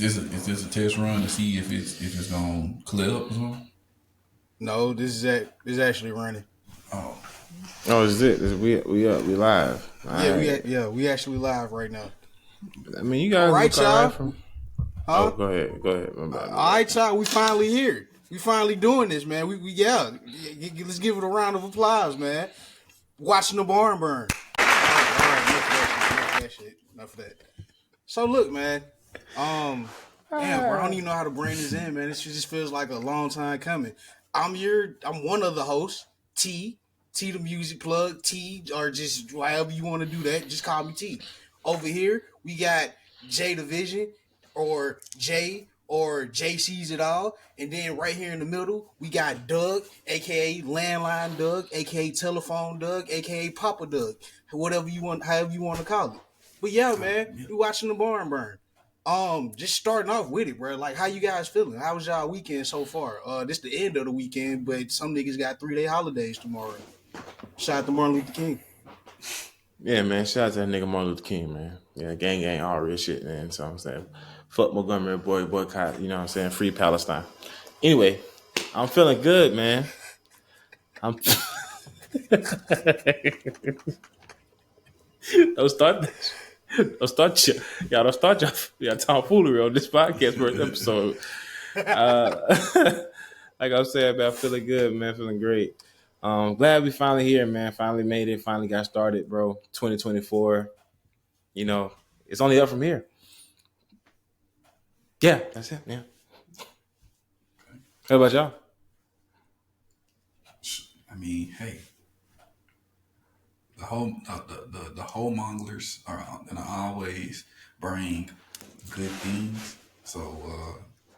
is this a test run to see if it's gonna clear up or something? No, this is actually running. Oh, Oh, this is it. We up. We live. All right. We actually live right now. I mean, you All guys right, look all right y'all. from. Oh, Huh? go ahead. Go ahead. My bad. All right, y'all. We finally here. We finally doing this, man. Let's give it a round of applause, man. Watching the barn burn. All right. Enough of that. So look, man. Damn, bro, I don't even know how to bring this in, man. This just feels like a long time coming. I'm one of the hosts, T the music plug, T, or just however you want to do that. Just call me T. Over here, we got J Division, or J, or J sees it all. And then right here in the middle, we got Doug, aka Landline Doug, aka Telephone Doug, aka Papa Doug. However you want to call it. But yeah, man, we watching the barn burn. Just starting off with it, bro. Like, how you guys feeling? How was y'all weekend so far? This the end of the weekend, but some niggas got 3-day holidays tomorrow. Shout out to Martin Luther King. Yeah, man. Shout out to that nigga Martin Luther King, man. Yeah, gang, all real shit, man. So I'm saying, fuck Montgomery, boycott. You know what I'm saying? Free Palestine. Anyway, I'm feeling good, man. I'm. Don't start y'all tomfoolery on this podcast first episode. Like I'm saying, man, I'm feeling good, man. Feeling great. Glad we finally here, man. Finally made it. Finally got started, bro. 2024. You know, it's only up from here. Yeah, that's it. Yeah. How about y'all? I mean, hey, the whole monglers are gonna always bring good things. So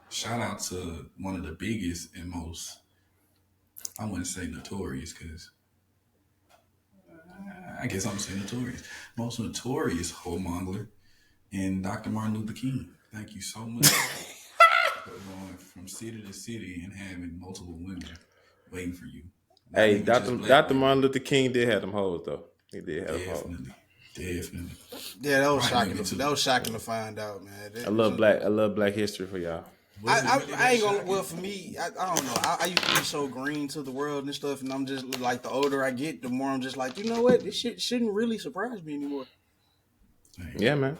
shout out to one of the biggest and most, I wouldn't say notorious, because I guess I'm gonna say notorious, most notorious homongler in Dr. Martin Luther King. Thank you so much for going from city to city and having multiple women waiting for you. Hey, Dr. Martin Luther King did have them hoes though. He did have them hoes. Definitely. Yeah, that was shocking. That was shocking to find out, man. I love black history for y'all. I ain't gonna. Well, for me, I don't know. I used to be so green to the world and stuff, and I'm just like, the older I get, the more I'm just like, you know what? This shit shouldn't really surprise me anymore. Yeah, man.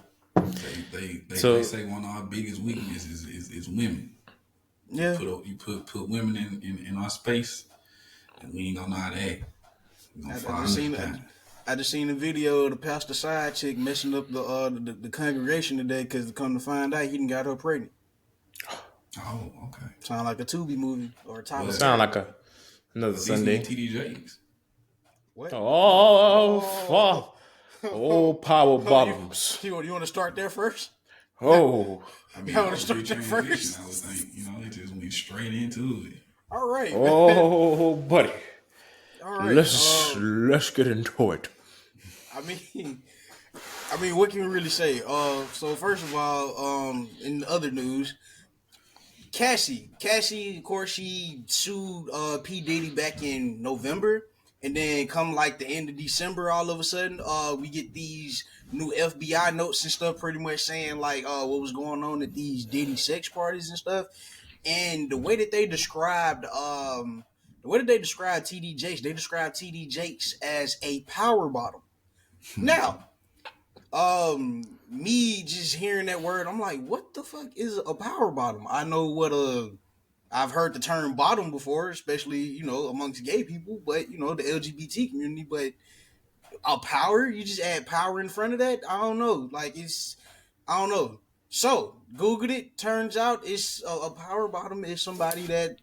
They say one of our biggest weaknesses is women. Yeah. You put women in our space, and we ain't gonna know how to act. I just seen a video of the pastor side chick messing up the congregation today, because come to find out, he done got her pregnant. Oh, okay. Sound like a Tubi movie or a Tyler. Sound like another Sunday. TD Jakes. What? Power bottoms. You want to start there first? Oh. I mean, I want to start there first. I would think, they just went straight into it. All right. Oh, buddy. All right. Let's get into it. I mean, what can we really say? So first of all, in the other news, Cassie, of course, she sued P. Diddy back in November, and then come like the end of December, all of a sudden, we get these new FBI notes and stuff, pretty much saying like what was going on at these Diddy sex parties and stuff. And the way that they described TD Jakes, they described TD Jakes as a power bottom. Now, me just hearing that word, I'm like, what the fuck is a power bottom? I know I've heard the term bottom before, especially, amongst gay people, but, the LGBT community, but a power, you just add power in front of that? I don't know. I don't know. So, Googled it. Turns out it's a power bottom is somebody that,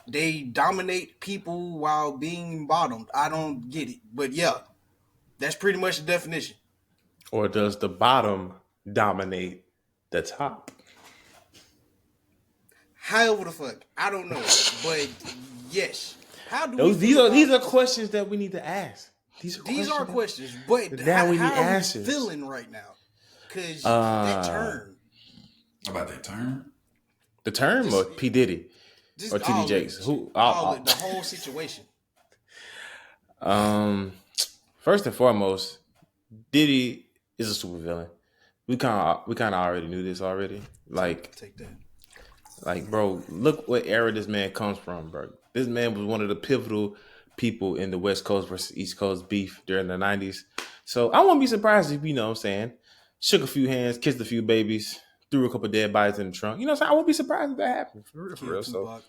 they dominate people while being bottomed. I don't get it. But yeah, that's pretty much the definition. Or does the bottom dominate the top? However the fuck, I don't know. But yes. How do these are questions that we need to ask. These are questions, but now we need answers. How are you feeling right now? Because that term. About that term? The term or P. Diddy? Or TD Jakes? The whole situation. First and foremost, Diddy is a supervillain. we kind of already knew this already. Take that. Like, bro, look what era this man comes from, bro. This man was one of the pivotal people in the West Coast versus East Coast beef during the 90s. So I won't be surprised if, you know what I'm saying, shook a few hands, kissed a few babies, threw a couple dead bodies in the trunk. You know what I'm saying? I won't be surprised if that happened. For real, for real. So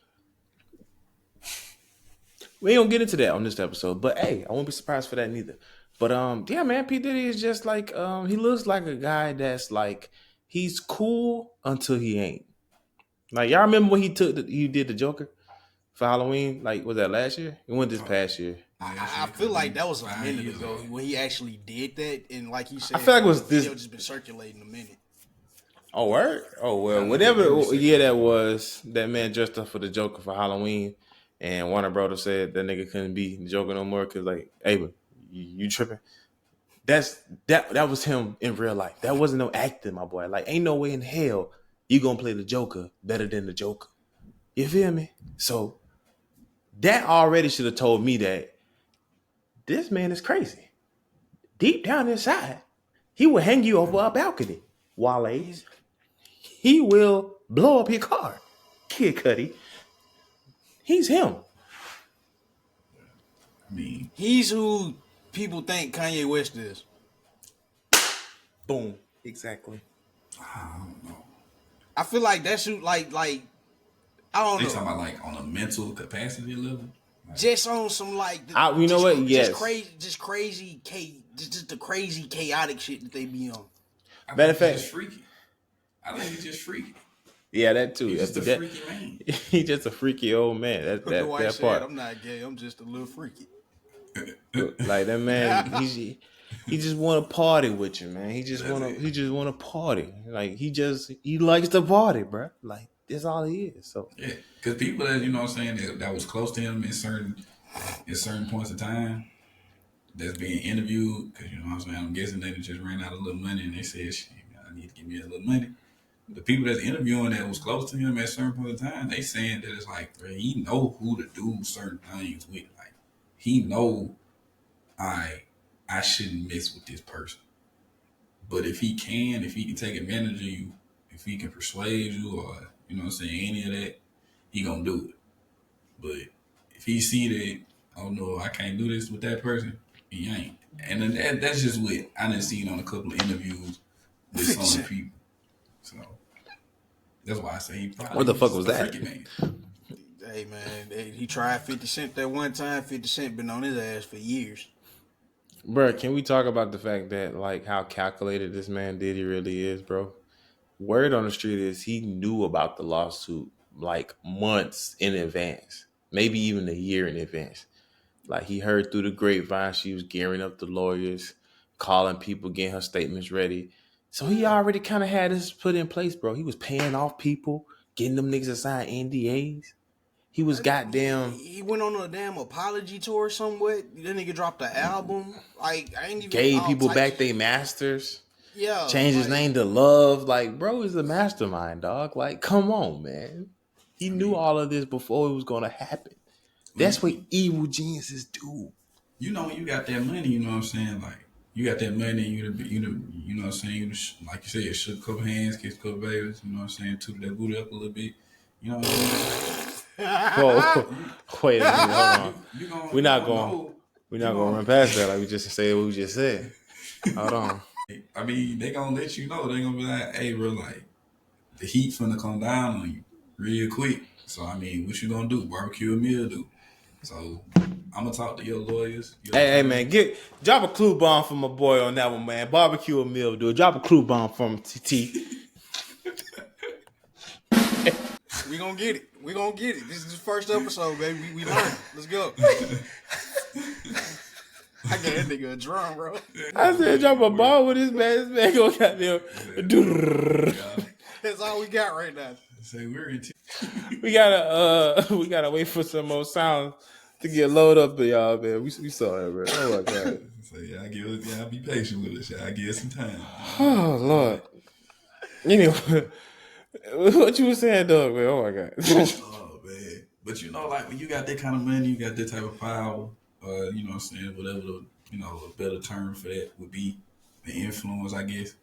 we ain't gonna get into that on this episode. But hey, I won't be surprised for that neither. But yeah, man, P. Diddy is just like he looks like a guy that's like he's cool until he ain't. Like, y'all remember when he did the Joker for Halloween? Like, was that last year? It went this past year. I feel like that was a minute ago when he actually did that, and like he said, I feel like it was the this. video just been circulating a minute. Oh, word? Oh, well, whatever year that was, that man dressed up for the Joker for Halloween, and Warner Brothers said that nigga couldn't be the Joker no more because, like, hey, but you tripping? That was him in real life. That wasn't no acting, my boy. Like, ain't no way in hell you gonna play the Joker better than the Joker. You feel me? So that already should have told me that this man is crazy. Deep down inside, he will hang you over a balcony. Wale, he will blow up your car. Kid Cudi. He's him. I mean, He's who people think Kanye West is. Boom. Exactly. I don't know. I feel like that's who, like I don't They know. talking about like on a mental capacity level. Just on some like, You know what? Yes. just the crazy chaotic shit that they be on. Matter of fact, just freaky. I think he's just freaky. Yeah, that too. He's just a freaky man. He's just a freaky old man. That part. I'm not gay. I'm just a little freaky. Like that man, he just want to party with you, man. He just want to party. Like he likes to party, bro. Like that's all he is. So yeah, because people that you know what I'm saying that was close to him in certain points of time that's being interviewed. Because you know what I'm saying, I'm guessing they just ran out of little money and they said, "Shit, I need to give me a little money." The people that's interviewing that was close to him at certain point of time, they saying that it's like, bro, he know who to do certain things with. Like he know I shouldn't mess with this person. But if he can take advantage of you, if he can persuade you or, you know what I'm saying, any of that, he gonna do it. But if he see that, oh no, I can't do this with that person, he ain't. And then that's just what I done seen on a couple of interviews with some people. So that's why I say he probably what the fuck was that? Man. Hey man, he tried 50 Cent that one time. 50 Cent been on his ass for years. Bro, can we talk about the fact that like how calculated this man Diddy really is, bro? Word on the street is he knew about the lawsuit like months in advance, maybe even a year in advance. Like he heard through the grapevine she was gearing up the lawyers, calling people, getting her statements ready. So he already kind of had this put in place, bro. He was paying off people, getting them niggas to sign NDAs. He was goddamn. He went on a damn apology tour somewhere. That nigga dropped the album. Like I ain't even Gave people back their masters. Yeah. Changed his name to Love. Like, bro, he's a mastermind, dog. Like, come on, man. He knew all of this before it was gonna happen. That's what evil geniuses do. You know, you got that money. You know what I'm saying? Like, you got that money. You know what I'm saying? Like you said, shook a couple hands, kissed a couple babies. You know what I'm saying? Tooted that booty up a little bit. You know what I'm saying? Whoa, wait a minute, hold on. We're not going to run past that. Like we just say what we just said. Hold on. I mean, they gonna let you know. They gonna be like, "Hey, bro, like the heat finna come down on you real quick." So I mean, what you gonna do? Barbecue a meal, do. So I'm gonna talk to your lawyers. Hey, man, drop a clue bomb for my boy on that one, man. Barbecue a meal, dude. Drop a clue bomb from TT. We gonna get it. We gonna get it. This is the first episode, baby. We learned. Let's go. I got that nigga a drum, bro. I said drop a ball with this man. This man gonna goddamn. That's all we got right now. Say we're in. We gotta wait for some more sound to get loaded up for y'all, man. We saw that, bro. Oh my god. So y'all be patient with us. Y'all give us some time. Oh Lord. Anyway, what you was saying, Doug, man? Oh my god. Oh man. But you know, like when you got that kind of money, you got that type of power. You know what I'm saying? Whatever a better term for that would be, the influence, I guess.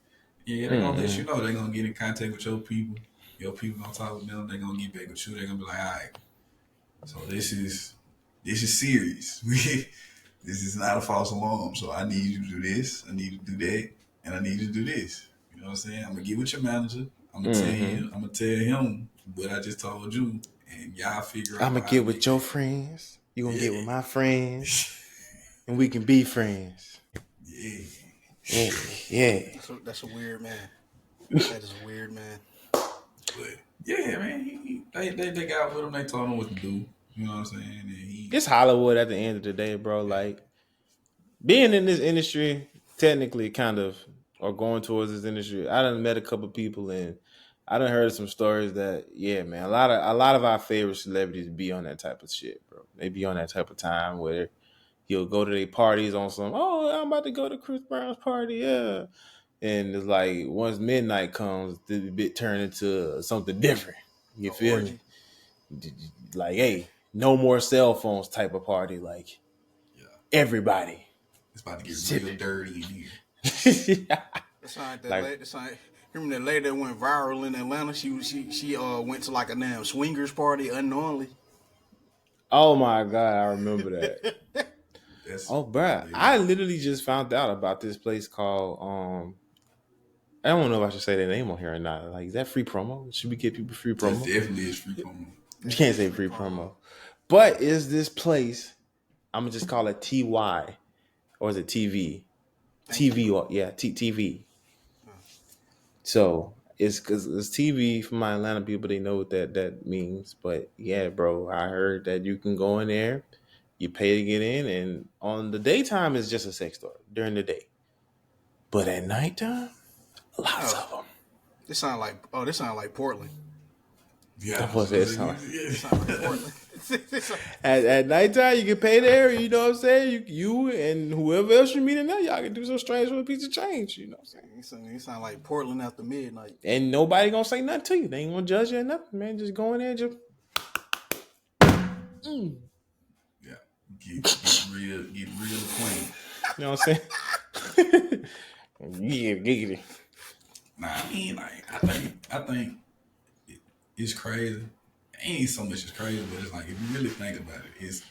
Yeah, they're gonna let you know. They're gonna get in contact with your people. Your people gonna talk with them. They're gonna get back with you. They're gonna be like, all right. So this is serious. This is not a false alarm. So I need you to do this. I need you to do that, and I need you to do this. You know what I'm saying? I'm gonna get with your manager. I'm gonna tell you. I'm gonna tell him what I just told you, and y'all figure out. I'm gonna get with your friends. You gonna get with my friends, and we can be friends. Yeah. That's a weird man. That is a weird man. But yeah, man, they got with him. They told him what to do. You know what I'm saying? And it's Hollywood at the end of the day, bro. Like being in this industry, technically, kind of, or going towards this industry. I done met a couple people, and I done heard some stories that, yeah, man, a lot of our favorite celebrities be on that type of shit, bro. They be on that type of time where he'll go to their parties on some. Oh, I'm about to go to Chris Brown's party, yeah. And it's like once midnight comes, the bit turn into something different. You feel me? Like, hey, no more cell phones type of party. Like, everybody. It's about to get real dirty in here. That's like that lady. Remember that lady that went viral in Atlanta? She went to like a damn swingers party unknowingly. Oh my God, I remember that. Bruh, I literally just found out about this place called I don't know if I should say their name on here or not. Like, is that free promo? Should we give people free promo? It definitely is free promo. You can't say free promo. But is this place, I'm going to just call it TY, or is it TV? TV, or yeah, TV. So, it's because it's TV for my Atlanta people. They know what that means. But yeah, bro, I heard that you can go in there, you pay to get in, and on the daytime, it's just a sex store during the day. But at nighttime, lots of them. This sound like Portland. Yeah, It sound like Portland. At nighttime, you can pay there. You know what I'm saying? You and whoever else you meet in there, y'all can do some strange with a piece of change. You know what I'm saying? It sound like Portland after midnight. And nobody gonna say nothing to you. They ain't gonna judge you or nothing, man. Just go in there and just. Yeah, get real acquainted. You know what I'm saying? Giggity. Nah, I mean, like, I think it's crazy. It ain't so much as crazy, but it's like, if you really think about it,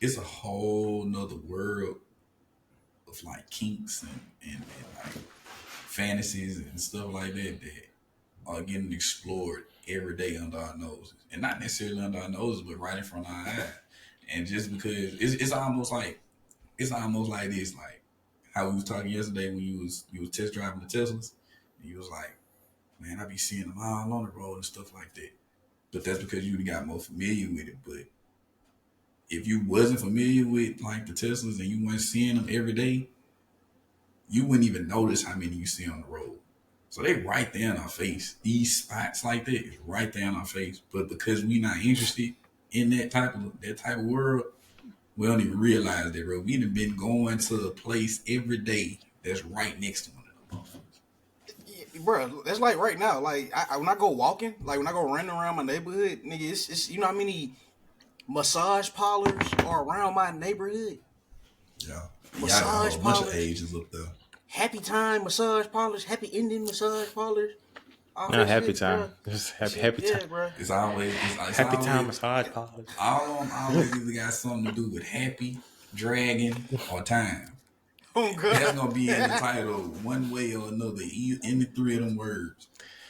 it's a whole nother world of like kinks and like fantasies and stuff like that are getting explored every day under our noses, and not necessarily under our noses, but right in front of our eyes. And just because it's almost like this, like how we was talking yesterday when you was test driving the Teslas, and you was like, man, I be seeing them all on the road and stuff like that. But that's because you got more familiar with it. But if you wasn't familiar with like the Teslas and you weren't seeing them every day, you wouldn't even notice how many you see on the road. So they right there in our face. These spots like that is right there in our face. But because we not interested in that type of world, we don't even realize that, bro. We done been going to a place every day that's right next to one of them. Bro, that's like right now. Like when I go walking, like when I go running around my neighborhood, nigga, it's you know how many massage parlors are around my neighborhood? Yeah, massage a parlors, bunch of ages up there. Happy Time massage parlors, Happy Ending massage parlors. Not Happy Time. Just happy time. Yeah, bro. It's always Happy Time massage parlors. All of them always either got something to do with happy, dragon, or time. Oh, God. That's gonna be in the title one way or another, in the three of them words.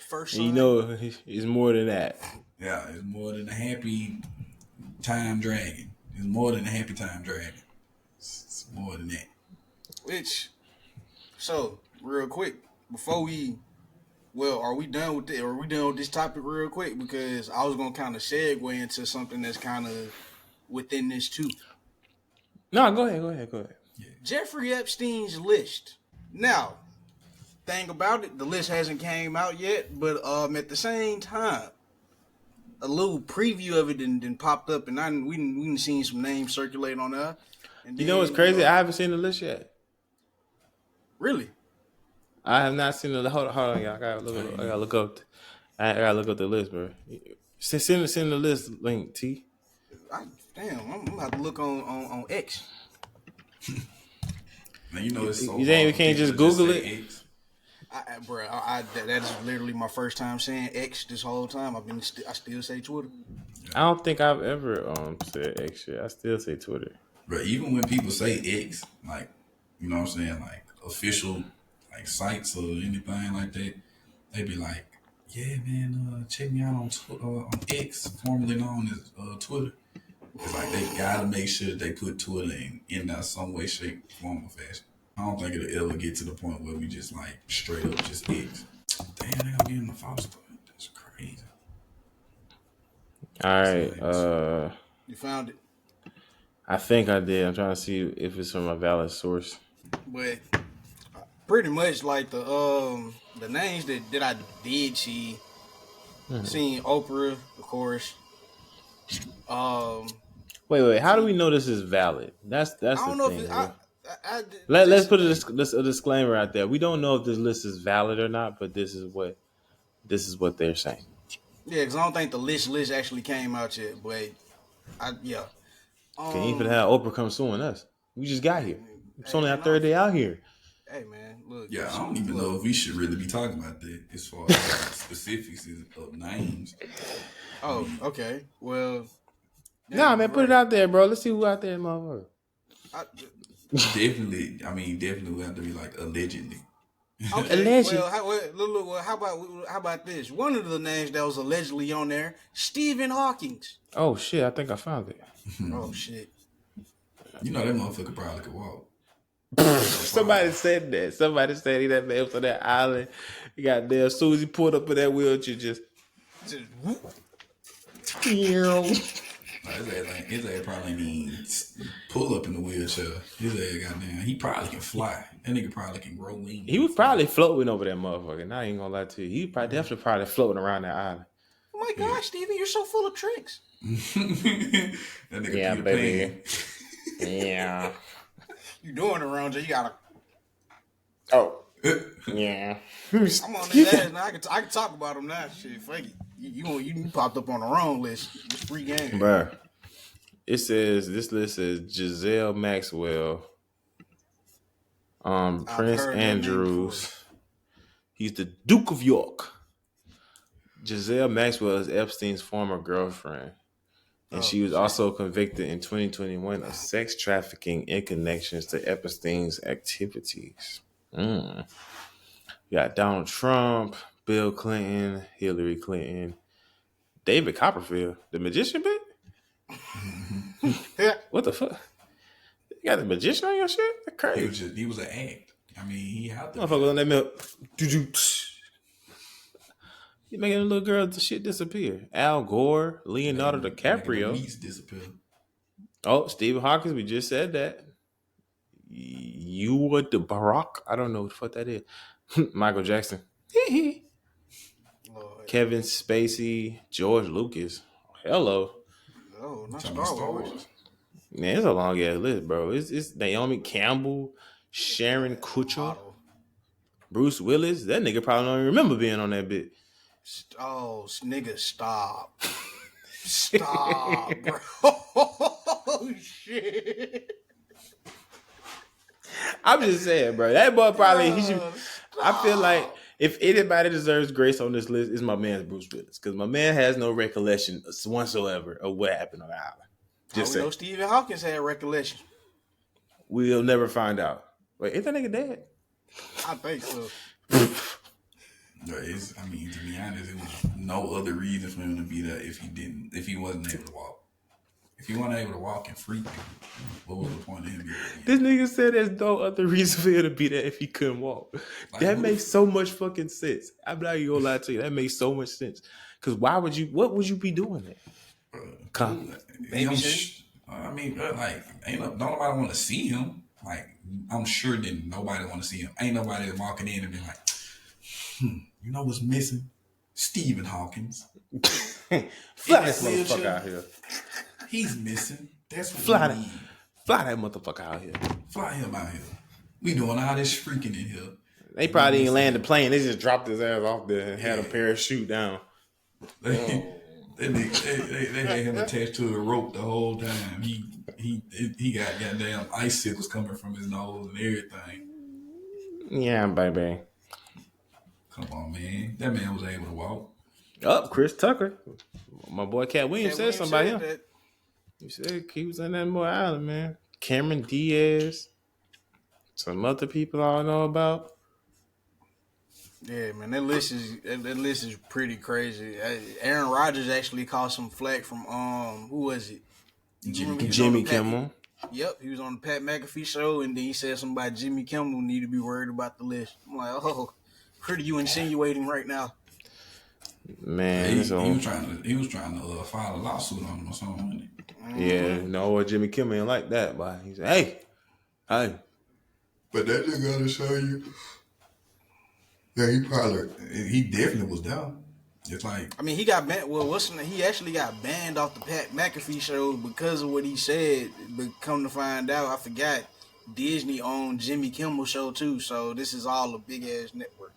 First, you know, it's more than that. Yeah, it's more than a happy time dragon. It's more than a happy time dragon. It's more than that. So real quick before are we done with it? Are we done with this topic real quick? Because I was gonna kind of segue into something that's kind of within this too. No, go ahead. Yeah. Jeffrey Epstein's list. Now, thing about it, the list hasn't came out yet, but at the same time, a little preview of it then popped up, and we done seen some names circulate on there. And you know what's crazy? I haven't seen the list yet. Really? I have not seen the. Hold on, y'all. I gotta look up the list, bro. Send the list link, T. I'm gonna have to look on X. Now, you know it's so you think we can't just Google it? X. That is literally my first time saying X this whole time. I still say Twitter. I don't think I've ever said X shit. I still say Twitter. But even when people say X, like, you know what I'm saying, like official like sites or anything like that, they be like, yeah, man, check me out on X, formerly known as Twitter. It's like they gotta make sure they put Twitter in that some way, shape, form, or fashion. I don't think it'll ever get to the point where we just like straight up just X. Damn, they gotta be in the Foster. That's crazy. All right. You found it, I think I did. I'm trying to see if it's from a valid source. but pretty much like the names that I did see. Seen Oprah, of course. Wait. How do we know this is valid? That's I don't the know thing. if Let's put a disclaimer out there. We don't know if this list is valid or not, but this is what they're saying. Yeah, because I don't think the list actually came out yet. But yeah. Can you even have Oprah come suing us? We just got here. It's only our third day out here. Hey man, look. Yeah, I don't even know if we should really be talking about that as far as specifics of names. Oh, okay. Well, Nah, man, put it out there, bro. Let's see who out there, motherfucker. Definitely we have to be like allegedly. Okay. Alleged. Well, how about this? One of the names that was allegedly on there, Stephen Hawking. Oh shit, I think I found it. Oh shit. You know that motherfucker probably could walk. Somebody said that. Somebody said he that man on that island. He got there as soon as he pulled up in that wheelchair, just His ass probably needs pull up in the wheelchair. His ass goddamn, he probably can fly. That nigga probably can grow wings. he was probably floating over that motherfucker. Now I ain't gonna lie to you. He definitely floating around that island. Oh my gosh, Stephen, you're so full of tricks. That nigga Yeah, Peter baby. Pan. Yeah. You doing it wrong, Jay. You gotta. Oh. Yeah. I'm on his ass now. I can talk about him now. Shit, fuck it. You popped up on the wrong list. It's free game, Bruh. This list says Giselle Maxwell, Prince heard that name Andrews. He's the Duke of York. Giselle Maxwell is Epstein's former girlfriend. And she was also convicted in 2021 of sex trafficking in connections to Epstein's activities. You got Donald Trump, Bill Clinton, Hillary Clinton, David Copperfield, the magician bit? What the fuck? You got the magician on your shit? That's crazy. He was an act. I mean, he had to. Motherfucker on that milk. You making a little girl the shit disappear. Al Gore, Leonardo DiCaprio. Meats disappear. Oh, Stephen Hawking, we just said that. You were the Barack. I don't know what the fuck that is. Michael Jackson. Lord. Kevin Spacey, George Lucas. Hello. Oh, not Talking about Star Wars. Man, it's a long ass list, bro. It's Naomi Campbell, Sharon Kutcher, Model. Bruce Willis. That nigga probably don't even remember being on that bit. Oh, nigga, stop. Stop, bro. Oh, shit. I'm just saying, bro. That boy probably he should. I feel like if anybody deserves grace on this list, it's my man Bruce Willis, because my man has no recollection whatsoever of what happened on the island. Just we know say Stephen Hawking had recollection. we'll never find out. Wait, is that nigga dead? I think so. I mean, to be honest, it was no other reason for him to be there if he wasn't able to walk. If he wasn't able to walk and freak, what was the point of him being there? This nigga said there's no other reason for him to be there if he couldn't walk. Like, That makes so much fucking sense. I'm not even gonna lie to you. That makes so much sense. Because what would you be doing there? Come. I mean, like, don't nobody want to see him. Like, I'm sure that nobody want to see him. Ain't nobody walking in and be like, you know what's missing? Stephen Hawkins. Fly this motherfucker out here. He's missing. That's what Fly we need. Fly that motherfucker out here. Fly him out here. We doing all this freaking in here. They probably didn't land the plane. They just dropped his ass off there and had a parachute down. They had him attached to a rope the whole time. He got goddamn icicles coming from his nose and everything. Yeah, baby. Come on, man. That man was able to walk. Up, Chris Tucker. My boy Cat Williams said something about him. That. He said he was on that more island, man. Cameron Diaz. Some other people I don't know about. Yeah, man, that list is pretty crazy. Aaron Rodgers actually caught some flack from who was it? Jimmy Kimmel. Yep, he was on the Pat McAfee show, and then he said something about Jimmy Kimmel need to be worried about the list. I'm like, oh, what are you insinuating right now? Man, he was trying to file a lawsuit on him or something. Wasn't he? Yeah, no, Jimmy Kimmel ain't like that, but he said, hey. But that just gotta show you. Yeah, he definitely was down. It's like, I mean, he got banned. Well, he actually got banned off the Pat McAfee show because of what he said. But come to find out, I forgot Disney owned Jimmy Kimmel show too. So this is all a big ass network.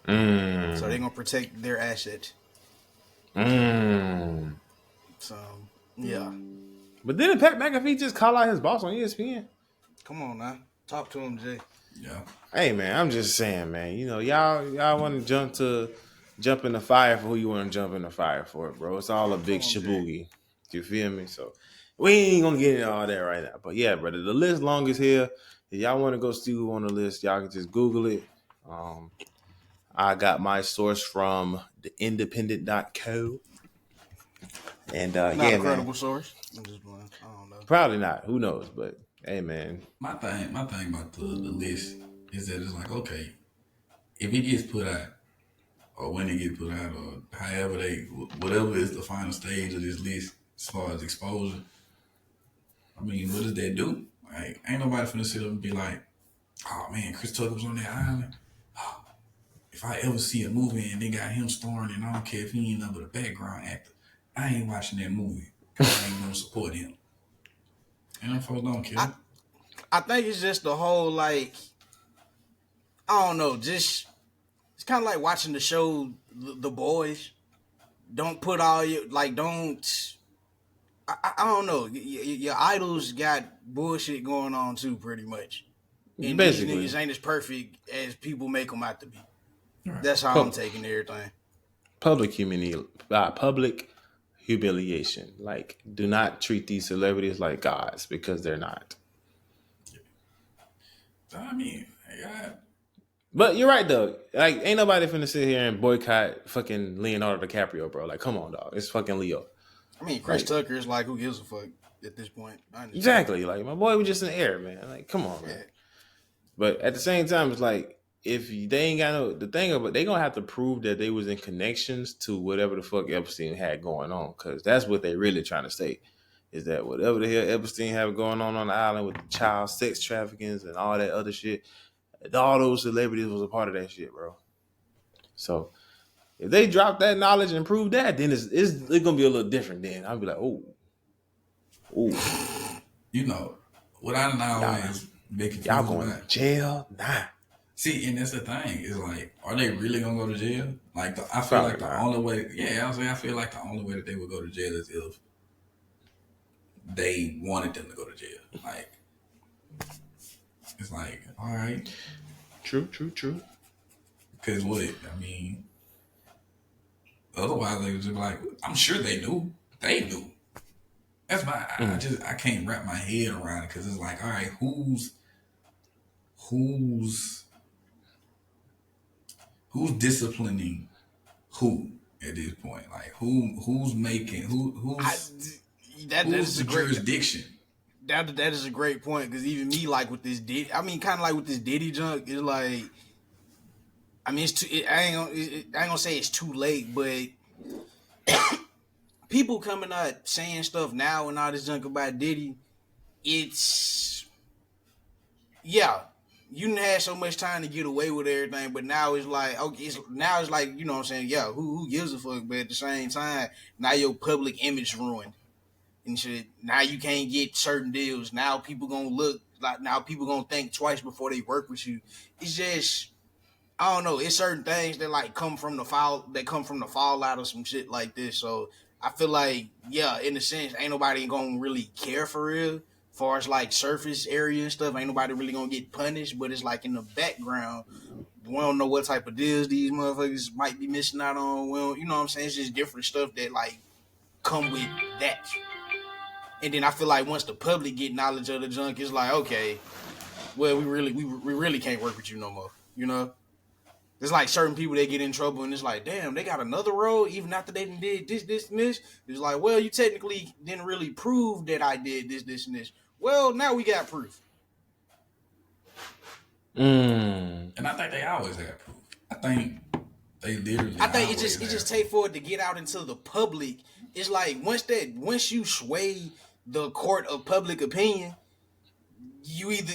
So they're gonna protect their assets. So yeah. But didn't Pat McAfee just call out his boss on ESPN? Come on now, talk to him, Jay. Yeah. Hey man, I'm just saying, man. You know, y'all want to jump in the fire for who you want to jump in the fire for, bro. It's all a big shaboogie. You feel me? So we ain't gonna get into all that right now. But yeah, brother, the list long as here. If y'all want to go see who on the list, y'all can just Google it. I got my source from the independent.co. And not yeah, a credible man. Source. I'm just playing. I don't know. Probably not. Who knows? But hey, man. My thing about the list is that it's like, okay, if it gets put out, or when it gets put out, or however whatever is the final stage of this list as far as exposure, I mean, what does that do? Like, ain't nobody finna sit up and be like, oh man, Chris Tucker was on that island. Oh, if I ever see a movie and they got him starring, and I don't care if he ain't nothing but a background actor, I ain't watching that movie because I ain't gonna support him. And them folks don't care. I think it's just the whole, like, I don't know, just it's kind of like watching the show The Boys. Don't put all your, like, don't, I don't know. Your idols got bullshit going on too, pretty much. And basically, these niggas ain't as perfect as people make them out to be. Right. That's how I'm taking everything. Public humiliation. Like, do not treat these celebrities like gods because they're not. I mean, But you're right though. Like, ain't nobody finna sit here and boycott fucking Leonardo DiCaprio, bro. Like, come on, dog. It's fucking Leo. I mean, Chris Tucker is like, who gives a fuck at this point? Exactly. Like, my boy was just in the air, man. Like, come on, man. But at the same time, it's like, if they ain't got the thing of it, they gonna have to prove that they was in connections to whatever the fuck Epstein had going on, because that's what they really trying to say, is that whatever the hell Epstein had going on the island with the child sex traffickings and all that other shit, all those celebrities was a part of that shit, bro. So if they drop that knowledge and prove that, then it's gonna be a little different. Then I'll be like, oh, you know, what I always make it y'all going to jail? Nah. See, and that's the thing. Is like, are they really gonna go to jail? Like, I feel like the only way. Yeah, I feel like the only way that they would go to jail is if they wanted them to go to jail. Like, it's like, all right, true. Because what? I mean, otherwise they would just be like, I'm sure they knew. They knew. That's why I can't wrap my head around it, because it's like, all right, who's disciplining who at this point? Like, who's making who's the jurisdiction? That is a great point, because even me, like with this Diddy, I mean, kind of like with this Diddy junk, it's like, I mean, I ain't gonna say it's too late, but people coming out saying stuff now and all this junk about Diddy, it's, yeah, you didn't have so much time to get away with everything, but now it's like, okay, now it's like, you know what I'm saying, yeah, who gives a fuck? But at the same time, now your public image ruined and shit. Now you can't get certain deals. Now people gonna look like, now people gonna think twice before they work with you. It's just, I don't know. It's certain things that like come from the fallout of some shit like this. So I feel like, yeah, in a sense, ain't nobody gonna really care for real. Far as like surface area and stuff, ain't nobody really gonna get punished. But it's like in the background, We don't know what type of deals these motherfuckers might be missing out on. Well, you know what I'm saying? It's just different stuff that like come with that. And then I feel like once the public get knowledge of the junk, it's like, okay, well, we really can't work with you no more. You know? There's like certain people that get in trouble and it's like, damn, they got another road even after they did this, and this. It's like, well, you technically didn't really prove that I did this, and this. Well, now we got proof. Mm. And I think they always have proof. I think they literally. I think it just take for it to get out into the public. It's like once you sway the court of public opinion, you either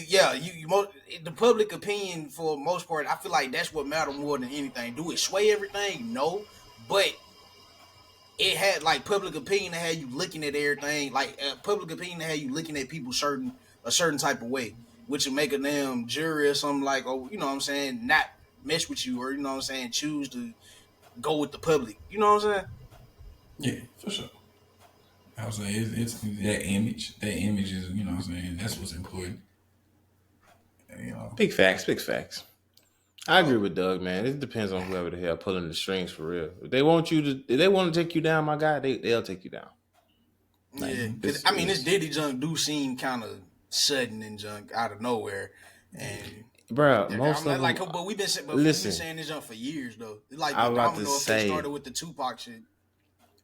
the public opinion for the most part. I feel like that's what matters more than anything. Do it sway everything? No, but it had like public opinion that had you looking at everything. Like public opinion that had you looking at people a certain type of way, which would make a damn jury or something like, oh, you know what I'm saying, not mess with you, or you know what I'm saying, choose to go with the public. You know what I'm saying? Yeah, for sure. I was saying it's that image. That image is, you know what I'm saying, that's what's important. You know. Big facts. I agree with Doug, man. It depends on whoever the hell pulling the strings for real. If they want to take you down, my guy, they'll take you down. Like, yeah, this Diddy junk do seem kind of sudden and junk out of nowhere, and bro, most of them, like, but we've been saying this junk for years though. Like I don't know if they started with the Tupac shit.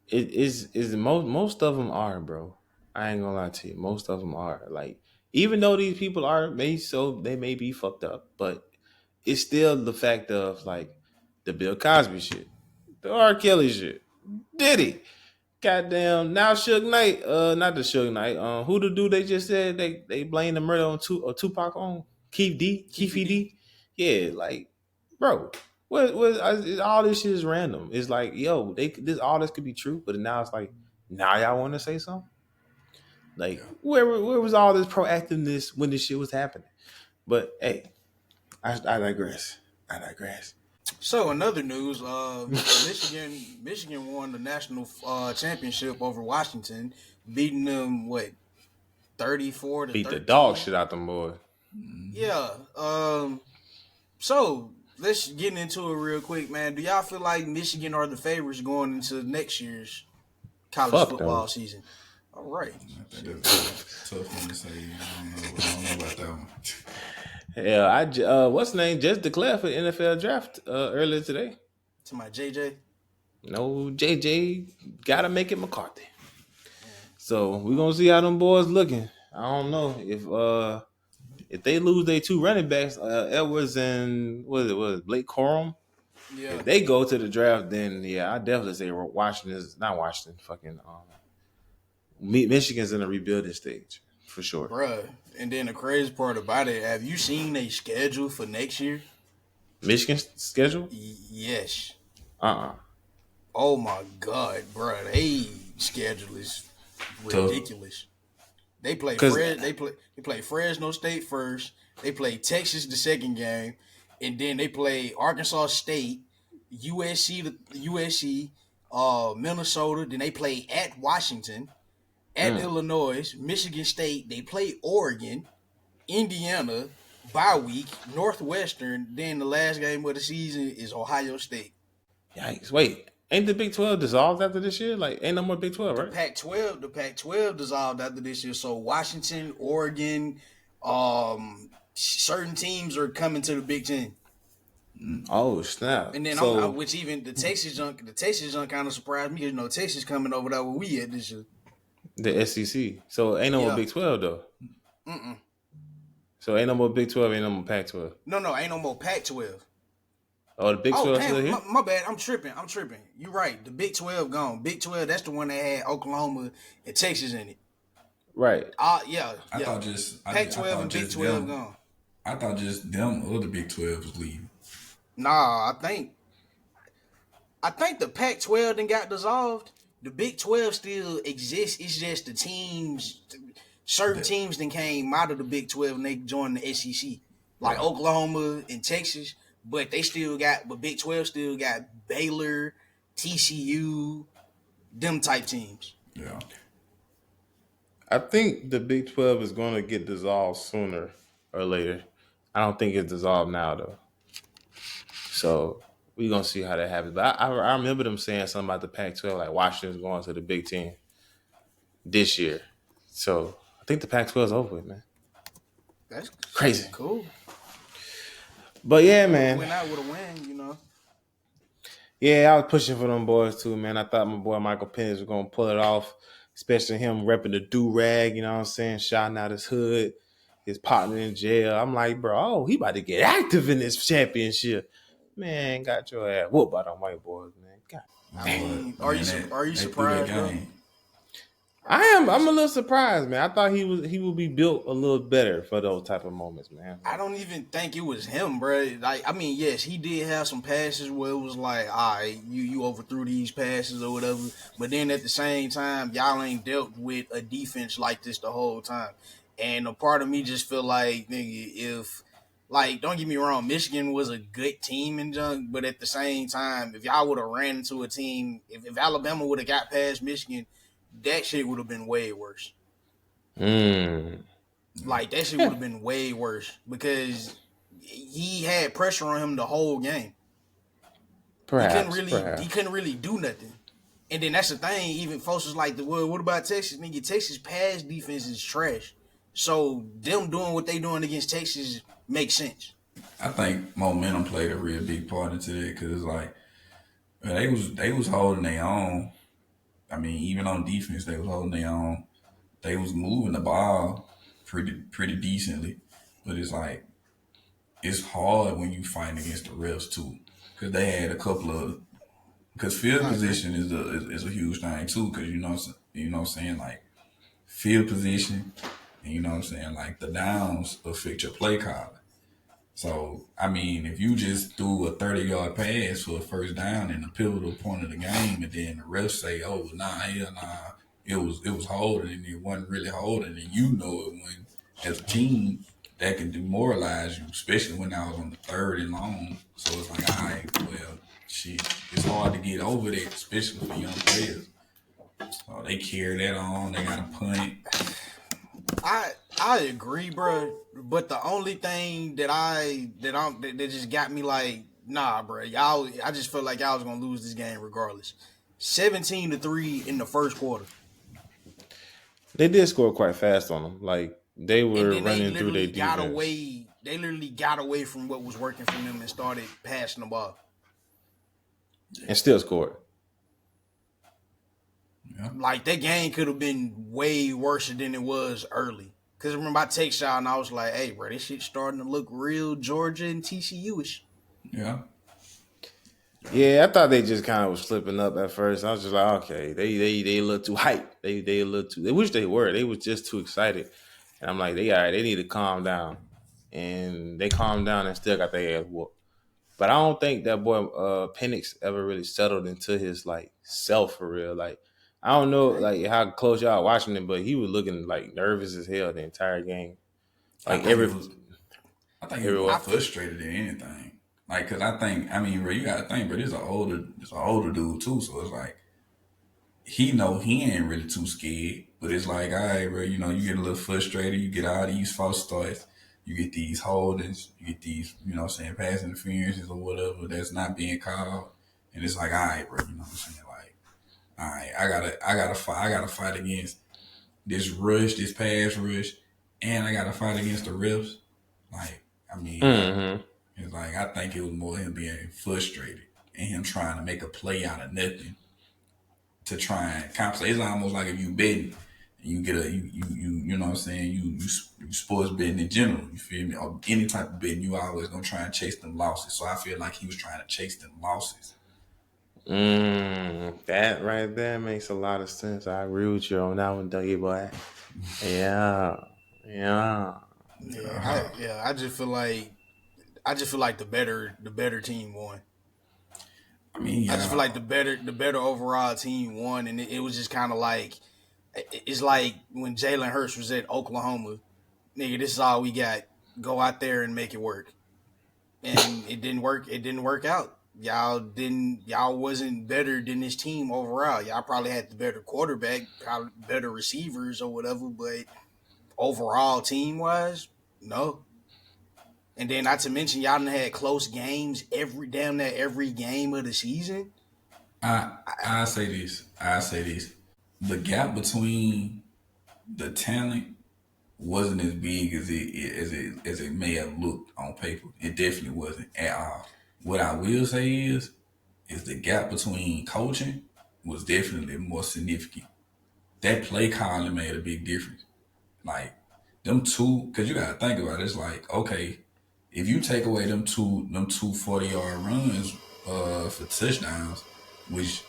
It is most of them are, bro. I ain't gonna lie to you. Most of them are. Like, even though these people they may be fucked up, but it's still the fact of like the Bill Cosby shit, the R. Kelly shit, Diddy, goddamn now Suge Knight, not the Suge Knight, who the dude they just said they blame the murder on Tupac on Keith D, yeah, like, bro. What all this shit is random. It's like, yo, all this could be true, but now it's like, now y'all want to say something? Like, where was all this proactiveness when this shit was happening? But hey, I digress. So in other news, Michigan won the national championship over Washington, beating them 34 to 13. Beat the dog shit out them boys. Yeah. So let's get into it real quick, man. Do y'all feel like Michigan are the favorites going into next year's college football season? All right. That's tough one to say. I don't know about that one. Yeah, what's the name? Just declared for the NFL draft earlier today. To my JJ. No, JJ gotta make it McCarthy. So we're gonna see how them boys looking. I don't know if they lose their two running backs, Edwards and what was it, Blake Corum. Yeah. If they go to the draft, then yeah, I definitely say Michigan's in a rebuilding stage for sure, bruh. And then the crazy part about it, have you seen a schedule for next year? Michigan's schedule? Yes. Uh-uh. Oh my God, bruh. They schedule is ridiculous. They play Fresno State first. They play Texas the second game, and then they play Arkansas State, USC, Minnesota. Then they play at Washington, at Illinois, Michigan State. They play Oregon, Indiana, bye week, Northwestern. Then the last game of the season is Ohio State. Yikes! Wait. Ain't the Big 12 dissolved after this year? Like, ain't no more Big 12, right? The Pac-12 dissolved after this year. So Washington, Oregon, certain teams are coming to the Big 10. Oh snap! And then which even the Texas junk kind of surprised me because Texas coming over there where we at this year. The SEC. So ain't no more Big 12 though. So ain't no more Big 12, ain't no more Pac-12. No, ain't no more Pac-12. Oh, the Big 12 still here? My bad. I'm tripping. You're right. The Big 12 gone. Big 12, that's the one that had Oklahoma and Texas in it. Right. Yeah. I thought just Pac-12 and Big 12 gone. I thought just them or the Big 12 was leaving. Nah, I think the Pac-12 then got dissolved. The Big 12 still exists. It's just the teams, certain teams then came out of the Big 12 and they joined the SEC. Like Oklahoma and Texas. But Big 12 still got Baylor, TCU, them type teams. Yeah. I think the Big 12 is going to get dissolved sooner or later. I don't think it's dissolved now, though. So we gonna see how that happens. But I remember them saying something about the Pac-12, like Washington's going to the Big Ten this year. So I think the Pac-12 is over with, man. That's Crazy. cool. But yeah, man. Went out with a win, you know. Yeah, I was pushing for them boys too, man. I thought my boy Michael Penix was gonna pull it off, especially him repping the do-rag, you know what I'm saying, shouting out his hood, his partner in jail. I'm like, bro, he about to get active in this championship. Man, got your ass whooped by them white boys, man. God. I mean, But man, are you they threw that surprised, bro? game. I'm a little surprised, man. I thought he would be built a little better for those type of moments, man. I don't even think it was him, bro. Like, I mean, yes, he did have some passes where it was like, all right, you overthrew these passes or whatever. But then at the same time, y'all ain't dealt with a defense like this the whole time. And a part of me just feel like, nigga, if, like, don't get me wrong, Michigan was a good team in junk, but at the same time, if y'all would have ran into a team, if Alabama would have got past Michigan, that shit would have been way worse. Like, that shit would have been way worse because he had pressure on him the whole game. Perhaps. He couldn't really do nothing. And then that's the thing, even folks was like, well, what about Texas? Nigga, Texas pass defense is trash. So them doing what they doing against Texas makes sense. I think momentum played a real big part into that because like they was holding their own. I mean, even on defense, they was holding their own. They was moving the ball pretty decently, but it's like it's hard when you fight against the refs too, because they had a couple of because field position is a huge thing too, because you know what I'm saying, like field position, and you know what I'm saying, like the downs affect your play calling. So, I mean, if you just threw a 30-yard pass for a first down in the pivotal point of the game, and then the refs say, "Oh, nah, it was holding, and it wasn't really holding," and you know it when as a team that can demoralize you, especially when I was on the third and long. So it's like, all right, well, shit, it's hard to get over that, especially for young players. So they carry that on. They got to punt. I agree, bro. But the only thing that just got me like, nah, bro. I just felt like y'all was gonna lose this game regardless. 17-3 in the first quarter. They did score quite fast on them. Like they were running through their defense. They literally got away from what was working for them and started passing the ball. And still scored. Yeah. Like that game could have been way worse than it was early. Cause remember I text y'all and I was like, "Hey, bro, this shit starting to look real Georgia and TCU-ish." Yeah. Yeah, I thought they just kind of was slipping up at first. I was just like, okay, they a little too hyped. They a little too. They wish they were. They was just too excited. And I'm like, they all right. They need to calm down. And they calmed down and still got their ass whooped. But I don't think that boy Penix ever really settled into his like self for real. Like I don't know like how close y'all watching him, but he was looking like nervous as hell the entire game. Like I think he was frustrated than anything. Like, cause I mean, bro, you gotta think, bro, this is an older dude too, so it's like he know he ain't really too scared, but it's like, all right, bro, you know, you get a little frustrated, you get all these false starts, you get these holdings, you get these, you know what I'm saying, pass interferences or whatever that's not being called, and it's like, all right, bro, you know what I'm saying, like, all right, I gotta fight against this rush, this pass rush, and I gotta fight against the refs. Like, I mean, it's like I think it was more him being frustrated and him trying to make a play out of nothing to try and compensate. It's almost like if you betting and you get you know what I'm saying, you sports betting in general, you feel me? Or any type of betting, you always gonna try and chase them losses. So I feel like he was trying to chase them losses. That right there makes a lot of sense. I agree with you on that one, Dougie boy. Yeah. I just feel like the better team won. I mean, yeah. I just feel like the better overall team won, and it was just kind of like it's like when Jalen Hurts was at Oklahoma, nigga. This is all we got. Go out there and make it work, and it didn't work. It didn't work out. Y'all wasn't better than this team overall. Y'all probably had the better quarterback, probably better receivers or whatever, but overall team wise, no. And then not to mention y'all done had close games damn near every game of the season. I say this. I say this. The gap between the talent wasn't as big as it may have looked on paper. It definitely wasn't at all. What I will say is the gap between coaching was definitely more significant. That play calling made a big difference. Like them two, because you gotta think about it. It's like, okay, if you take away them two 40-yard runs for touchdowns, which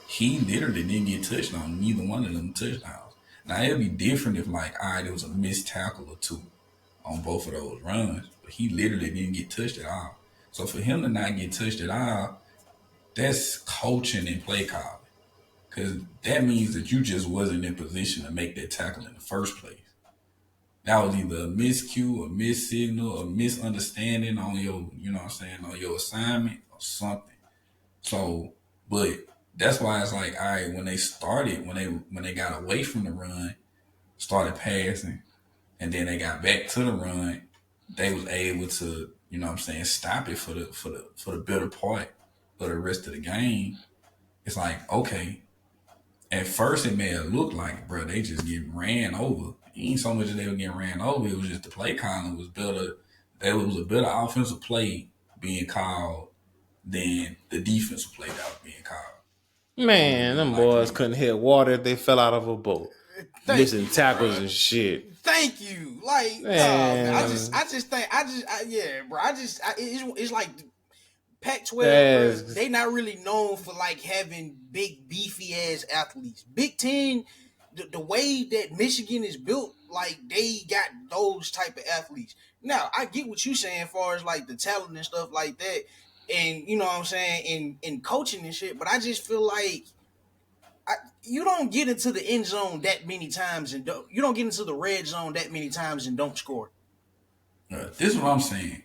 he literally didn't get touched on neither one of them touchdowns. Now it'd be different if like, all right, there was a missed tackle or two on both of those runs, but he literally didn't get touched at all. So for him to not get touched at all, that's coaching and play calling. Because that means that you just wasn't in position to make that tackle in the first place. That was either a miscue, a miss signal, a misunderstanding on your, you know what I'm saying, on your assignment or something. So, but that's why it's like, all right, when they started, when they got away from the run, started passing, and then they got back to the run, they was able to, you know what I'm saying, stop it for the better part of the rest of the game. It's like, okay, at first it may have looked like, bro, they just getting ran over. It ain't so much that they were getting ran over. It was just the play calling was better. There was a better offensive play being called than the defensive play that was being called. Man, them Like boys couldn't hit water if they fell out of a boat. Thank Missing you, tackles bro. and shit. Thank you. Like, Man. yeah, bro. It's like Pac-12, bro, Yes. they not really known for like having big beefy ass athletes. Big Ten, the way that Michigan is built, like they got those type of athletes. Now I get what you saying as far as like the talent and stuff like that, and you know what I'm saying in coaching and shit. But I just feel like you don't get into the end zone that many times you don't get into the red zone that many times and don't score. this is what I'm saying.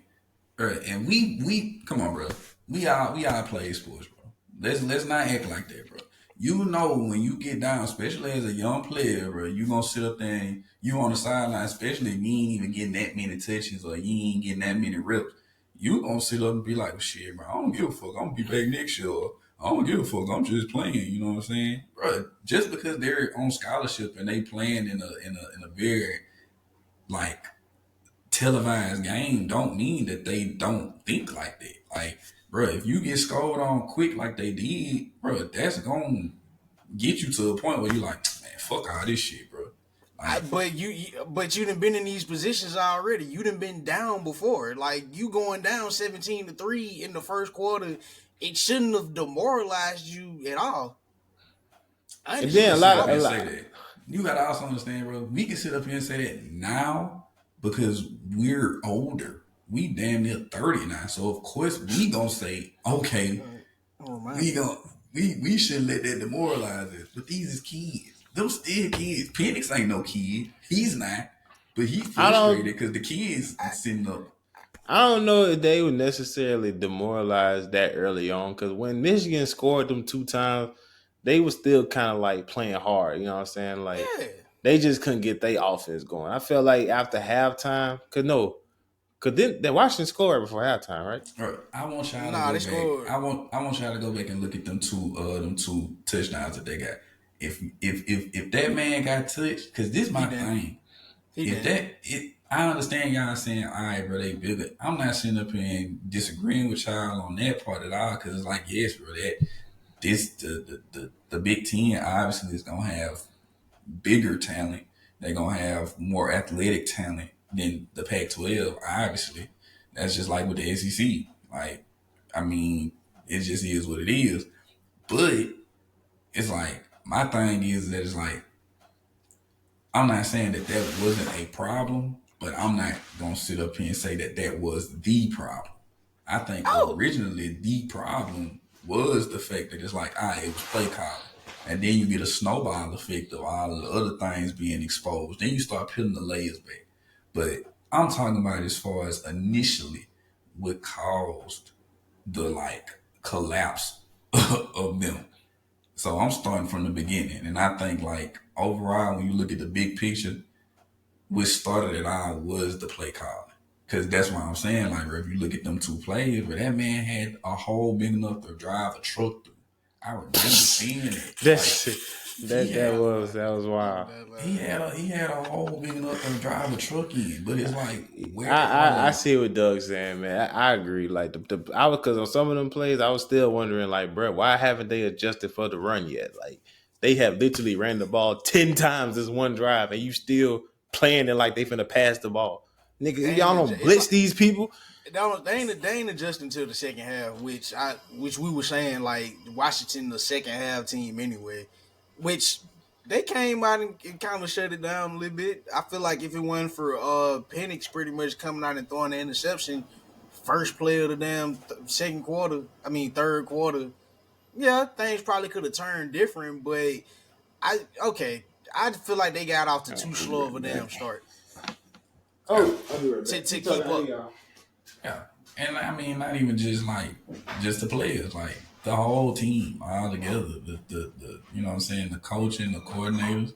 And we come on, bro. We all play sports, bro. Let's not act like that, bro. You know when you get down, especially as a young player, bro, you gonna sit up there and you on the sideline, especially if you ain't even getting that many touches or you ain't getting that many reps. You gonna sit up and be like, well, shit, bro, I don't give a fuck. I'm gonna be back next year. I don't give a fuck. I'm just playing. You know what I'm saying, bro? Just because they're on scholarship and they playing in a very like televised game don't mean that they don't think like that. Like, bro, if you get scored on quick like they did, bro, that's gonna get you to a point where you're like, man, fuck all this shit, bro. Like, But you done been in these positions already. You done been down before. Like you going down 17-3 in the first quarter, it shouldn't have demoralized you at all. And then a lot. say that. You gotta also understand, bro. We can sit up here and say that now because we're older. We damn near 30 now. So of course we gonna say, okay, we shouldn't let that demoralize us. But these is kids. Them still kids. Penix ain't no kid. He's not. But he's frustrated because the kids sitting up. I don't know if they would necessarily demoralize that early on because when Michigan scored them 2 times, they were still kind of like playing hard. You know what I'm saying? Like they just couldn't get their offense going. I felt like after halftime, because then Washington scored before halftime, right? Right. I want y'all to go back. Scored. I want y'all to go back and look at them two touchdowns that they got. If that man got touched, because this is my thing. I understand y'all saying, all right, bro, they bigger. I'm not sitting up here and disagreeing with y'all on that part at all, because it's like, yes, bro, the Big Ten obviously is gonna have bigger talent. They're gonna have more athletic talent than the Pac-12. Obviously, that's just like with the SEC. Like, I mean, it just is what it is. But it's like my thing is that it's like I'm not saying that wasn't a problem, but I'm not gonna sit up here and say that was the problem. I think originally the problem was the fact that it's like, it was play calling. And then you get a snowball effect of all of the other things being exposed. Then you start peeling the layers back. But I'm talking about as far as initially what caused the like collapse of them. So I'm starting from the beginning. And I think like overall, when you look at the big picture, what started it all was the play calling. Cause that's what I'm saying. Like, bro, if you look at them two plays, but that man had a hole big enough to drive a truck through. I remember seeing it. That was wild. He had a hole big enough to drive a truck in, but it's like where I see what Doug's saying, man. I agree. Like I was, because on some of them plays, I was still wondering, like, bro, why haven't they adjusted for the run yet? Like, they have literally ran the ball 10 times this one drive, and you still playing it like they finna pass the ball. Nigga, y'all don't blitz these people. They ain't adjusting until the second half, which we were saying, like, Washington the second half team anyway, which they came out and kind of shut it down a little bit. I feel like if it wasn't for Penix pretty much coming out and throwing the interception first play of the damn third quarter, yeah, things probably could have turned different, but I feel like they got off to too slow of a damn start. Oh, I'll be right back. To keep up. Yeah. And I mean, not even just the players, like the whole team all together. The you know what I'm saying, the coaching, the coordinators,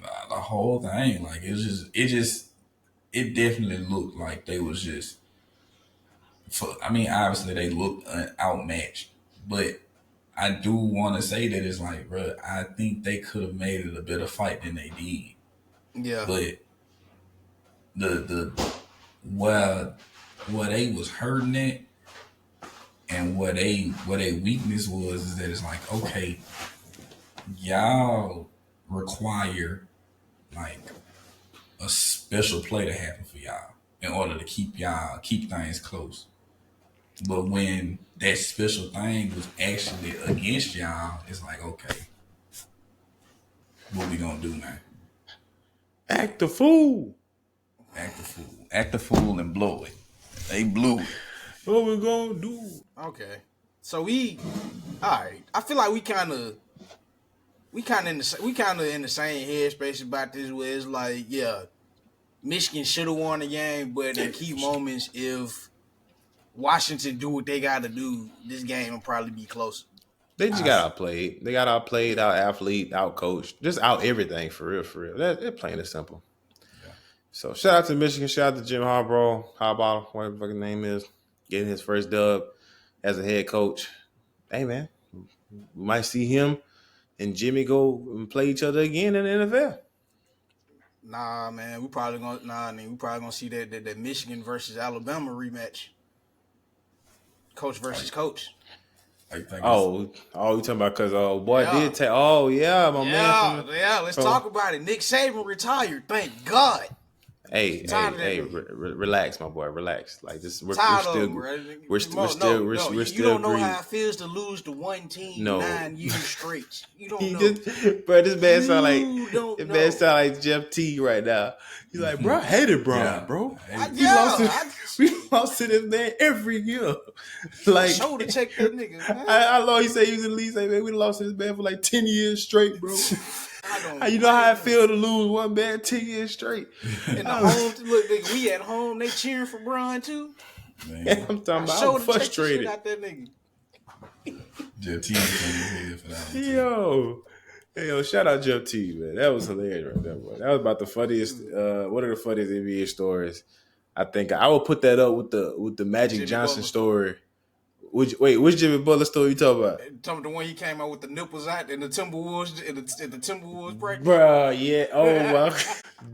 the whole thing. Like it definitely looked like they was just. Obviously they looked outmatched, but I do want to say that it's like, bro, I think they could have made it a better fight than they did. Yeah. But the where they was hurting it and where they weakness was is that it's like, okay, y'all require like a special play to happen for y'all in order to keep things close. But when that special thing was actually against y'all, it's like, okay, what we gonna do now? Act the fool. Act the fool and blow it. They blew it. What we gonna do? Okay. So all right. I feel like we kind of in the same headspace about this, where it's like, yeah, Michigan should have won the game, but in key moments, if Washington do what they got to do, this game will probably be closer. They just got outplayed. They got outplayed, out athlete, out coached, just out everything for real. They're plain and simple. Yeah. So shout out to Michigan, shout out to Jim Harbaugh, whatever the fucking name is, getting his first dub as a head coach. Hey man, we might see him and Jimmy go and play each other again in the NFL. Nah, man, we probably gonna see that Michigan versus Alabama rematch. Coach versus coach. You talking about because did take? Oh yeah, my man. Let's talk about it. Nick Saban retired. Thank God. Hey, relax, my boy. Relax. Like this, we're still. You don't know how it feels to lose to one team 9 years straight. You don't know. Bro, this man sound like Jeff T right now. He's like, bro, I hated Brian, bro. We lost to this man every year. Like, shoulder check that nigga. I know he said he was in the league. Like, man, we lost to this man for like 10 years straight, bro. You know how I feel to lose one man 10 years straight. And the home, look, we at home, they cheering for Brian too. Man, I'm talking about, I'm frustrated. Out that nigga. Jeff T was on your head for that one. Yo, shout out Jeff T, man. That was hilarious right there, boy. That was about the funniest, one of the funniest NBA stories. I think I would put that up with the Magic Jimmy Johnson Butler story. Which Jimmy Butler story you talking about? Talking about the one he came out with the nipples out in the Timberwolves in the Timberwolves practice. Bruh, yeah. Oh my,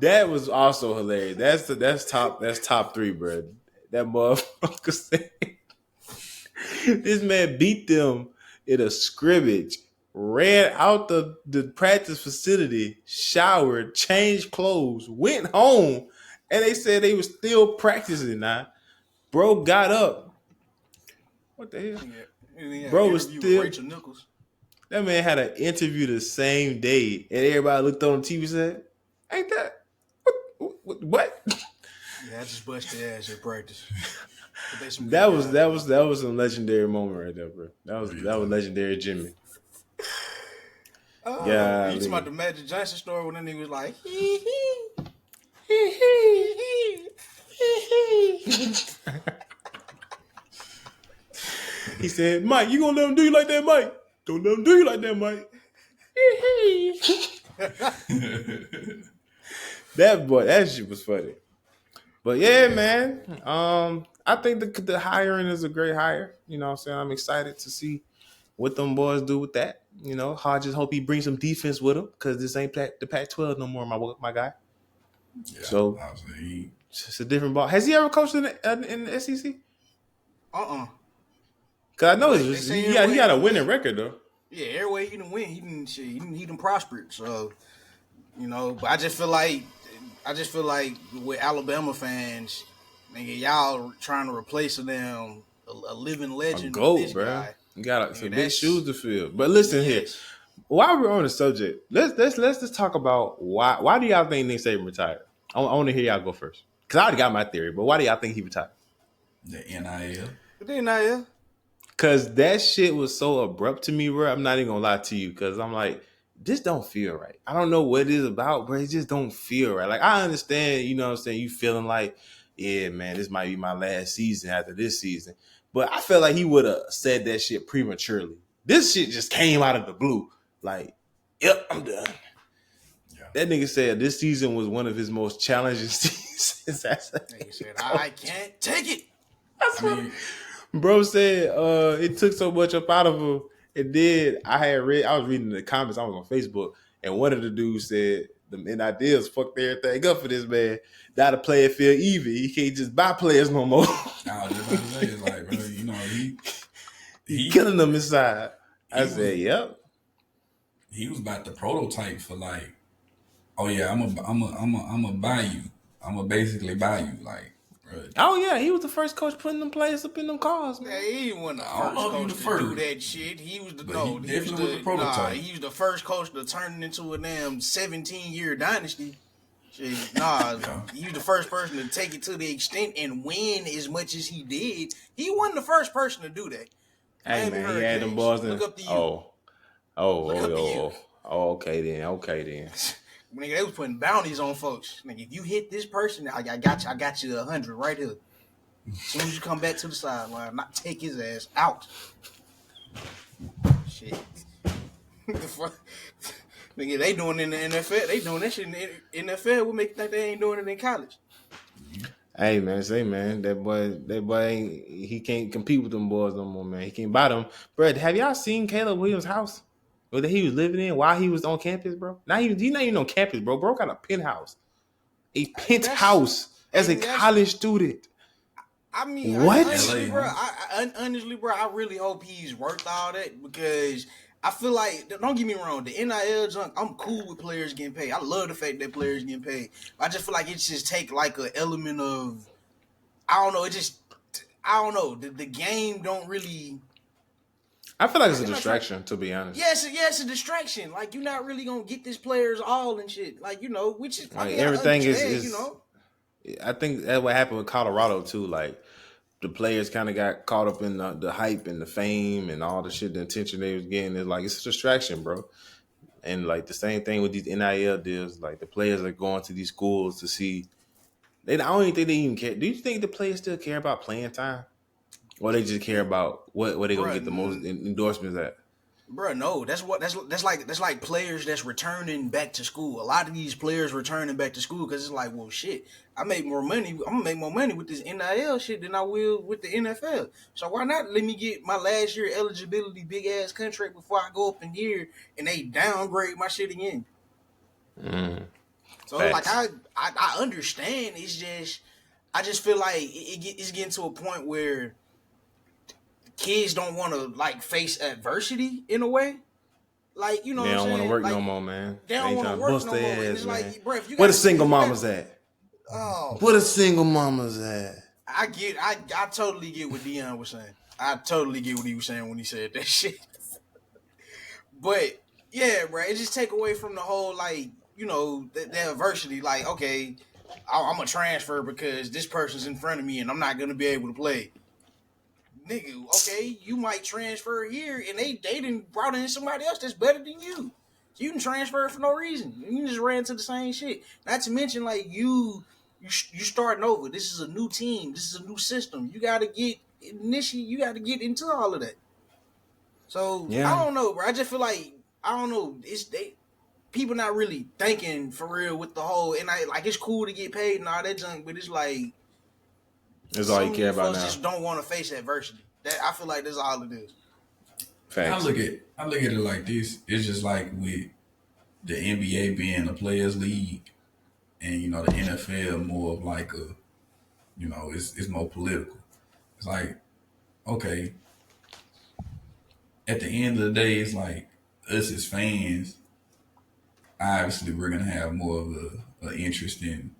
that was also hilarious. That's top 3, bro. That motherfucker said this man beat them in a scrimmage, ran out the practice facility, showered, changed clothes, went home, and they said they were still practicing now. Bro got up. What the hell? Yeah, bro was still. Rachel Nichols. That man had an interview the same day, and everybody looked on the TV and said, "Ain't that what?" Yeah, I just busted ass at practice. That was a legendary moment right there, bro. That was legendary, Jimmy. Yeah, you talking about the Magic Johnson story when that nigga was like, hee He said, Mike, you gonna let him do you like that, Mike? Don't let him do you like that, Mike. That shit was funny. But yeah, man. I think the hiring is a great hire. You know what I'm saying? I'm excited to see what them boys do with that. You know, I just hope he brings some defense with him because this ain't the Pac-12 no more, my guy. Yeah, So I was he. it's a different ball. Has he ever coached in the SEC? Uh-uh. Because I know But they say he everywhere he got a done winning went. record though. Yeah, everywhere he done went, he done prospered. So, but I just feel like with Alabama fans, nigga, y'all trying to replace them a living A legend with goat, this bro. guy. You got some Nigga, big that's shoes to fill. But listen here, BS. while we're on the subject, let's just talk about why do y'all think Nick Saban retired? I want to hear y'all go first because I already got my theory. But why do y'all think he retired? The NIL. But then now, Cause that shit was so abrupt to me, bro. I'm not even gonna lie to you, cause I'm like, this don't feel right. I don't know what it is about, bro. It just don't feel right. Like I understand, you know what I'm saying, you feeling like, yeah, man, this might be my last season after this season. But I felt like he would have said that shit prematurely. This shit just came out of the blue. Like, yep, I'm done. Yeah. That nigga said this season was one of his most challenging seasons as a nigga said, coach. I can't take it. I mean, Bro said it took so much up out of him. It did. I was reading the comments, I was on Facebook, and one of the dudes said the ideas fucked everything up for this man. Now the player feel even. He can't just buy players no more. I was just about to say, it's like, bro, He he killing them inside. I he was said, yep. he was about the prototype for like, oh yeah, I'm a buy you. I'm a basically buy you, like, bro. Oh yeah, he was the first coach putting them players up in them cars, man. Yeah, he wasn't the I don't first know if he coach the to first, do that shit. He was the but he definitely was the prototype. he was the first coach to turn it into a damn 17-year dynasty. Shit, nah, Yeah. he was the first person to take it to the extent and win as much as he did. He wasn't the first person to do that. Hey Miami man, he had them Hurricanes. boys in. Look up to you. Look up to you. Oh, okay then. Okay then. Nigga, they was putting bounties on folks. Nigga, if you hit this person, I got you 100 right here. As soon as you come back to the sideline, not take his ass out. Shit. The fuck? Nigga, they doing it in the NFL. They doing that shit in the NFL. What make you think they ain't doing it in college? Hey man, that boy he can't compete with them boys no more, man. He can't buy them. Bro, have y'all seen Caleb Williams' house? Or that he was living in while he was on campus, bro? He's not even on campus, bro. Bro got a penthouse. A That's penthouse as a that's. college student. I mean, What? honestly, LA, bro. huh? Honestly, bro, I really hope he's worth all that because I feel like, don't get me wrong, the NIL junk, I'm cool with players getting paid. I love the fact that players getting paid. I just feel like it just take like an element of, I don't know. I don't know. The game don't really. I feel like it's a distraction, to be honest. Yes, it's a distraction. Like you're not really gonna get this players all and shit. Like which is Like I everything understand. I think that's what happened with Colorado too. Like the players kind of got caught up in the hype and the fame and all the shit, the attention they was getting. Is like it's a distraction, bro. And like the same thing with these NIL deals. Like the players are going to these schools to see. I don't even think they even care. Do you think the players still care about playing time, or they just care about where they gonna get the most endorsements at? Bro, no, that's like players that's returning back to school. A lot of these players returning back to school because it's like, well, shit, I make more money. I'm gonna make more money with this NIL shit than I will with the NFL. So why not let me get my last year eligibility big ass contract before I go up in here and they downgrade my shit again? So like Facts. I understand. It's just I just feel like it's getting to a point where kids don't want to like face adversity in a way. Like, you know They what I'm don't want to saying? work like, no more, man. They don't ain't want to trying to work bust no more. their And ass, it's man. like, bro, if you Where got the single if you got- mamas at? Oh, Where the single mamas at? I totally get what Dion was saying. I totally get what he was saying when he said that shit. But yeah, bro, it just take away from the whole like, the adversity. Like, okay, I'm gonna transfer because this person's in front of me and I'm not gonna be able to play. Nigga, okay, you might transfer here and they didn't brought in somebody else that's better than you. So you can transfer for no reason. You just ran to the same shit. Not to mention like you starting over. This is a new team. This is a new system. You gotta get into all of that. So I Yeah. don't know, bro. I just feel like I don't know. people not really thinking for real with the whole. And it's cool to get paid and all that junk, but it's like That's all you some of care these about folks now. just don't want to face adversity. That I feel like that's all it is. Facts. I look at it like this. It's just like with the NBA being a players' league, and the NFL more of like a, it's more political. It's like, okay, at the end of the day, it's like us as fans. Obviously, we're gonna have more of a interest in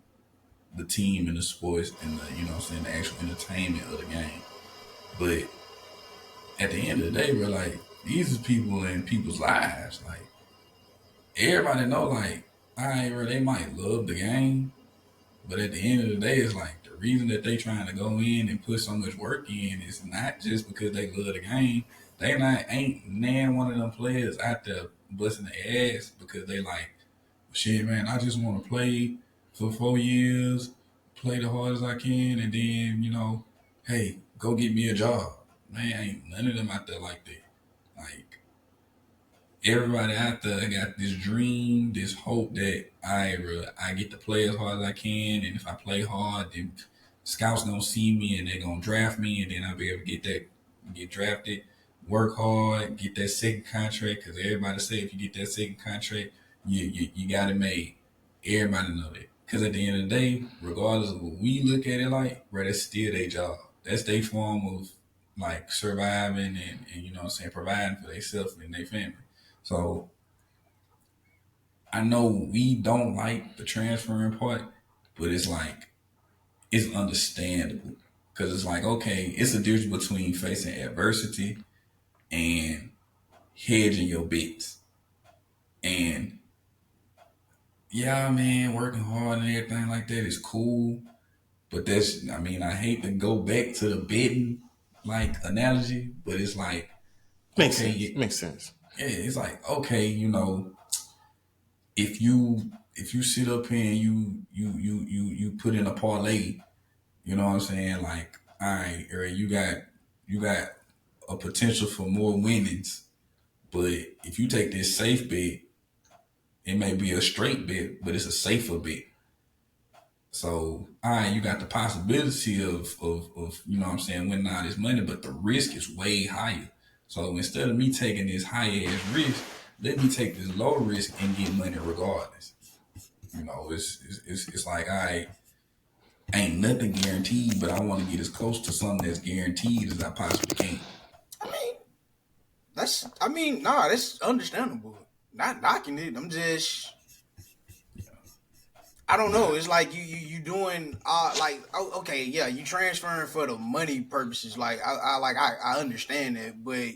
the team and the sports and the the actual entertainment of the game. But at the end of the day, we're like, these are people in people's lives. Like, everybody know, like, all right, bro, they might love the game, but at the end of the day, it's like the reason that they trying to go in and put so much work in is not just because they love the game. They ain't nan one of them players out there busting their ass because they like, shit, man, I just want to play for 4 years, play the hard as I can, and then, hey, go get me a job. Man, ain't none of them out there like that. Like, everybody out there got this dream, this hope that I get to play as hard as I can, and if I play hard, then scouts gonna see me and they're gonna draft me, and then I'll be able to get drafted, work hard, get that second contract, because everybody say if you get that second contract, you got it made. Everybody know that. Because at the end of the day, regardless of what we look at it like, bro, that's still their job. That's their form of like surviving and providing for themselves and their family. So I know we don't like the transferring part, but it's like it's understandable because it's like, okay, it's a difference between facing adversity and hedging your bets. And yeah, man, working hard and everything like that is cool, but I hate to go back to the betting like analogy, but it's like, Makes okay, sense. Makes sense. yeah, it's like, okay, if you sit up here and you put in a parlay, you know what I'm saying? Like, all right, Eric, you got a potential for more winnings, but if you take this safe bet, it may be a straight bet, but it's a safer bet. So, all right, you got the possibility of you know what I'm saying, winning all this money, but the risk is way higher. So instead of me taking this high ass risk, let me take this low risk and get money regardless. It's like I ain't nothing guaranteed, but I want to get as close to something that's guaranteed as I possibly can. That's understandable. Not knocking it. I'm just, I don't know. It's like you doing okay, yeah, you transferring for the money purposes. Like I understand that, but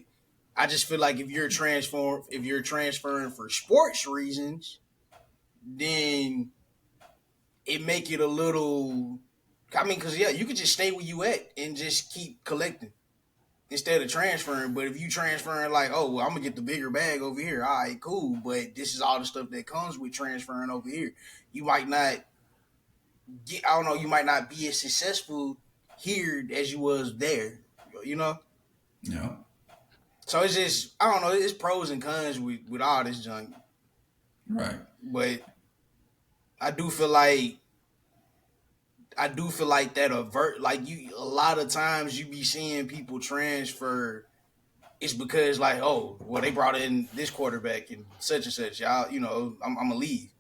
I just feel like if you're transferring for sports reasons, then it make it a little. I mean, because yeah, you could just stay where you at and just keep collecting instead of transferring. But if you transferring like, oh, well, I'm gonna get the bigger bag over here. All right, cool. But this is all the stuff that comes with transferring over here. You might not get. I don't know. You might not be as successful here as you was there. You know. Yeah. So it's just, I don't know. It's pros and cons with all this junk. Right. But I do feel like that a lot of times you be seeing people transfer. It's because like, oh, well, they brought in this quarterback and such, y'all. I'm gonna leave.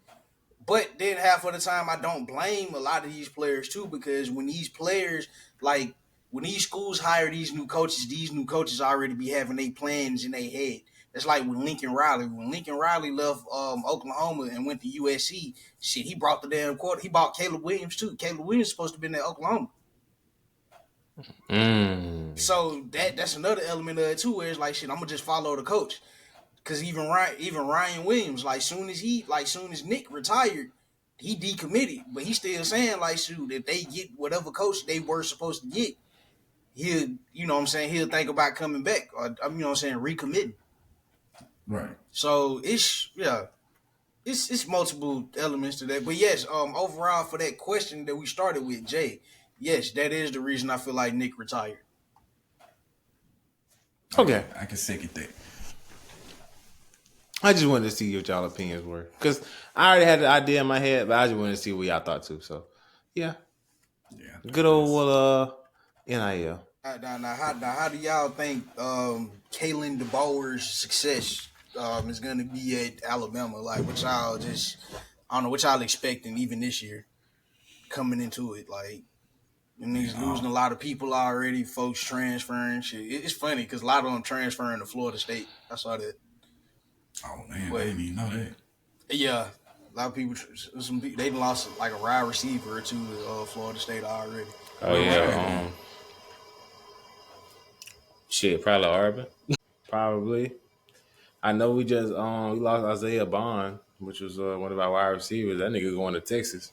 But then half of the time, I don't blame a lot of these players too, because when these players when these schools hire these new coaches already be having their plans in their head. That's like with Lincoln Riley. When Lincoln Riley left Oklahoma and went to USC, shit, he brought the damn quarter. He bought Caleb Williams too. Caleb Williams supposed to be in Oklahoma. So that's another element of it too, where it's like, shit, I'm gonna just follow the coach. Cause even Ryan Williams, soon as Nick retired, he decommitted, but he's still saying like, shoot, if they get whatever coach they were supposed to get, he'll think about coming back or recommitting. Right. So it's multiple elements to that. But yes, overall for that question that we started with, Jay, yes, that is the reason I feel like Nick retired. Okay. I can second that. I just wanted to see what y'all opinions were because I already had the idea in my head, but I just wanted to see what y'all thought too. So, yeah, Yeah, I good think that's old NIL. How do y'all think Kalen Debauer's success is going to be at Alabama? Like, what y'all I don't know, what y'all expecting even this year coming into it? Like, and he's losing a lot of people already, folks transferring. Shit. It's funny because a lot of them transferring to Florida State. I saw that. Oh man, But I didn't even know that. yeah, a lot of people, they lost like a wide receiver or two to Florida State already. Oh Where yeah, shit, probably Urban. Probably. I know we just we lost Isaiah Bond, which was one of our wide receivers. That nigga going to Texas.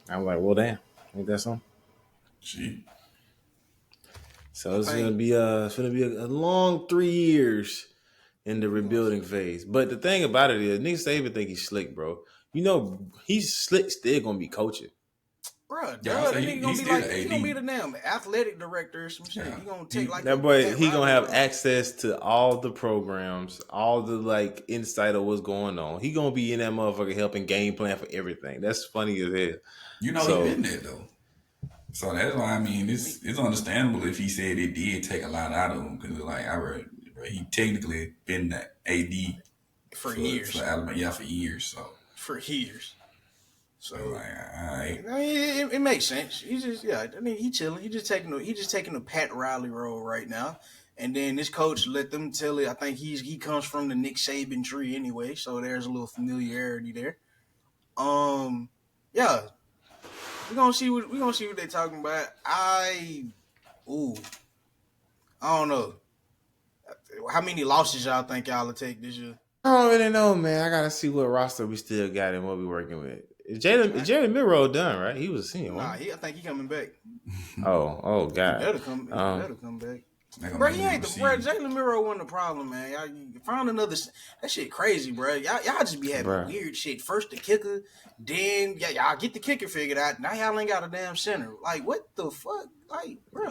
I'm like, well, damn, ain't that something? Shit. So I it's gonna think, be a long 3 years in the rebuilding phase. But the thing about it is, Nick Saban think he's slick, bro. You know, he's slick. Still gonna be coaching. bro, Yeah, I that say nigga gonna he's be still like, the he gonna be AD. the damn athletic director or some shit. Yeah. He gonna take like That a boy, Pat he gonna Riley have role. access to all the programs, all the like insight of what's going on. He gonna be in that motherfucker helping game plan for everything. That's funny as hell. You know he So, been there though. So that's why I mean it's understandable if he said it did take a lot out of him because like I read he technically been the AD For for years. Alabama for years. So For years. so So like all right. I mean, it makes sense. He's just I mean, he chilling. He just taking a Pat Riley role right now. And then this coach let them tell it. I think he comes from the Nick Saban tree anyway, so there's a little familiarity there. Yeah, we're gonna see what they're talking about. Ooh, I don't know. How many losses y'all think y'all will take this year? I don't really know, man. I gotta see what roster we still got and what we working with. Jalen Miro done, right? He was a senior, Nah, wasn't I think he coming back. he? Oh He God. better come. He Um, better come back. They gonna Bro, need he him to ain't the bro. receive. Jalen Miro wasn't the problem, man. Y'all found another. That shit crazy, bro. Y'all just be having bruh. weird shit. First the kicker, then y'all get the kicker figured out. Now y'all ain't got a damn center. Like what the fuck, like, bro?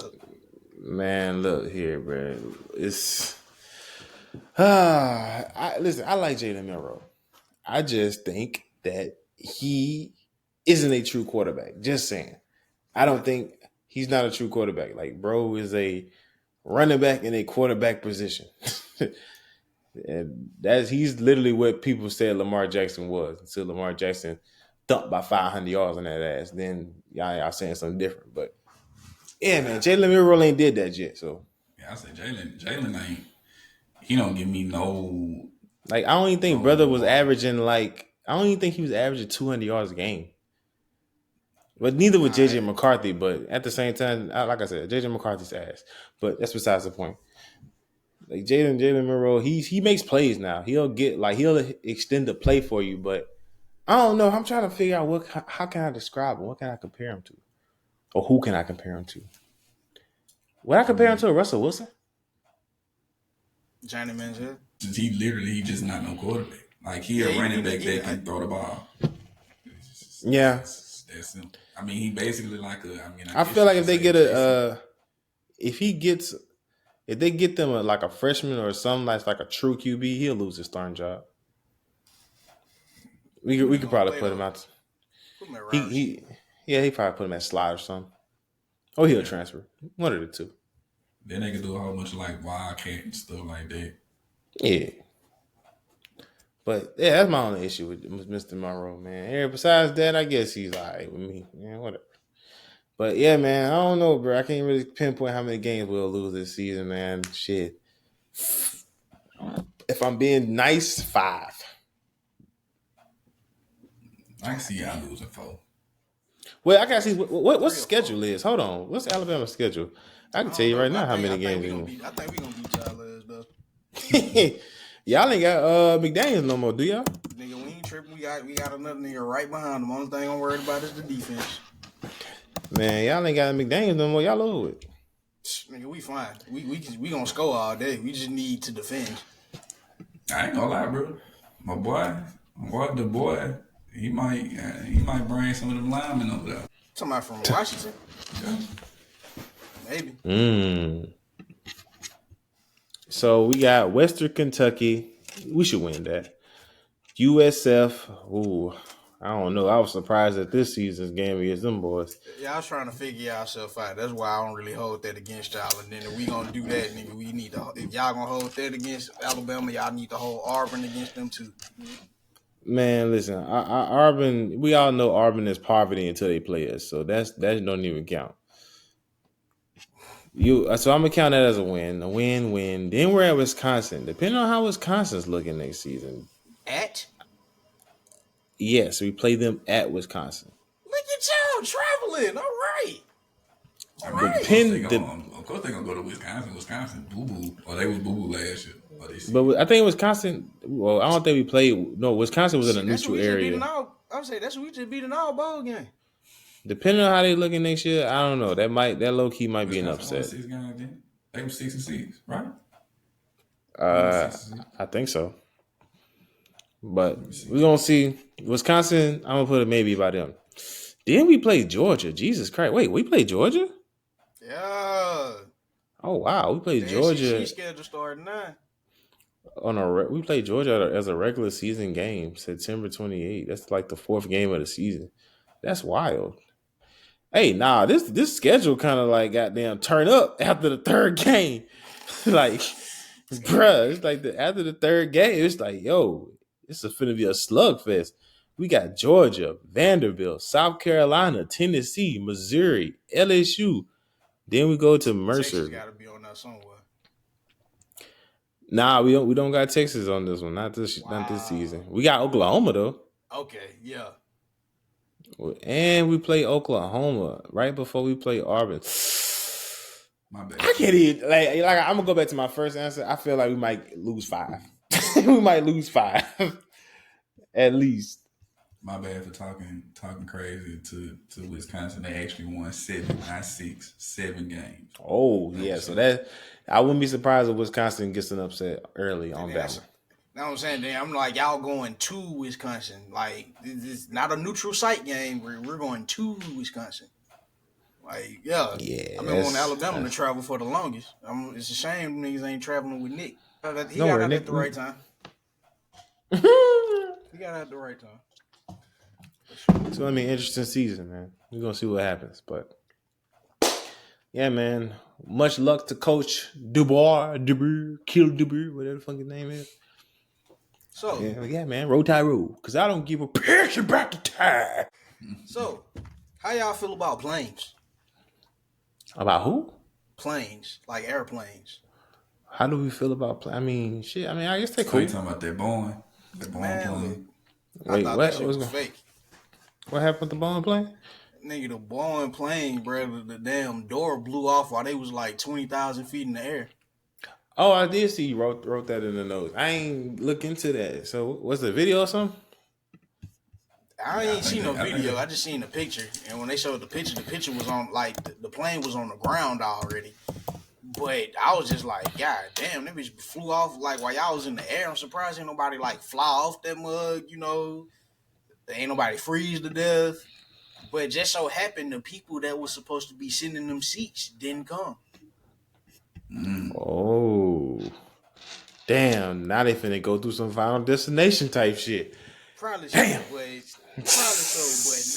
Man, look here, bro. It's listen. I like Jalen Milroe. I just think that he isn't a true quarterback. Just saying. I don't think he's not a true quarterback. Like, bro is a running back in a quarterback position. And he's literally what people said Lamar Jackson was until Lamar Jackson dumped by 500 yards on that ass. Then y'all saying something different. But yeah, man, Jalen Milroe ain't did that yet. So Yeah, I said Jalen ain't he don't give me no like, I don't even think brother was averaging I don't even think he was averaging 200 yards a game. But neither was JJ McCarthy. But at the same time, like I said, JJ McCarthy's ass. But that's besides the point. Like Jalen Monroe, he makes plays now. He'll extend the play for you, but I don't know. I'm trying to figure out how can I describe him? What can I compare him to? Or who can I compare him to? Would I compare him to a Russell Wilson? Johnny Manziel. he just not no quarterback. Like he a running back that can throw the ball. Yeah. That's simple. I mean, he basically like I feel like if they get if they get them like a freshman or something that's like a true QB, he'll lose his starting job. We could probably put him out. Put him at He probably put him at slide or something. Or he'll transfer. One of the two. Then they can do a whole bunch of like wildcat and stuff like that. Yeah. But yeah, that's my only issue with Mr. Monroe, man. Yeah, besides that, I guess he's all right with me. Yeah, whatever. But yeah, man, I don't know, bro. I can't really pinpoint how many games we'll lose this season, man. Shit. If I'm being nice, 5. I can see y'all losing 4. Well, I gotta see what's the schedule is. Hold on. What's Alabama's schedule? I can tell you right now how many games. I think we gonna beat y'all ass though. Y'all ain't got McDaniels no more, do y'all? Nigga, we ain't tripping. We got another nigga right behind him. Only thing I'm worried about is the defense. Man, y'all ain't got McDaniels no more. Y'all over it. Nigga, we fine. We gonna score all day. We just need to defend. I ain't gonna lie, bro. My boy, the boy, he might bring some of them linemen over there. Somebody from Washington? Yeah. Maybe. So we got Western Kentucky We should win that. USF. Ooh, I don't know. I was surprised at this season's game against them boys. Yeah, I was trying to figure ourselves out. That's why I don't really hold that against y'all. And then if we gonna do that, nigga, we need to. If y'all gonna hold that against Alabama, y'all need to hold Auburn against them too. Man, listen, Auburn. We all know Auburn is poverty until they play us, so that don't even count. So I'm gonna count that as a win. A win. Then we're at Wisconsin. Depending on how Wisconsin's looking next season. Yes, we play them at Wisconsin. Look at y'all traveling. All right. Of course they're gonna go to Wisconsin. Wisconsin, boo boo. Or they was boo boo last year. But I think Wisconsin. Well, I don't think we played. No, Wisconsin was in a neutral area. I would say that's what we just beat an all bowl game. Depending on how they looking next year, I don't know. That low key might be an upset. They were 6-6, right? I think so. But we're gonna see. Wisconsin, I'm gonna put a maybe by them. Then we played Georgia. Jesus Christ. Wait, we played Georgia? Yeah. Oh wow, we played Georgia. SEC schedule starting 9. We played Georgia as a regular season game, September 28th. That's like the 4th game of the season. That's wild. Hey, nah, this schedule kind of like goddamn turn up after the 3rd game. Like, bruh, it's like after the 3rd game, it's like, yo, this is finna be a slugfest. We got Georgia, Vanderbilt, South Carolina, Tennessee, Missouri, LSU. Then we go to Mercer. Texas got to be on that somewhere. Nah, we don't got Texas on this one. Not this season. We got Oklahoma though. Okay, yeah. And we play Oklahoma right before we play Auburn. My bad. I can't even like I'm gonna go back to my first answer. I feel like we might lose 5. We might lose 5 at least. My bad for talking crazy to Wisconsin. They actually won 7, not 6, 7 games. Oh yeah, so that I wouldn't be surprised if Wisconsin gets an upset early on Bama. Know what I'm saying? Then I'm like, y'all going to Wisconsin. Like, it's not a neutral site game. We're going to Wisconsin. Like, yeah. I've been wanting Alabama to travel for the longest. It's a shame niggas ain't traveling with Nick. He got out at the right time. He got out at the right time. It's gonna be an interesting season, man. We're gonna see what happens, but yeah, man. Much luck to Coach Debauer, whatever the fucking name is. So yeah, man. Roll Tide Roll, because I don't give a piss about the tie. So, how y'all feel about planes? About who? Planes, like airplanes. How do we feel about planes? I mean, shit. I mean, I guess they're So cool. you talking about that Boeing? That Boeing plane? Wait, what? That shit was fake. What happened with the Boeing plane? Nigga, the Boeing plane, bro, the damn door blew off while they was like 20,000 feet in the air. Oh, I did see you wrote that in the notes. I ain't look into that. So, what's the video or something? I ain't seen no video. I just seen the picture. And when they showed the picture was on, like, the plane was on the ground already. But I was just like, God damn, that bitch flew off, like, while y'all was in the air. I'm surprised ain't nobody, like, fly off that mug, you know. Ain't nobody freeze to death. But just so happened the people that was supposed to be sitting in them seats didn't come. Oh. Damn, now they finna go through some Final Destination type shit. Probably so, but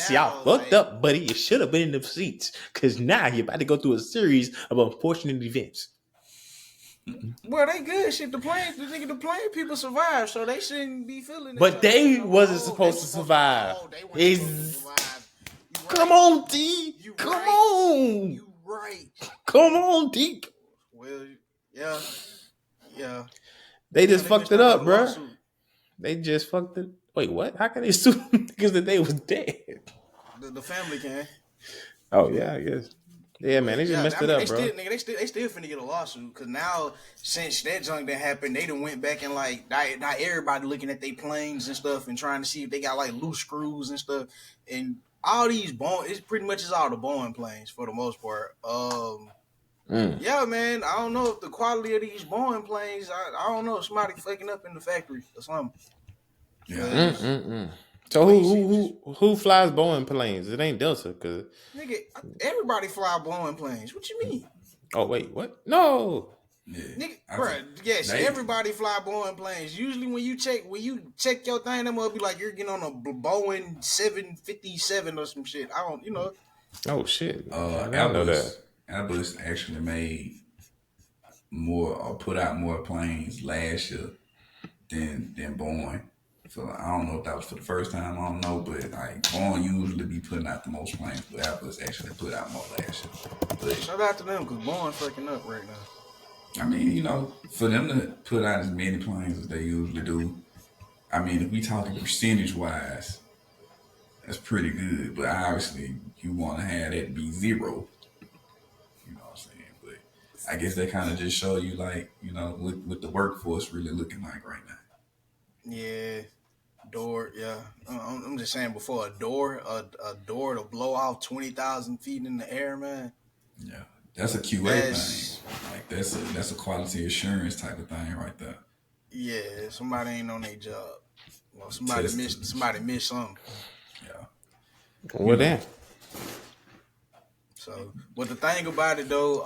now y'all fucked up, buddy. You should have been in the seats, because now you're about to go through a series of unfortunate events. Well, they good shit. The plane people survived, so they shouldn't be feeling it. But they wasn't supposed to survive. Come on, D. Come on. You right. Come on, D. Well, yeah. They just fucked it up, bro. They just fucked it. Wait, what? How can they sue because that they was dead? The family can. Oh yeah, I guess. Yeah, man, they just messed it up, bro. They still finna get a lawsuit because now since that junk that happened, they done went back and like not everybody looking at their planes and stuff and trying to see if they got like loose screws and stuff. And all these Boeing, it's pretty much all the Boeing planes for the most part. Yeah, man, I don't know if the quality of these Boeing planes, I don't know, somebody fucking up in the factory or something. Yeah. So who flies Boeing planes? It ain't Delta, cause nigga, everybody fly Boeing planes. What you mean? Oh wait, what? No. Yeah, Nigga, I bro, think yes, they. everybody fly Boeing planes. Usually when you check your thing, them will be like you're getting on a Boeing 757 or some shit. I don't, Oh shit! I didn't know that. Airbus actually made more or put out more planes last year than Boeing. So I don't know if that was for the first time. I don't know, but like Boeing usually be putting out the most planes, but Airbus actually put out more last year. But shout out to them because Boeing fucking up right now. I mean, for them to put out as many planes as they usually do, I mean, if we talking percentage wise, that's pretty good. But obviously, you want to have that be zero. You know what I'm saying? But I guess they kind of just show you, like, what the workforce really looking like right now. Yeah, door. Yeah, I'm just saying before a door to blow off 20,000 feet in the air, man. Yeah, that's a QA That's thing. Like that's a quality assurance type of thing right there. yeah. Somebody ain't on their job. Well, somebody Testing. missed. Somebody missed something. Yeah, you Well, know. then. So, but the thing about it though,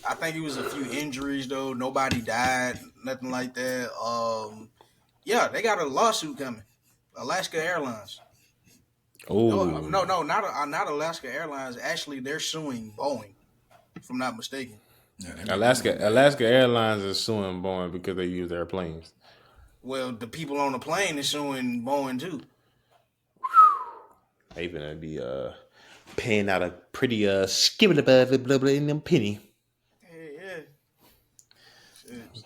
I think it was a few injuries though. Nobody died, nothing like that. Yeah, they got a lawsuit coming. Alaska Airlines. No, Oh, not Alaska Airlines. Actually, they're suing Boeing, if I'm not mistaken. Yeah, they make them Alaska look bad. Alaska Airlines is suing Boeing because they use their planes. Well, the people on the plane is suing Boeing too. They gonna be paying out a pretty skibbity blah blah in them penny. Yeah. Shit.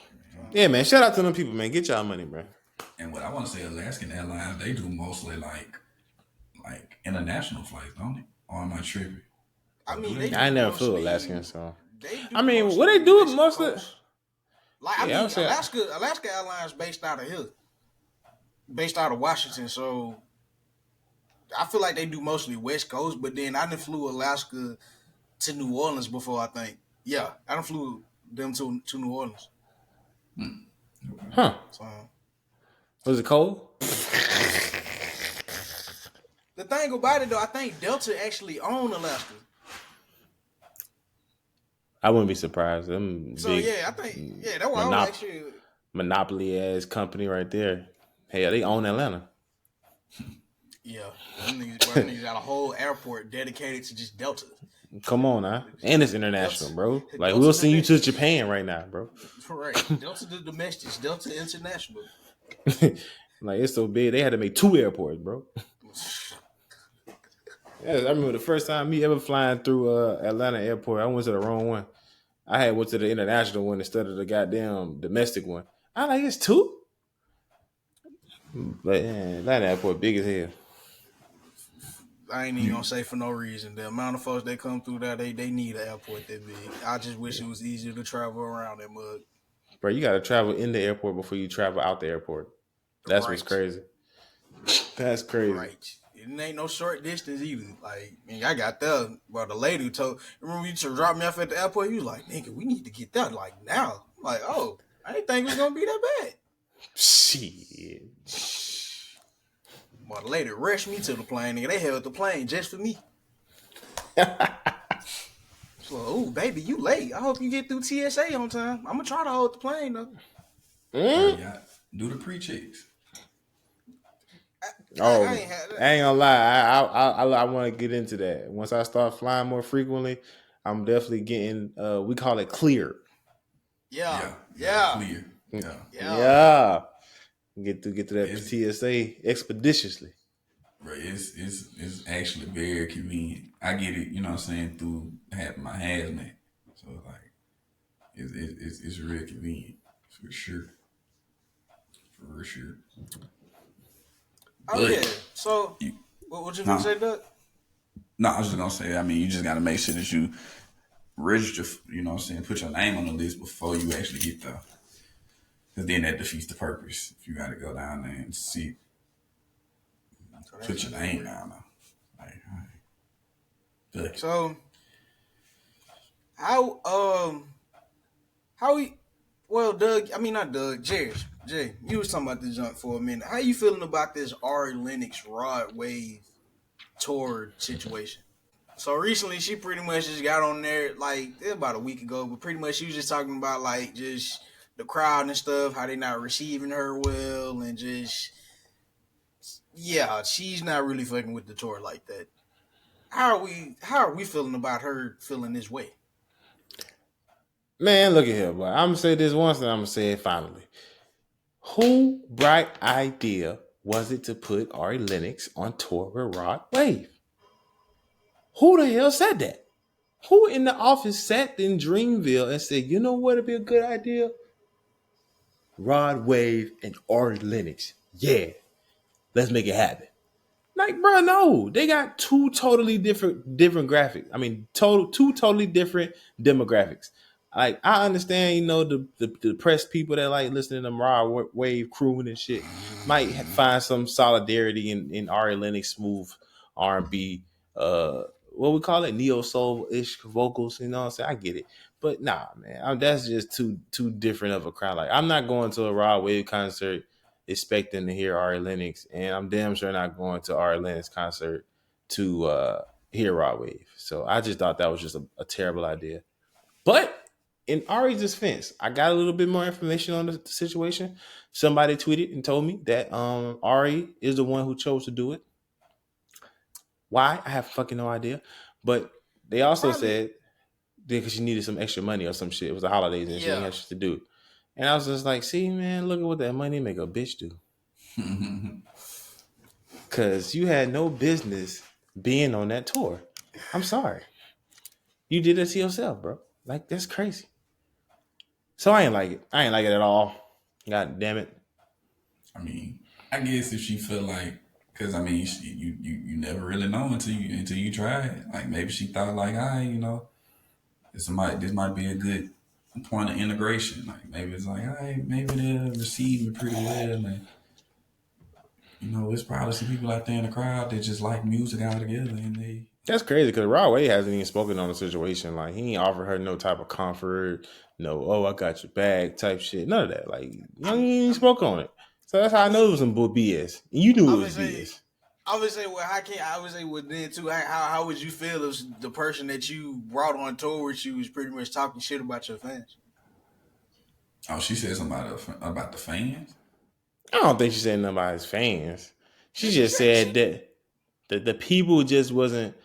Yeah, man. Shout out to them people, man. Get y'all money, bro. And what I want to say, Alaskan Airlines, they do mostly like international flights, don't they? Or am I tripping? I Or do mean, they? they I do ain't never flew mostly. Alaskan, so They do I mean, what mostly they do West mostly. Coast. Like I Yeah, I mean, would say Alaska Airlines based out of here, based out of Washington. So I feel like they do mostly West Coast. But then I done flew Alaska to New Orleans before. I think. Yeah, I done flew them to New Orleans. Okay. huh? So Was it cold? the thing about it though, I think Delta actually own Alaska. I wouldn't be surprised. Them So big yeah, I think that's why I was like, shit. monopoly ass company right there. Hell, they own Atlanta. Yeah, them niggas got a whole airport dedicated to just Delta. Come on now, and it's international, Delta, bro. Like Delta we'll send you to domestics. Japan right now, bro. Right. Delta the domestics, Delta International. Like it's so big, they had to make 2 airports, bro. Yeah, I remember the first time me ever flying through Atlanta airport, I went to the wrong one. I had went to the international one instead of the goddamn domestic one. I like it's 2, but man, Atlanta airport big as hell. I ain't even gonna say for no reason. The amount of folks that come through there, they need an airport that big. I just wish it was easier to travel around that mug. Bro, you gotta travel in the airport before you travel out the airport. That's what's Right. crazy. That's crazy. Right. It ain't no short distance either. Like, man, I got there. Well, the lady told, remember you to drop me off at the airport? He was like, nigga, we need to get there like now. I'm like, oh, I didn't think it was gonna be that bad. Shit. Well, the lady rushed me to the plane, nigga. They held the plane just for me. So, oh, baby, you late. I hope you get through TSA on time. I'm gonna try to hold the plane though. Yeah, do the pre-checks. Oh, I ain't had that. I ain't gonna lie. I want to get into that. Once I start flying more frequently, I'm definitely getting. We call it clear. Yeah. Clear. Yeah. Yeah. Get to that It's, TSA expeditiously. right, it's actually very convenient. I get it, you know what I'm saying, through my hazmat. So like it's real convenient for sure. For sure. Oh But yeah. So, you, what you gonna say, Doug? no, I was just gonna say, I mean, you just gotta make sure that you register, you know what I'm saying, put your name on the list before you actually get there. Because then that defeats the purpose. If you gotta go down there and see, put your name down there. Like, all right. So, how we? Well, Doug. I mean, not Doug. Jay, you was talking about the junk for a minute. How you feeling about this Lennox Rod Wave tour situation? So recently, she pretty much just got on there like about a week ago, but pretty much she was just talking about like just the crowd and stuff, how they not receiving her well, and just yeah, she's not really fucking with the tour like that. How are we feeling about her feeling this way? Man, look at here, boy. I'm gonna say this once and I'm gonna say it finally. Who bright idea was it to put Ari Lennox on tour with Rod Wave? Who the hell said that? Who in the office sat in Dreamville and said, you know what would be a good idea? Rod Wave and Ari Lennox. Yeah, let's make it happen. Like, bro, no, they got two totally different graphics. I mean, two totally different demographics. Like, I understand, the depressed people that like listening to Raw Wave crooning and shit might find some solidarity in Ari Lennox smooth R&B, what we call it, neo soul ish vocals. You know what I'm saying? I get it, but nah, man, that's just too different of a crowd. Like, I'm not going to a Raw Wave concert expecting to hear Ari Lennox, and I'm damn sure not going to Ari Lennox concert to hear Rod Wave. So I just thought that was just a terrible idea. But in Ari's defense, I got a little bit more information on the situation. Somebody tweeted and told me that Ari is the one who chose to do it. Why? I have fucking no idea. But they also Probably, said because she needed some extra money or some shit. It was the holidays and she didn't yeah. have shit to do. And I was just like, see, man, look at what that money make a bitch do. Because you had no business being on that tour. I'm sorry. You did it to yourself, bro. Like, that's crazy. So I ain't like it. I ain't like it at all. God damn it. I mean, I guess if she feel like, because I mean, you never really know until you try it. Like maybe she thought like, this might be a good point of integration. Like maybe it's like, maybe they'll receive me pretty well, and it's probably some people out there in the crowd that just like music altogether, and they. That's crazy because Rod Wave hasn't even spoken on the situation. Like, he ain't offered her no type of comfort, no, oh, I got your bag type shit. None of that. Like, he ain't even spoke on it. So that's how I know it was some bull BS. You knew it was Obviously, BS. I would say, well, how can I would say, well, then too, how would you feel if the person that you brought on tour with you was pretty much talking shit about your fans? Oh, she said something about the fans. I don't think she said nothing about his fans. She Yeah, she just said said she. that the people just wasn't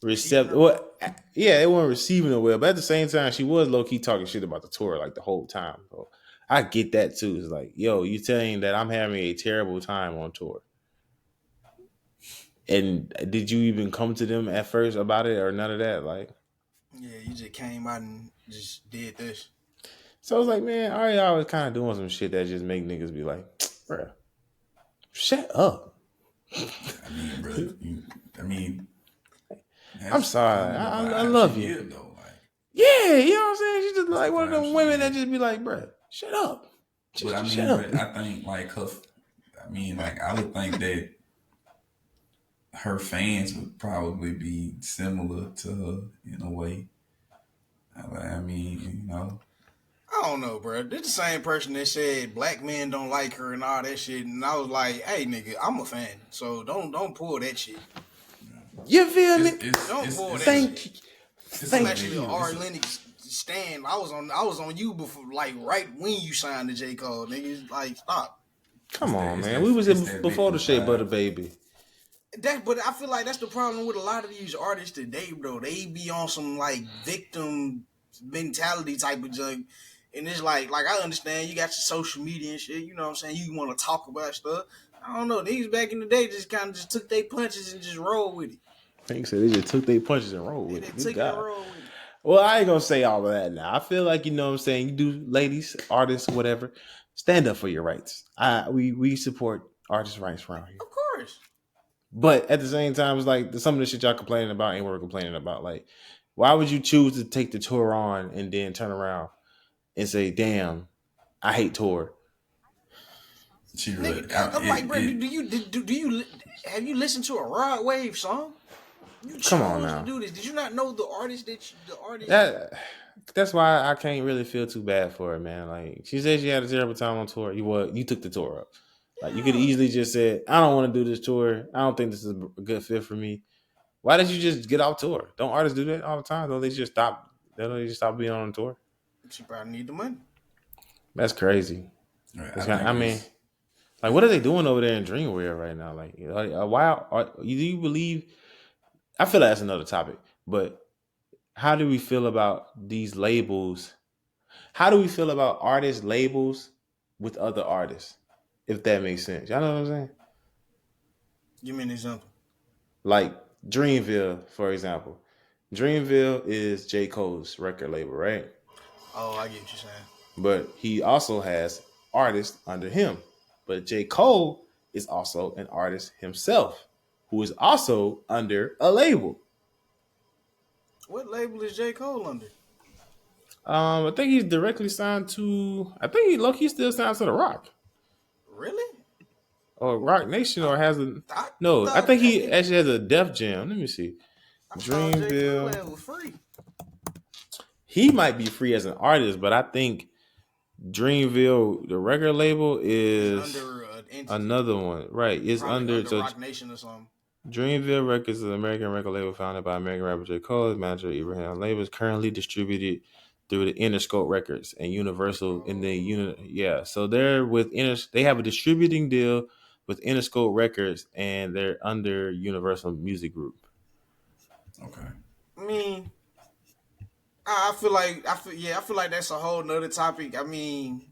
Receiving receptive. her Well, well. yeah, they weren't receiving it well, but at the same time, she was low key talking shit about the tour like the whole time. So I get that too. It's like, yo, you telling that I'm having a terrible time on tour, and did you even come to them at first about it or none of that? Like, Yeah, you just came out and just did this. so it's like, man, I always kind of doing some shit that just make niggas be like, bruh, shut up. I mean, bro. I mean, I'm that's sorry, kind of the I vibe she love you. give though. Like Yeah, you know what I'm saying? She's just that's the like one of vibe them she women that give. just be like, bruh, shut up. But I Just shut mean, up. but I think like her. I mean, like I would think that her fans would probably be similar to her in a way. I mean, I don't know, bro. This the same person that said black men don't like her and all that shit, and I was like, hey, nigga, I'm a fan, so don't pull that shit. You feel it's me? it's Don't it's pull it's that a Thank shit. you. it's a I'm Thank actually a you. it's R. a, Lennox stand. I was on you before, like right when you signed the J Cole, niggas. Like, stop. Come on, it's man. that We was it's in that before the victim Shea Butter vibe. Baby. But I feel like that's the problem with a lot of these artists today, bro. They be on some like victim mentality type of junk. And it's like I understand you got your social media and shit, you know what I'm saying? You want to talk about stuff. I don't know. These back in the day just kind of just took their punches and just rolled with it. Like you said, they just took their punches and rolled with They it. Good took it and God. rolled with it. Well, I ain't gonna say all of that now. I feel like, you know what I'm saying, you do, ladies, artists, whatever, stand up for your rights. We support artists' rights around here. Of course. But at the same time, it's like some of the shit y'all complaining about ain't what we're complaining about. Like, why would you choose to take the tour on and then turn around and say, damn, I hate tour? She really, Nigga, I'm like, bro, do you have you listened to a Rod Wave song? You Come on chose to now. do this. Did you not know the artist the artist? That that's why I can't really feel too bad for her, man. Like, she said she had a terrible time on tour. You took the tour up. Like, you could Yeah, easily just said, I don't want to do this tour. I don't think this is a good fit for me. Why did you just get off tour? Don't artists do that all the time? Don't they just stop? Don't they just stop being on tour? She probably need the money. That's crazy. Right, It's I kind think I mean, it's like, what are they doing over there in Dreamwear right now? Like, do you believe? I feel like that's another topic, but how do we feel about these labels? How do we feel about artist labels with other artists? If that makes sense, y'all know what I'm saying? Give me an example. Like Dreamville, for example. Dreamville is J. Cole's record label, right? Oh, I get what you're saying. But he also has artists under him. But J. Cole is also an artist himself, who is also under a label. What label is J. Cole under? I think he's directly signed to. I think he still signed to the Rock Really? or Rock Nation, or has a. I No, I thought think he actually has a Def Jam. Let me see. I thought J. Cole Dreamville. was free. He might be free as an artist, but I think Dreamville, the record label, It's is under an entity. another one. Right. It's Probably under so Rock Nation or something. Dreamville Records is an American record label founded by American rapper J. Cole. His manager Ibrahim Label is currently distributed through the Interscope Records and Universal in the unit. Yeah, so they're with they have a distributing deal with Interscope Records, and they're under Universal Music Group. okay. I mean, I feel like that's a whole nother topic. I mean,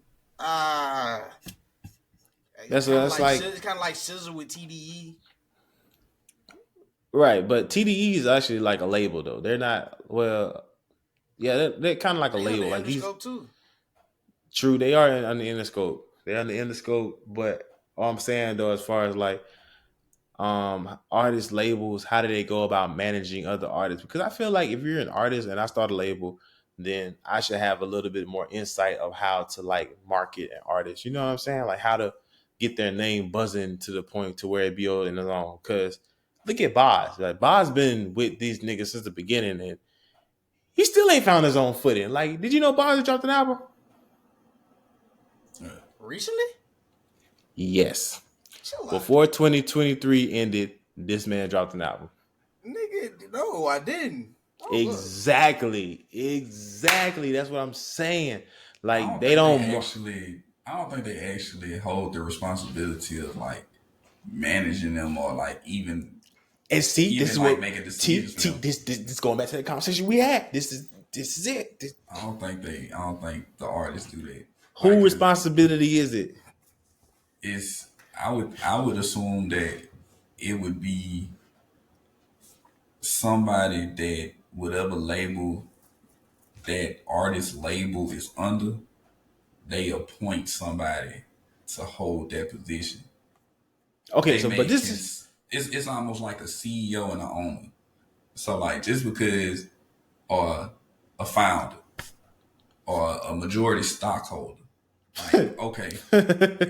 That's it's like kind of like Scissor with TDE. right, but TDE is actually like a label though. They're not well. Yeah, they're kind of like a They label. under Like these, Interscope too. true, they are on the Interscope. They're on the Interscope, but all I'm saying though, as far as like artist labels, how do they go about managing other artists? Because I feel like if you're an artist and I start a label, then I should have a little bit more insight of how to like market an artist. You know what I'm saying? Like how to get their name buzzing to the point to where it be on his own. Because look at Boz. Like Boz been with these niggas since the beginning, and he still ain't found his own footing. Like, did you know Boz dropped an album? Recently? Yes. Chill out. Before 2023 ended, this man dropped an album. Nigga, no, I didn't. Oh, Exactly. That's what I'm saying. Like I don't think they actually hold the responsibility of like managing them or like even and see, this is like what making decisions. This going back to the conversation we had. This is it. I don't think the artists do that. Who Like, responsibility is it? I would assume that it would be somebody that whatever label that artist label is under, they appoint somebody to hold that position. Okay, so but this is it's almost like a CEO and an owner. So like just because or a founder or a majority stockholder, like okay,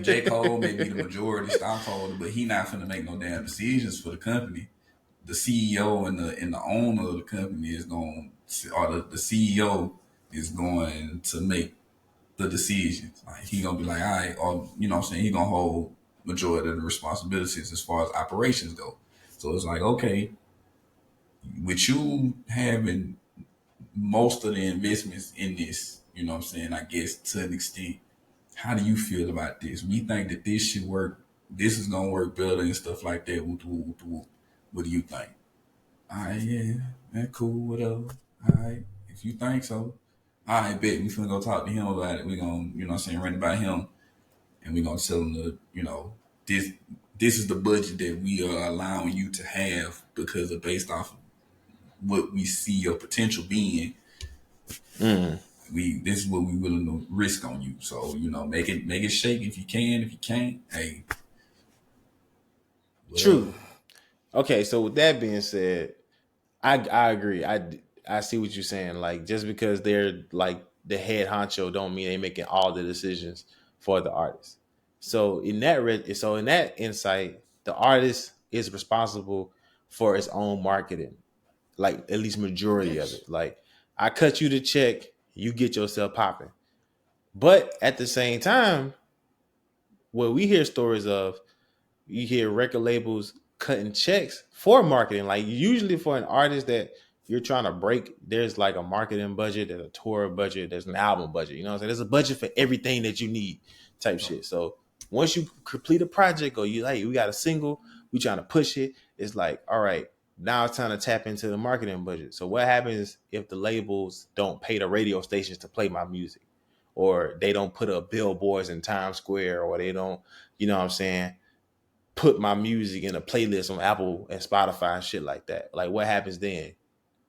J. Cole may be the majority stockholder, but he not finna make no damn decisions for the company. The CEO and the owner of the company is going, or the CEO is going to make the decisions. Like he gonna be like, all right, or you know what I'm saying, he gonna hold majority of the responsibilities as far as operations go. So it's like, okay, with you having most of the investments in this, you know what I'm saying, I guess to an extent, how do you feel about this? We think that this should work, this is gonna work better and stuff like that. What do you think? All right, yeah, that cool, whatever. All right, if you think so, all right, bet we finna go talk to him about it. We gonna, you know what I'm saying, run it by him, and we gonna tell him to, you know, this is the budget that we are allowing you to have because of based off of what we see your potential being. This is what we willing to risk on you. So, you know, make it shake if you can. If you can't, hey, whatever. true. Okay, so with that being said, I agree. I see what you're saying. Like just because they're like the head honcho, don't mean they making all the decisions for the artist. So in that insight, the artist is responsible for its own marketing, like at least majority of Yes. it. Like I cut you the check, you get yourself popping. But at the same time, what we hear stories of, you hear record labels cutting checks for marketing. Like usually for an artist that you're trying to break, there's like a marketing budget, there's a tour budget, there's an album budget. You know what I'm saying? There's a budget for everything that you need type shit. So once you complete a project or you like, we got a single, we trying to push it. It's like, all right, now it's time to tap into the marketing budget. So what happens if the labels don't pay the radio stations to play my music, or they don't put up billboards in Times Square, or they don't, you know what I'm saying, put my music in a playlist on Apple and Spotify and shit like that? Like what happens then?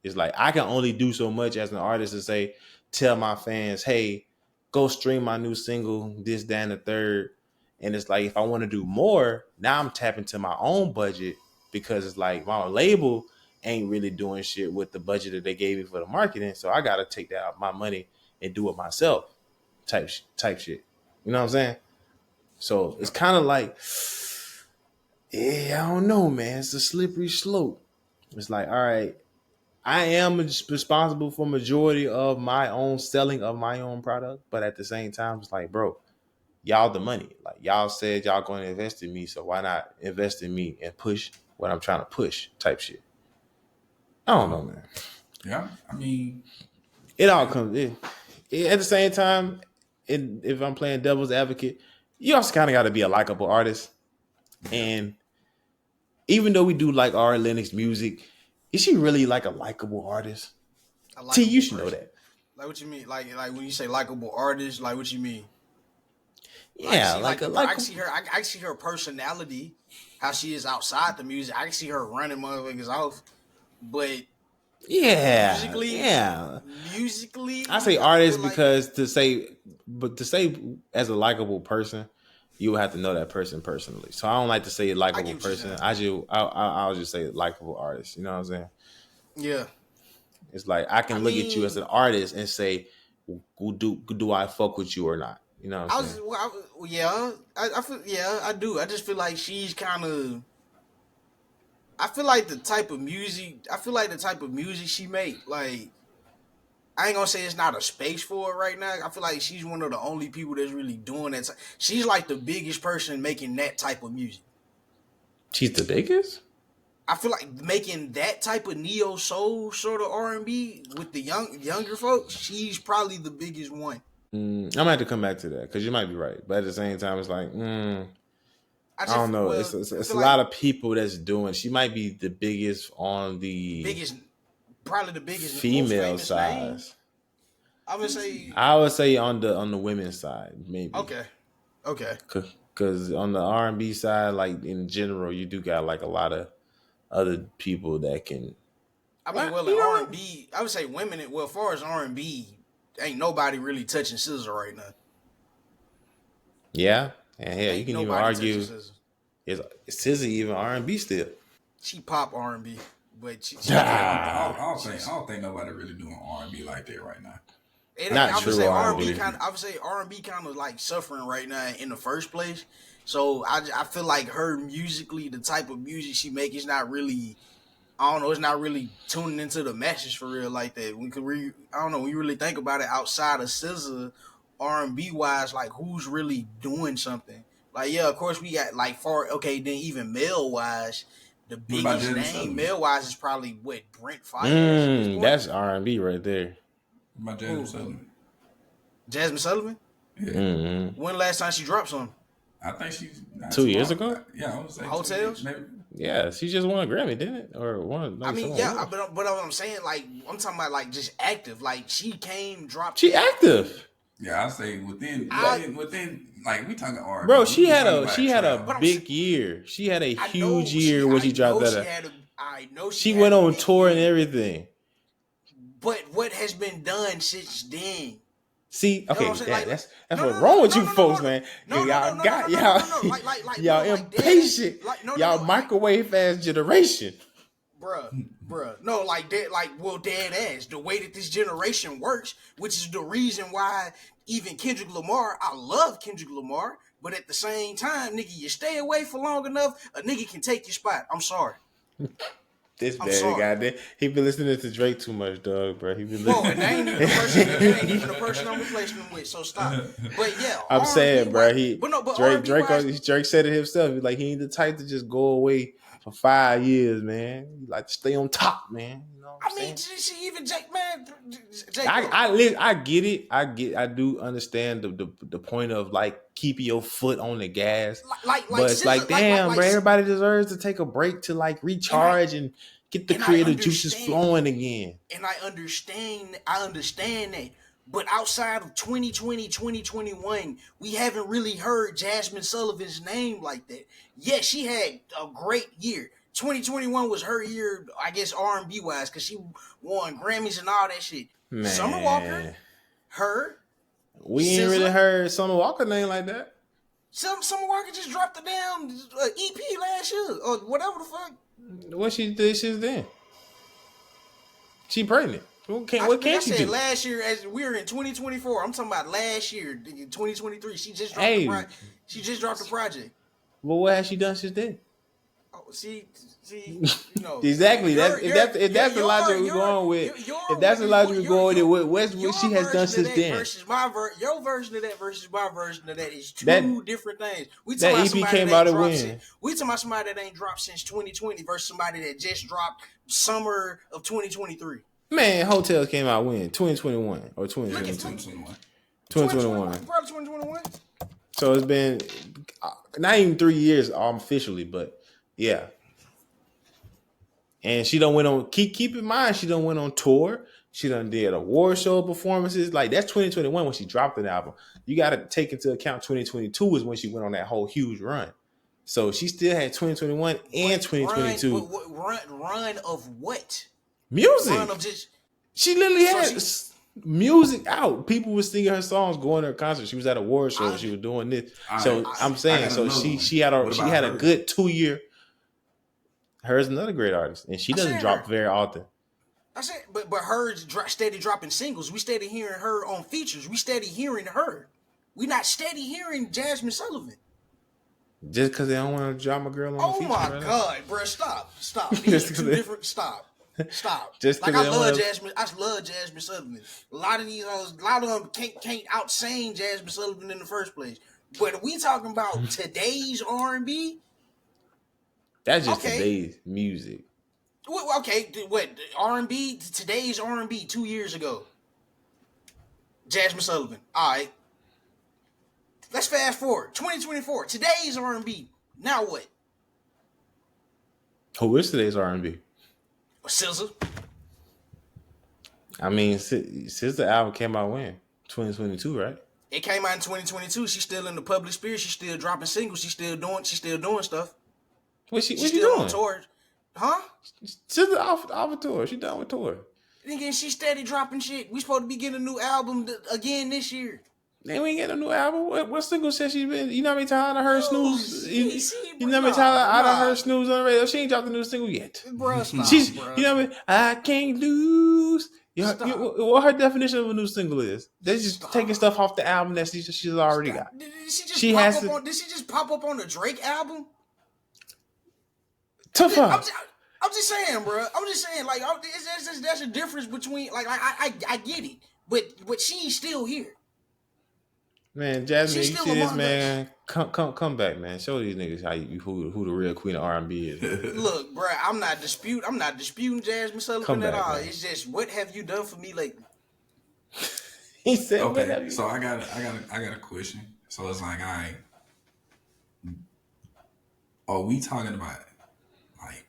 It's like I can only do so much as an artist to say, tell my fans, hey, go stream my new single, this, that, and the third. And it's like, if I want to do more, now I'm tapping to my own budget, because it's like my label ain't really doing shit with the budget that they gave me for the marketing. So I got to take that out my money and do it myself type shit. You know what I'm saying? So it's kind of like, yeah, I don't know, man. It's a slippery slope. It's like, all right, I am responsible for majority of my own selling of my own product, but at the same time, it's like, bro, y'all the money. Like y'all said y'all going to invest in me, so why not invest in me and push what I'm trying to push type shit. I don't know, man. Yeah, I mean, it all comes at the same time. If I'm playing devil's advocate, you also kind of got to be a likable artist. And even though we do like our Lennox music, is she really like a likable artist? T, you should know that. Like what you mean? Like when you say likable artist, like what you mean? Yeah, I see her personality, how she is outside the music. I can see her running motherfuckers off, but musically, I say artist because to say as a likable person, you would have to know that person personally. So I don't like to say likable person. I'll just say likable artist. You know what I'm saying? Yeah. It's like I can look at you as an artist and say, do I fuck with you or not? You know what I'm saying? I do. I just feel like she's kind of. I feel like the type of music she make, like, I ain't gonna say it's not a space for it right now. I feel like she's one of the only people that's really doing that. She's like the biggest person making that type of music. She's the biggest? I feel like making that type of neo soul sort of R&B with the younger folks, she's probably the biggest one. I'm gonna have to come back to that because you might be right, but at the same time, it's like, I don't know. It's a lot of people that's doing. She might be the biggest on the probably the biggest female side. I would say on the women's side, maybe. Okay. Because on the R&B side, like in general, you do got like a lot of other people that can. I mean, well, in R&B, I would say women. Well, as far as R&B, ain't nobody really touching SZA right now. Yeah, and hell, you can even argue is SZA even R&B still? She pop R&B, but I don't think nobody really doing R&B like that right now. Not true R&B. I would say R&B kind of like suffering right now in the first place. So I feel like her musically, the type of music she make is not really, I don't know, it's not really tuning into the message for real like that. I don't know, when you really think about it, outside of SZA, R&B wise, like who's really doing something? Like, yeah, of course we got like then even male wise, the biggest name male wise is probably Brent Faiyaz. That's R&B right there. About Jasmine Sullivan. Jasmine Sullivan? Yeah. Mm-hmm. When last time she dropped something? I think she's 2 years ago. Yeah, I would say Hotels. Maybe. Yeah, she just won a Grammy, didn't it? Or one? I mean, yeah, but what I'm saying, like, I'm talking about like just active. Like she dropped. She active. Yeah, I say within like we talking R&B. Bro, she had a big year. She had a huge year when she dropped that. I know she went on tour and everything. But what has been done since then? See, okay, that's what's wrong with you folks, man. Y'all impatient. Y'all microwave fast generation. Bruh. No, like that, dead ass. The way that this generation works, which is the reason why even Kendrick Lamar, I love Kendrick Lamar, but at the same time, nigga, you stay away for long enough, a nigga can take your spot. I'm sorry. This bad guy there. He been listening to Drake too much, dog, bro. He been listening. Whoa, and that ain't even the person I'm replacing him with. So stop. But yeah, I'm saying, bro. Drake Said it himself. He's like he ain't the type to just go away for 5 years, man. You like to stay on top, man. You know what I'm I mean, saying? she even Jake, man. Jake, I get it. I do understand the point of like keeping your foot on the gas, like but it's like, scissor, damn, bro. like, Everybody deserves to take a break to like recharge and get the and I creative juices understand, flowing again. and I understand that. But outside of 2020, 2021, we haven't really heard Jasmine Sullivan's name like that. Yes, she had a great year. 2021 was her year, I guess, R&B wise, because she won Grammys and all that shit. Summer Walker, Man, her, we ain't really SZA. heard Summer Walker name like that. Summer Walker just dropped a damn EP last year, or whatever the fuck. What she did since then? She pregnant. What can she do? Last year, as we were in 2024, I'm talking about last year, 2023. She just dropped she just dropped the project. Well, what has she done since then? Oh, see, you know exactly. If that's the logic we're going with, if that's the logic we're going with, what she has done since then versus your version of that versus my version of that is two different things. We that talking EP came out of when? We talking about somebody that ain't dropped since 2020 versus somebody that just dropped summer of 2023. Man, Hotels came out when? 2021 or 2021. 2021. Probably 2021. So it's been not even 3 years officially, but yeah. And she done went on. Keep in mind, she done went on tour. She done did award show performances. Like that's 2021 when she dropped an album. You got to take into account 2022 is when she went on that whole huge run. So she still had 2021 and 2022 run of what? Music. Run of just. She literally had music out. People were singing her songs, going to her concert. She was at award shows. She was doing this. I'm saying, she had a good 2 year. Her's another great artist, and she doesn't drop very often. I said, but her's steady dropping singles. We steady hearing her on features. We steady hearing her. We not steady hearing Jasmine Sullivan. Just because they don't want to drop my girl on the feature. Oh my God, bro! Stop! These are two different. Stop! Just like I love Jasmine. I love Jasmine Sullivan. A lot of them can't outsing Jasmine Sullivan in the first place. But we talking about today's R&B. That's just today's music. Okay, what R&B? Today's R&B 2 years ago. Jasmine Sullivan. All right. Let's fast forward. 2024. Today's R&B. Now what? Who is today's R&B? SZA. I mean, since the album came out when? 2022, right? It came out in 2022. She's still in the public sphere. She's still dropping singles. She's still doing stuff. What's she still doing? On tour. Huh? She's off a tour. She done with tour. Again, she's steady dropping shit. We supposed to be getting a new album again this year. Man, we ain't getting a new album. What single said she been? You know how many times I heard Snooze? You know how many times I heard Snooze on the radio? She ain't dropped a new single yet. Bro, stop, You know what I mean? I can't lose. What her definition of a new single is? They're just taking stuff off the album that she's already got. Did she just pop up on the Drake album? Tough. I'm just saying, bro. I'm just saying, like, that's a difference between, like, I get it, but she's still here. Man, Jasmine, you see this, man? Come back, man. Show these niggas who the real queen of R&B is. Look, bro, I'm not disputing Jasmine Sullivan at all. Man. It's just, what have you done for me lately? He said, okay. So I got a question. So it's like, all right, are we talking about, like,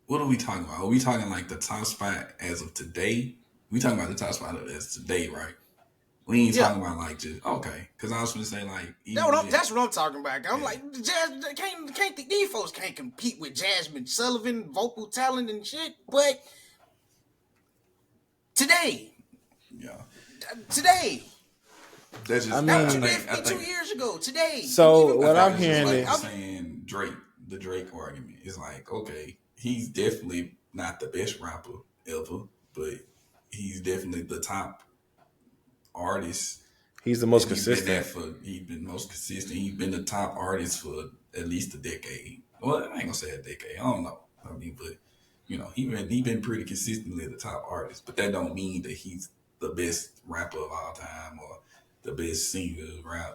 what are we talking about? Are we talking like the top spot as of today? We talking about the top spot as today, right? We ain't talking about like just because I was going to say like that's what I'm talking about. I'm like, these folks can't compete with Jasmine Sullivan vocal talent and shit. But today, that's just. I think 2 years ago. Today. So what I'm hearing is saying the Drake argument is like, okay, he's definitely not the best rapper ever, but he's definitely the top artist. He's the most consistent. He's been most consistent. He's been the top artist for at least a decade. Well, I ain't gonna say a decade. I don't know. I mean, but you know, he been pretty consistently the top artist. But that don't mean that he's the best rapper of all time or the best singer,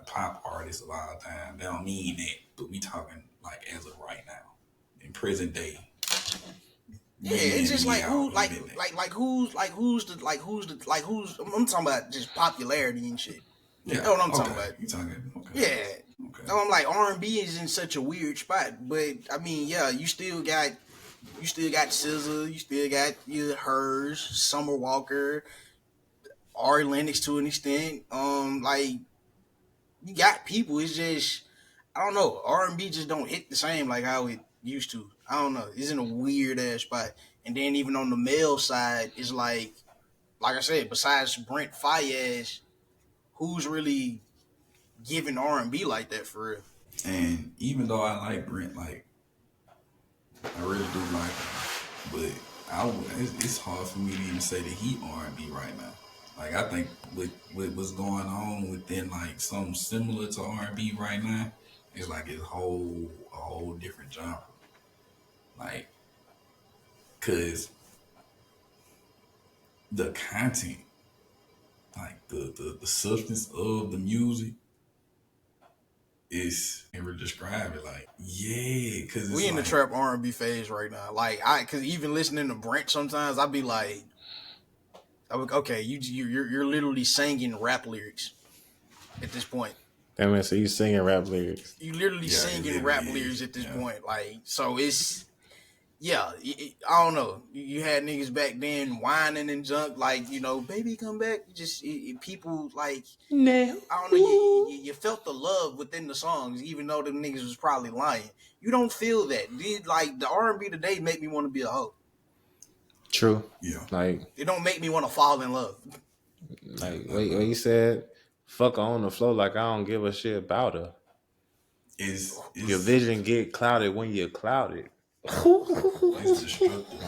pop artist of all time. That don't mean that. But we talking like as of right now in present day. Yeah, it's just like who, I'm talking about just popularity and shit. Yeah. That's what I'm okay. talking about. You talking? Okay. Yeah. Okay. So I'm like R&B is in such a weird spot, but I mean, yeah, you still got SZA, you still got your Hers, Summer Walker, Ari Lennox to an extent. Like you got people. It's just I don't know. R&B just don't hit the same like how it used to. I don't know. It's in a weird ass spot. And then even on the male side, it's like I said, besides Brent Faiyaz, who's really giving R&B like that for real? And even though I like Brent, like I really do like him, but it's hard for me to even say that he R&B right now. Like I think with what's going on within like something similar to R&B right now, it's like a whole different genre. Like, cause the content, like the substance of the music, is can't really describe it. Like, yeah, cause We it's in the like trap R&B phase right now. Like cause even listening to Brent sometimes, I be like, okay, you're literally singing rap lyrics at this point. That man, so you singing rap lyrics. You literally singing rap lyrics at this point. Like, so it's I don't know. You had niggas back then whining and junk, like, baby, come back. People like, No. I don't know. You felt the love within the songs, even though them niggas was probably lying. You don't feel that. Like the R&B today make me want to be a hoe. True. Yeah. Like it don't make me want to fall in love. Like what you said, fuck her on the floor like I don't give a shit about her. Is your vision get clouded when you're clouded? It's destructive.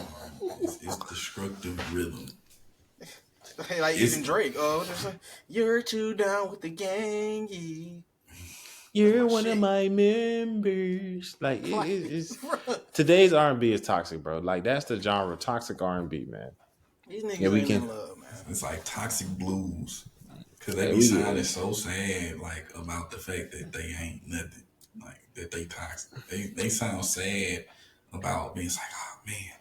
It's destructive rhythm. Like even Drake, you're too down with the gang. You're one of my members. Like it's today's R&B is toxic, bro. Like that's the genre, toxic R&B, man. These niggas ain't in love, man. It's like toxic blues, cause they be sounding so sad, like about the fact that they ain't nothing, like that they toxic. They sound sad about being like, oh man,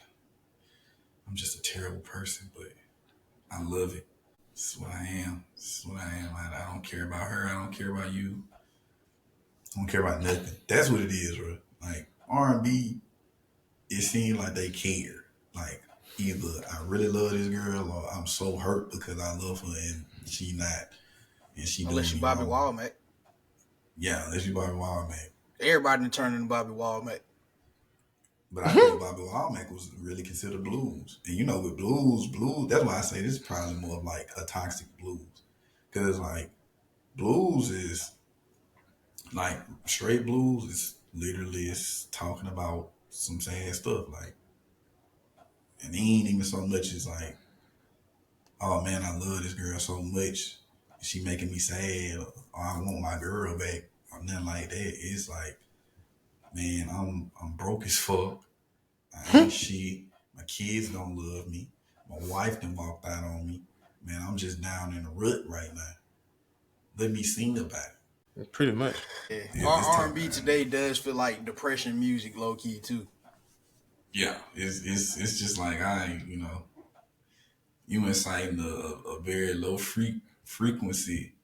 I'm just a terrible person, but I love it. This is what I am. This is what I am. I don't care about her. I don't care about you. I don't care about nothing. That's what it is, bro. Like R&B, it seems like they care. Like either I really love this girl or I'm so hurt because I love her and she not. And she unless you Bobby Womack. Yeah, unless you Bobby Womack. Everybody done turned into Bobby Womack. But I think Bobby Womack was really considered blues. And with blues, that's why I say this is probably more of like a toxic blues. Because like blues is like straight blues is literally it's talking about some sad stuff. Like, and it ain't even so much as like, oh man, I love this girl so much. She making me sad or I want my girl back or nothing like that. It's like, man, I'm broke as fuck. I ain't shit. My kids don't love me. My wife done walked out on me. Man, I'm just down in a rut right now. Let me sing about it. Pretty much. Yeah. Our R&B today does feel like depression music, low key too. Yeah, it's just like you inciting a very low frequency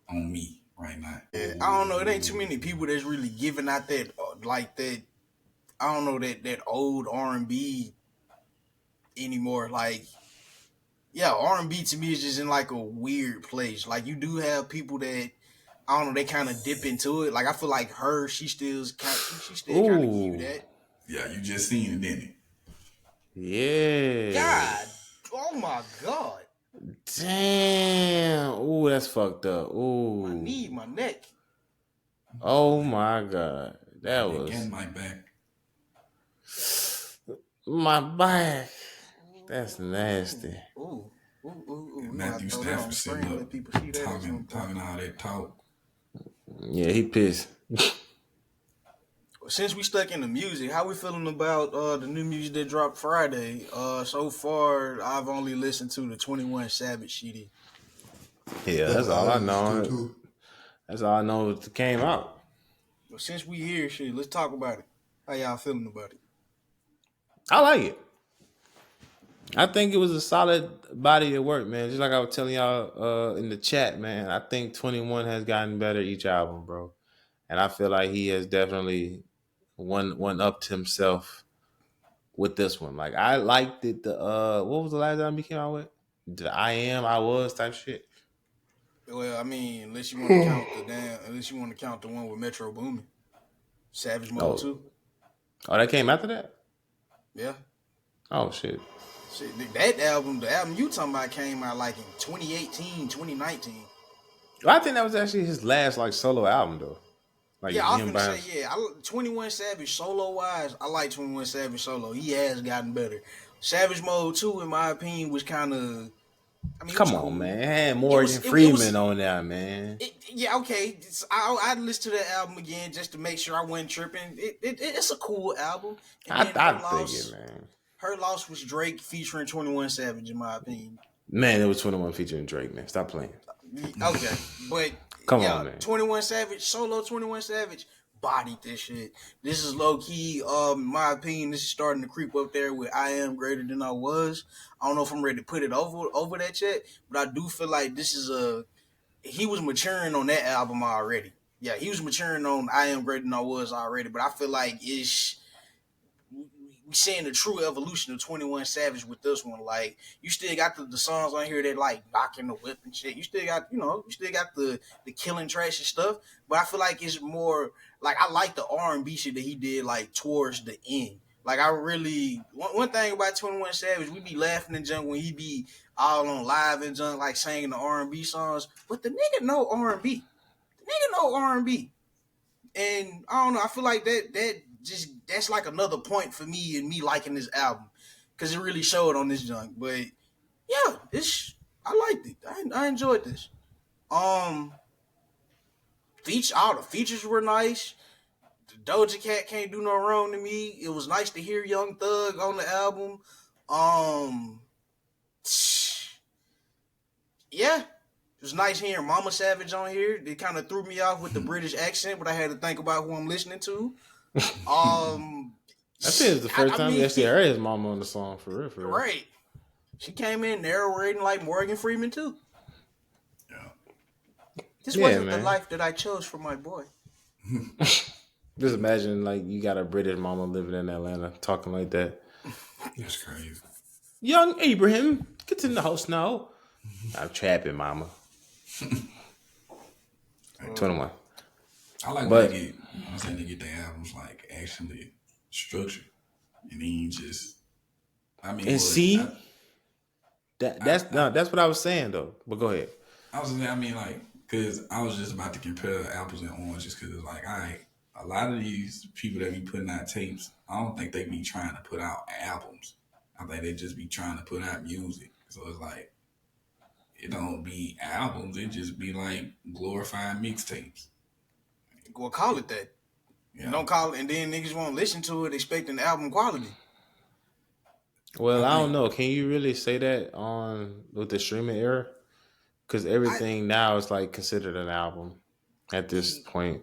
on me right now. Yeah, I don't know. It ain't too many people that's really giving out that like that. I don't know that old R&B anymore. Like, yeah, R&B to me is just in like a weird place. Like, you do have people that I don't know. They kind of dip into it. Like, I feel like her, she still kind of give you that. Yeah, you just seen it, didn't it? Yeah. God. Oh my God. Damn. Ooh, that's fucked up. Ooh. My knee, my neck. Oh my God. That was. And my back. My back. That's nasty. Ooh. Matthew Stafford sitting up talking all that talk. Yeah, he pissed. Since we stuck in the music, how we feeling about the new music that dropped Friday? So far, I've only listened to the 21 Savage CD. Yeah, that's all I know. That's all I know that came out. Well, since we here, shit, let's talk about it. How y'all feeling about it? I like it. I think it was a solid body of work, man. Just like I was telling y'all in the chat, man. I think 21 has gotten better each album, bro. And I feel like he has definitely one upped himself with this one. Like I liked it. The what was the last album he came out with? The I was type shit. Well, I mean, unless you want to count the one with Metro Boomin, Savage Mode Oh, 2. that came after that. Yeah. Oh shit. Shit, that album, the album you talking about came out like in 2018, 2019. I think that was actually his last like solo album though. Like Yeah, I was him gonna by say, himself. yeah, 21 Savage solo wise, I like 21 Savage solo. He has gotten better. Savage Mode 2, in my opinion, was kind of, I mean, it was Come on, cool. man. It had It Morgan was, it Freeman was, on there, man. yeah, okay. I'd listen to that album again just to make sure I wasn't tripping. It's a cool album. And then I dig it, man. Her Loss was Drake featuring 21 Savage, in my opinion. Man, it was 21 featuring Drake, man. Stop playing. Okay, but Come yeah, on, man. 21 Savage, solo 21 Savage, bodied this shit. This is low key, in my opinion, this is starting to creep up there with I Am Greater Than I Was. I don't know if I'm ready to put it over that yet, but I do feel like this is he was maturing on that album already. Yeah, he was maturing on I Am Greater Than I Was already, but I feel like we seeing the true evolution of 21 Savage with this one. Like, you still got the songs on here that like knocking the whip and shit. You still got, the killing trash and stuff. But I feel like it's more like I like the R&B shit that he did like towards the end. Like I really one thing about 21 Savage, we be laughing and junk when he be all on live and junk like singing the R&B songs. But the nigga know R&B. The nigga know R&B. And I don't know. I feel like that's like another point for me and me liking this album because it really showed on this junk. But yeah, I liked it. I enjoyed this. All the features were nice. The Doja Cat can't do no wrong to me. It was nice to hear Young Thug on the album. Yeah, it was nice hearing Mama Savage on here. They kind of threw me off with the British accent, but I had to think about who I'm listening to. I think it's the first time mean, you actually heard his mama on the song for real, Right. She came in narrating like Morgan Freeman too. Yeah. This wasn't the life that I chose for my boy. Just imagine like you got a British mama living in Atlanta talking like that. That's crazy. Young Abraham, get in the house now. I'm trapping, mama. 21. I like when they get their albums like actually structured, and then just. I mean, and see, that's what I was saying though. But go ahead. I was because I was just about to compare apples and oranges because it's like, a lot of these people that be putting out tapes, I don't think they be trying to put out albums. I think they just be trying to put out music. So it's like, it don't be albums. It just be like glorified mixtapes. Well, call it that. Yeah. Don't call it, and then niggas won't listen to it expecting album quality. Well, I don't know. Can you really say that with the streaming era? Because everything now is like considered an album at this point.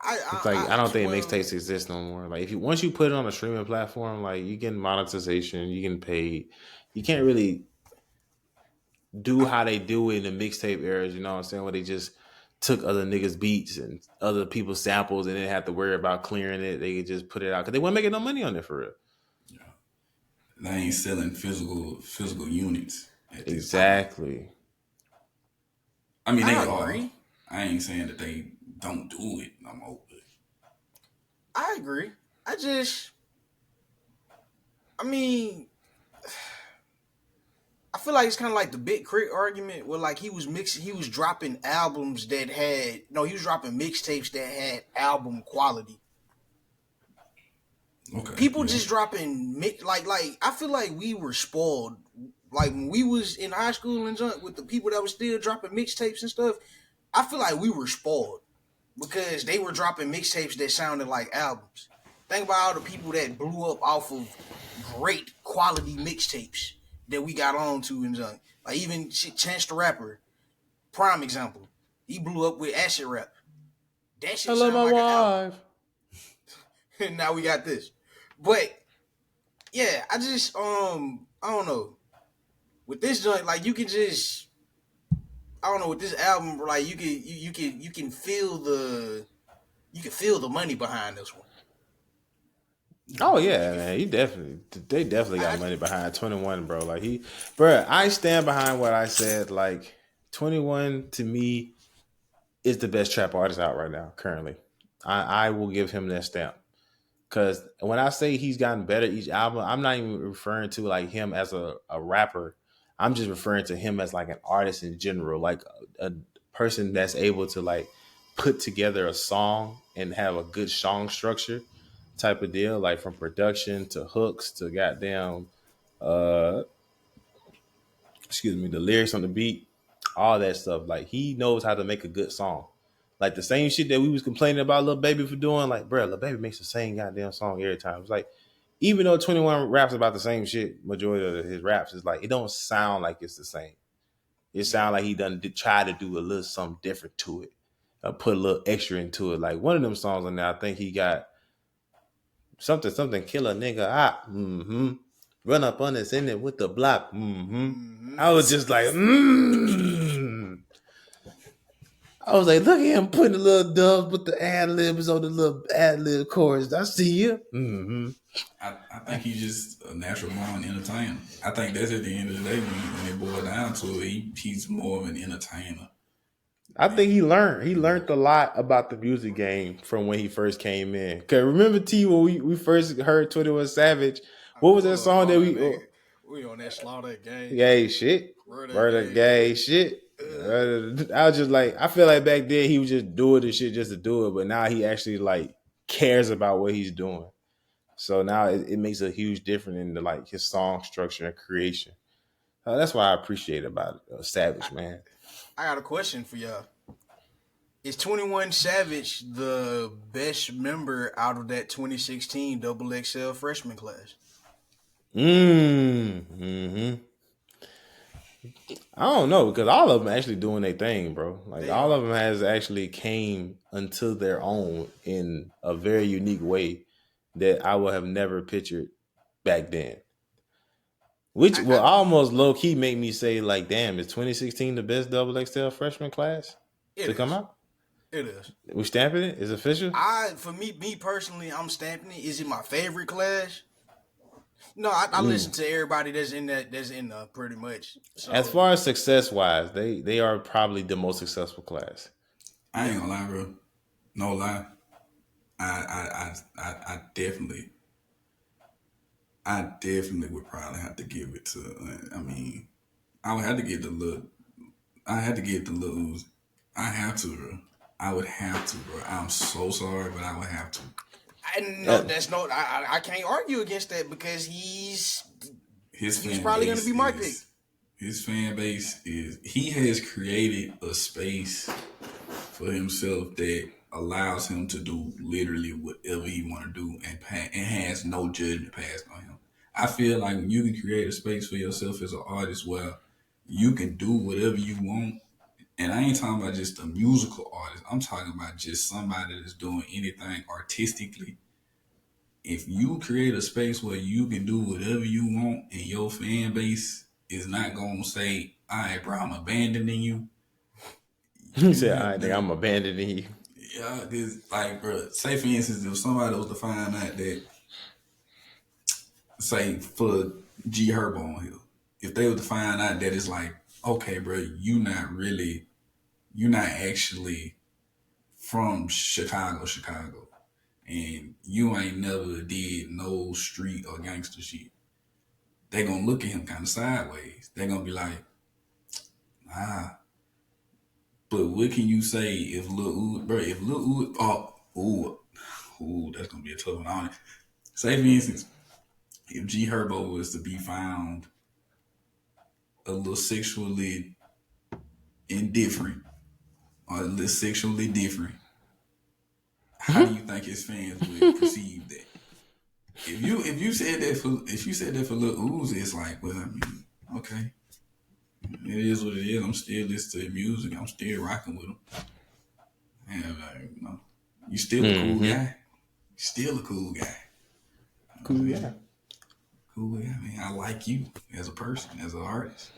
I don't think mixtapes exist no more. Like once you put it on a streaming platform, like you get monetization, you get paid. You can't really do how they do it in the mixtape eras. You know what I'm saying? Where they just took other niggas' beats and other people's samples and didn't have to worry about clearing it. They could just put it out because they weren't making no money on it for real. Yeah, they ain't selling physical units. Exactly. I mean, they are. I ain't saying that they don't do it no more. I agree. I feel like it's kind of like the Big Crit argument where like he was dropping albums that he was dropping mixtapes that had album quality. Okay. People just dropping like I feel like we were spoiled. Like when we was in high school and junk with the people that were still dropping mixtapes and stuff, I feel like we were spoiled because they were dropping mixtapes that sounded like albums. Think about all the people that blew up off of great quality mixtapes that we got on to and junk. Like even Chance the Rapper, prime example. He blew up with acid rap. That shit sound like an album. And now we got this. But yeah, I just I don't know. With this joint, like you can just I don't know, with this album, like you can feel the money behind this one. Oh You yeah, can, man. They definitely got I, money behind 21, bro. Like bro. I stand behind what I said. Like 21 to me is the best trap artist out right now, currently. I will give him that stamp. Because when I say he's gotten better each album, I'm not even referring to like him as a rapper. I'm just referring to him as like an artist in general, like a person that's able to like put together a song and have a good song structure type of deal, like from production to hooks to goddamn, uh, excuse me, the lyrics on the beat, all that stuff. Like he knows how to make a good song. Like the same shit that we was complaining about Lil Baby for doing, like, bro, Lil Baby makes the same goddamn song every time. It's like, even though 21 raps about the same shit, majority of his raps is like, it don't sound like it's the same. It sound like he done try to do a little something different to it, put a little extra into it. Like one of them songs on there, I think he got something kill a nigga out. Mm-hmm. Run up on us in it with the block. Mm-hmm. mm-hmm. I was just like, I was like, look at him putting the little dubs with the ad libs on the little ad lib chorus. I see you. Mm-hmm. I think he's just a natural born entertainer. I think that's at the end of the day when it boils down to it, he's more of an entertainer. I think he learned. He learned a lot about the music game from when he first came in. Cause remember T when we first heard 21 Savage, what was that song that we we on that slaughter game, gay shit? Murder game. gay shit. I was just like, I feel like back then he was just doing the shit just to do it, but now he actually like cares about what he's doing. So now it makes a huge difference in the, like his song structure and creation. That's why I appreciate about it, Savage, man. I got a question for y'all. Is 21 Savage the best member out of that 2016 XXL Freshman class? Mm-hmm. I don't know because all of them actually doing their thing, bro. Like all of them has actually came unto their own in a very unique way that I would have never pictured back then. Which will almost low key make me say, like, damn, is 2016 the best XXL freshman class to come out? It is. We stamping it? Is it official? For me personally, I'm stamping it. Is it my favorite class? No, I listen to everybody that's in pretty much. So, as far as success wise, they are probably the most successful class. I ain't gonna lie, bro. No lie. I definitely would probably have to give it to. I mean, I would have to get the look. I had to get the little Uzi. I have to, bro. I would have to, bro. I'm so sorry, but I would have to. I can't argue against that because he's probably going to be my pick. His fan base he has created a space for himself that allows him to do literally whatever he want to do and has no judgment passed on him. I feel like when you can create a space for yourself as an artist where you can do whatever you want, and I ain't talking about just a musical artist. I'm talking about just somebody that's doing anything artistically. If you create a space where you can do whatever you want and your fan base is not going to say, all right, bro, I'm abandoning you. He said, all right, I'm abandoning you. Yeah, because, like, bro, say for instance, if somebody was to find out that, say, for G Herbo on here, if they were to find out that it's like, okay, bro, you're not actually from Chicago, and you ain't never did no street or gangster shit, they gonna look at him kind of sideways. They gonna be like, but what can you say if Lil Uzi, that's gonna be a tough one. On it. Say for instance, if G Herbo was to be found a little sexually indifferent or a little sexually different, how do you think his fans would perceive that? If you said that for Lil Uzi, it's like, well, I mean, okay, it is what it is. I'm still listening to music. I'm still rocking with him. And you still a cool guy. Still a cool guy. Cool, yeah. Cool guy. I mean, I like you as a person, as an artist.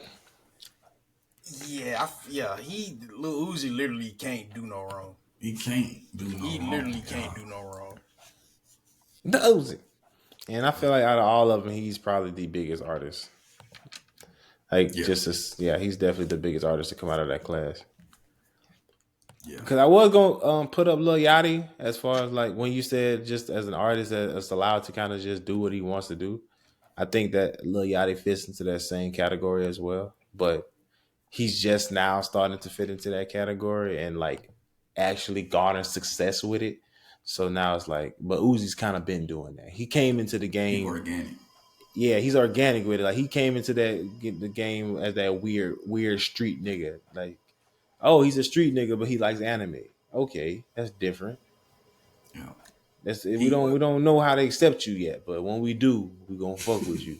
Yeah, Lil Uzi literally can't do no wrong. He can't do no He wrong. literally can't do no wrong. The Uzi. And I feel like out of all of them, he's probably the biggest artist. Like, Yeah. he's definitely the biggest artist to come out of that class. Yeah. Because I was going to put up Lil Yachty as far as like when you said just as an artist that's allowed to kind of just do what he wants to do. I think that Lil Yachty fits into that same category as well. But he's just now starting to fit into that category and like actually garner success with it. So now it's like, but Uzi's kind of been doing that. He came into the game. He's organic. Yeah, he's organic with it. Like he came into the game as that weird street nigga. Like, oh, he's a street nigga, but he likes anime. Okay, that's different. Yeah. We don't know how to accept you yet, but when we do, we gonna fuck with you.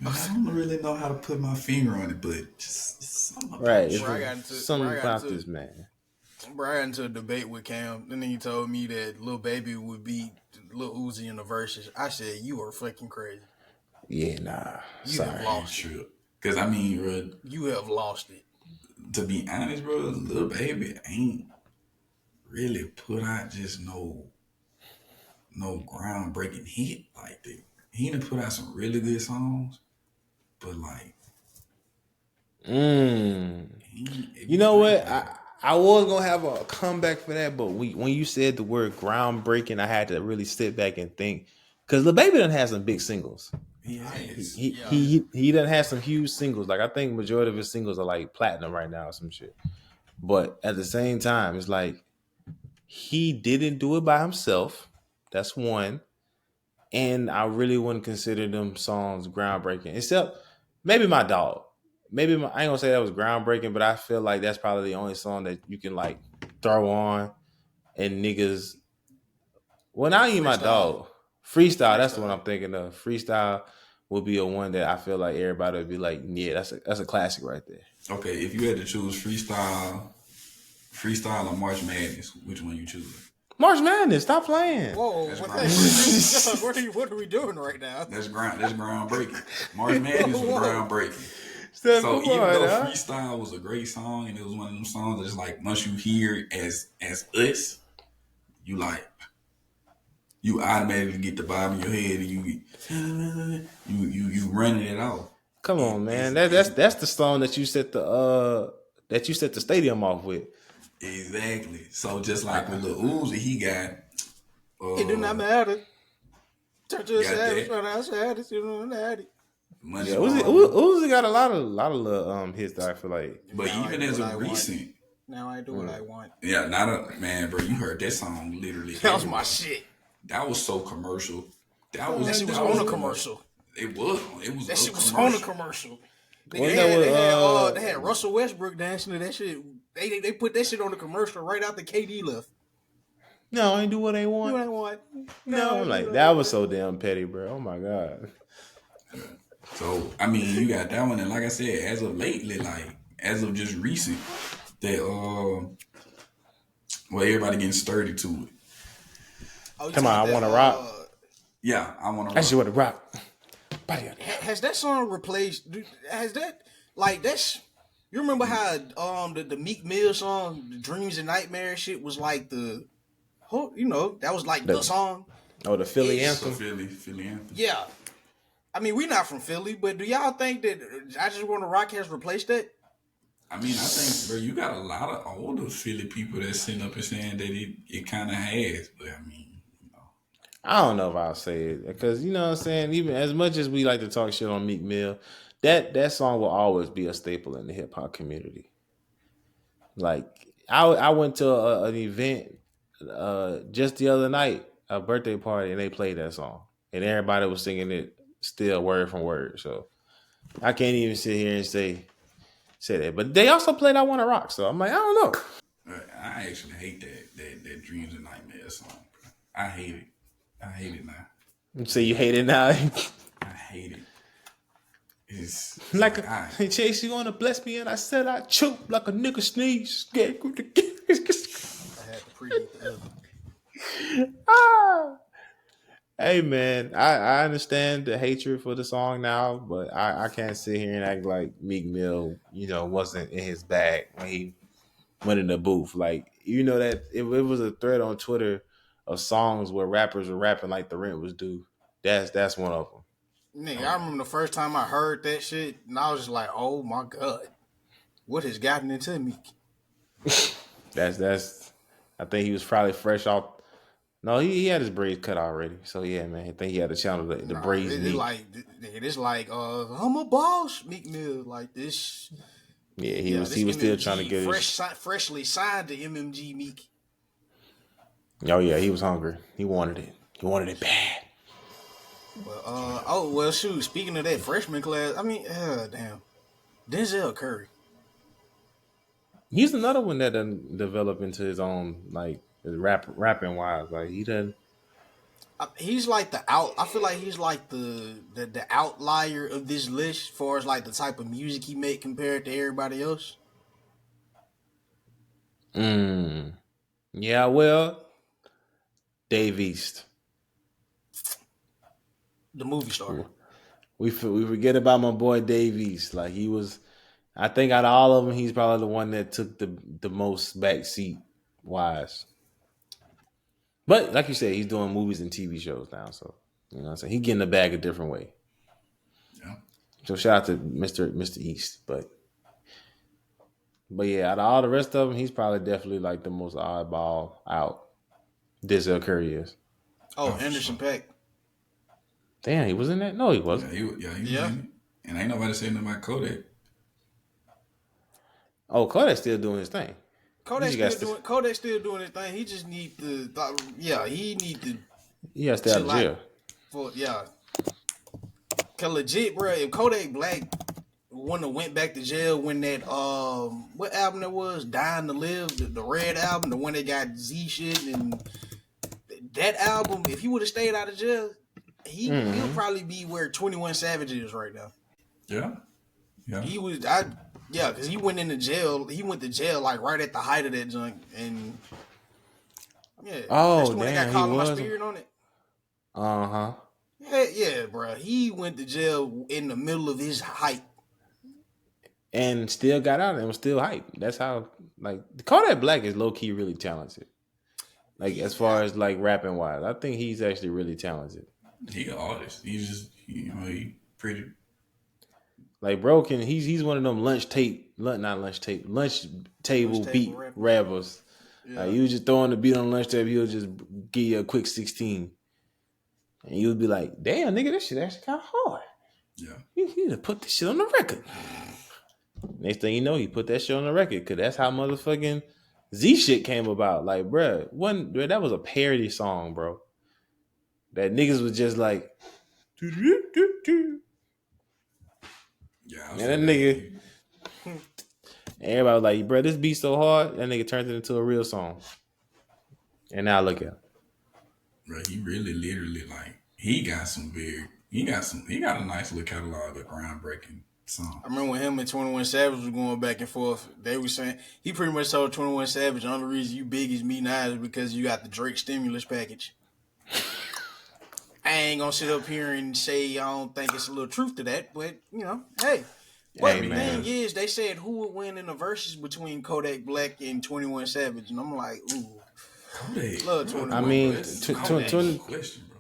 I don't really know how to put my finger on it, but just something about Right, Something about this man. Bro, I got into a debate with Cam, and then he told me that Lil Baby would beat Lil Uzi in the verses. I said, you are fucking crazy. Yeah, nah. You have lost it. Because, I mean, bro, you have lost it. To be honest, bro, Lil Baby ain't really put out just no groundbreaking hit like that. He done put out some really good songs, but like, you know what? I was gonna have a comeback for that, but when you said the word groundbreaking, I had to really sit back and think because Lil Baby done had some big singles. He done had some huge singles. Like I think majority of his singles are like platinum right now or some shit. But at the same time, it's like he didn't do it by himself. That's one. And I really wouldn't consider them songs groundbreaking, except maybe My Dog. I ain't gonna say that was groundbreaking, but I feel like that's probably the only song that you can like throw on and niggas. Well, not even My Dog. Freestyle, that's the one I'm thinking of. Freestyle would be a one that I feel like everybody would be like, yeah, that's a classic right there. Okay, if you had to choose freestyle or March Madness, which one you choose? March Madness, stop playing. Whoa, what are we doing right now? That's groundbreaking. March Madness was groundbreaking. So even though Freestyle was a great song and it was one of them songs that's like once you hear it as us, you like you automatically get the bottom of your head and you running it off. Come on, man. That's the song that you set the stadium off with. Exactly. So just like with Lil Uzi, he got it do not matter. Turn to a savage, run outside, it's you know Uzi got a lot of little hits that I feel like. But now even as a recent. Now I do what I want. Yeah, man, bro. You heard that song literally. That was my shit. That was so commercial. That shit was on a commercial. It was. That shit was on a commercial. They had Russell Westbrook dancing to that shit. They put that shit on the commercial right after KD left. No, I ain't do what they want. Do what I want. No, I'm like, that was so damn petty, bro. Oh my God. So, I mean, you got that one. And like I said, as of lately, like, as of just recent, that, everybody getting sturdy to it. Come on, I want to rock. Yeah, I want to rock. I just want to rock. Has that song replaced, has that, like, that's, you remember how the Meek Mill song, the Dreams and Nightmares shit was like the, you know, that was like the song. Oh, the Philly anthem. Philly anthem. Yeah. I mean, we not from Philly, but do y'all think that I Just Want to Rock has replaced that? I mean, I think, bro, you got a lot of older Philly people that's sitting up and saying that it kind of has, but I mean, you know. I don't know if I'll say it, because, you know what I'm saying, even as much as we like to talk shit on Meek Mill, that song will always be a staple in the hip-hop community. Like, I went to an event just the other night, a birthday party, and they played that song. And everybody was singing it still word from word. So I can't even sit here and say that. But they also played I Want to Rock. So I'm like, I don't know. I actually hate that Dreams and Nightmares song. I hate it. I hate it now. So you hate it now? I hate it. It's like hey Chase, you gonna bless me? And I said I choke like a nigga sneeze. I had to preheat the oven. Ah. Hey man, I understand the hatred for the song now, but I can't sit here and act like Meek Mill, wasn't in his bag when he went in the booth. Like, that it was a thread on Twitter of songs where rappers were rapping like the rent was due. That's one of them. Nigga, Oh I yeah. remember the first time I heard that shit, and I was just like, "Oh my god, what has gotten into me?" That's. I think he was probably fresh off. No, he had his braids cut already. So yeah, man, I think he had to channel the Nah, braids Meek. it's like, I'm a boss, Meek Mill, like this. Yeah, he Yeah, was this he was still trying to MMG get his. freshly signed to MMG Meek. Oh yeah, he was hungry. He wanted it. He wanted it bad. But shoot. Speaking of that freshman class, I mean, damn, Denzel Curry. He's another one that done develop into his own like rapping wise. Like he done. He's like the out. I feel like he's like the outlier of this list, as far as like the type of music he make compared to everybody else. Yeah, well, Dave East. The movie star. We forget about my boy Dave East. Like he was. I think out of all of them, he's probably the one that took the most backseat wise. But like you said, he's doing movies and TV shows now, so you know what I'm saying? He getting the bag a different way. Yeah. So shout out to Mr. East, but yeah, out of all the rest of them, he's probably definitely like the most oddball out. Denzel Curry is. Oh, for Anderson sure. Paak. Damn, he was in that? No, he Yeah, wasn't. he was Yeah. in it. And ain't nobody saying nothing about Kodak. Oh, Kodak's still doing his thing. Kodak's still doing his thing. He just need to, he need to He has to stay out of chill jail. Cause legit, bro, if Kodak Black wouldn't have went back to jail when that what album that was, Dying to Live, the Red album, the one that got Z shit, and that album, if he would have stayed out of jail, he'll probably be where 21 Savage is right now. Yeah. Yeah. Because he went into jail. He went to jail like right at the height of that junk, and that's the one that got he Calling My was. Spirit on it. Uh-huh. Yeah, bro. He went to jail in the middle of his height. And still got out and was still hype. That's how, like, Kodak Black is low-key really talented. Like, as far as, like, rapping-wise. I think he's actually really talented. He an artist. He's just, he pretty. Like, bro, he's one of them lunch table beat rappers. Yeah. Like, you just throwing the beat on the lunch table, he'll just give you a quick 16. And you'll be like, damn, nigga, this shit actually kind of hard. Yeah. You need to put this shit on the record. Next thing you know, he put that shit on the record because that's how motherfucking Z shit came about. Like, bro, that was a parody song, bro. That niggas was just like, Yeah. and that nigga, everybody was like, bro, this beat so hard, that nigga turned it into a real song. And now look at him. Bro, he really literally like he got a nice little catalog of groundbreaking songs. I remember when him and 21 Savage was going back and forth. They were saying he pretty much told 21 Savage the only reason you big as me now is because you got the Drake stimulus package. I ain't gonna sit up here and say I don't think it's a little truth to that, but hey. But the thing is, they said who would win in the verses between Kodak Black and 21 Savage, and I'm like, ooh. Kodak. Love 21. I mean, Question, bro.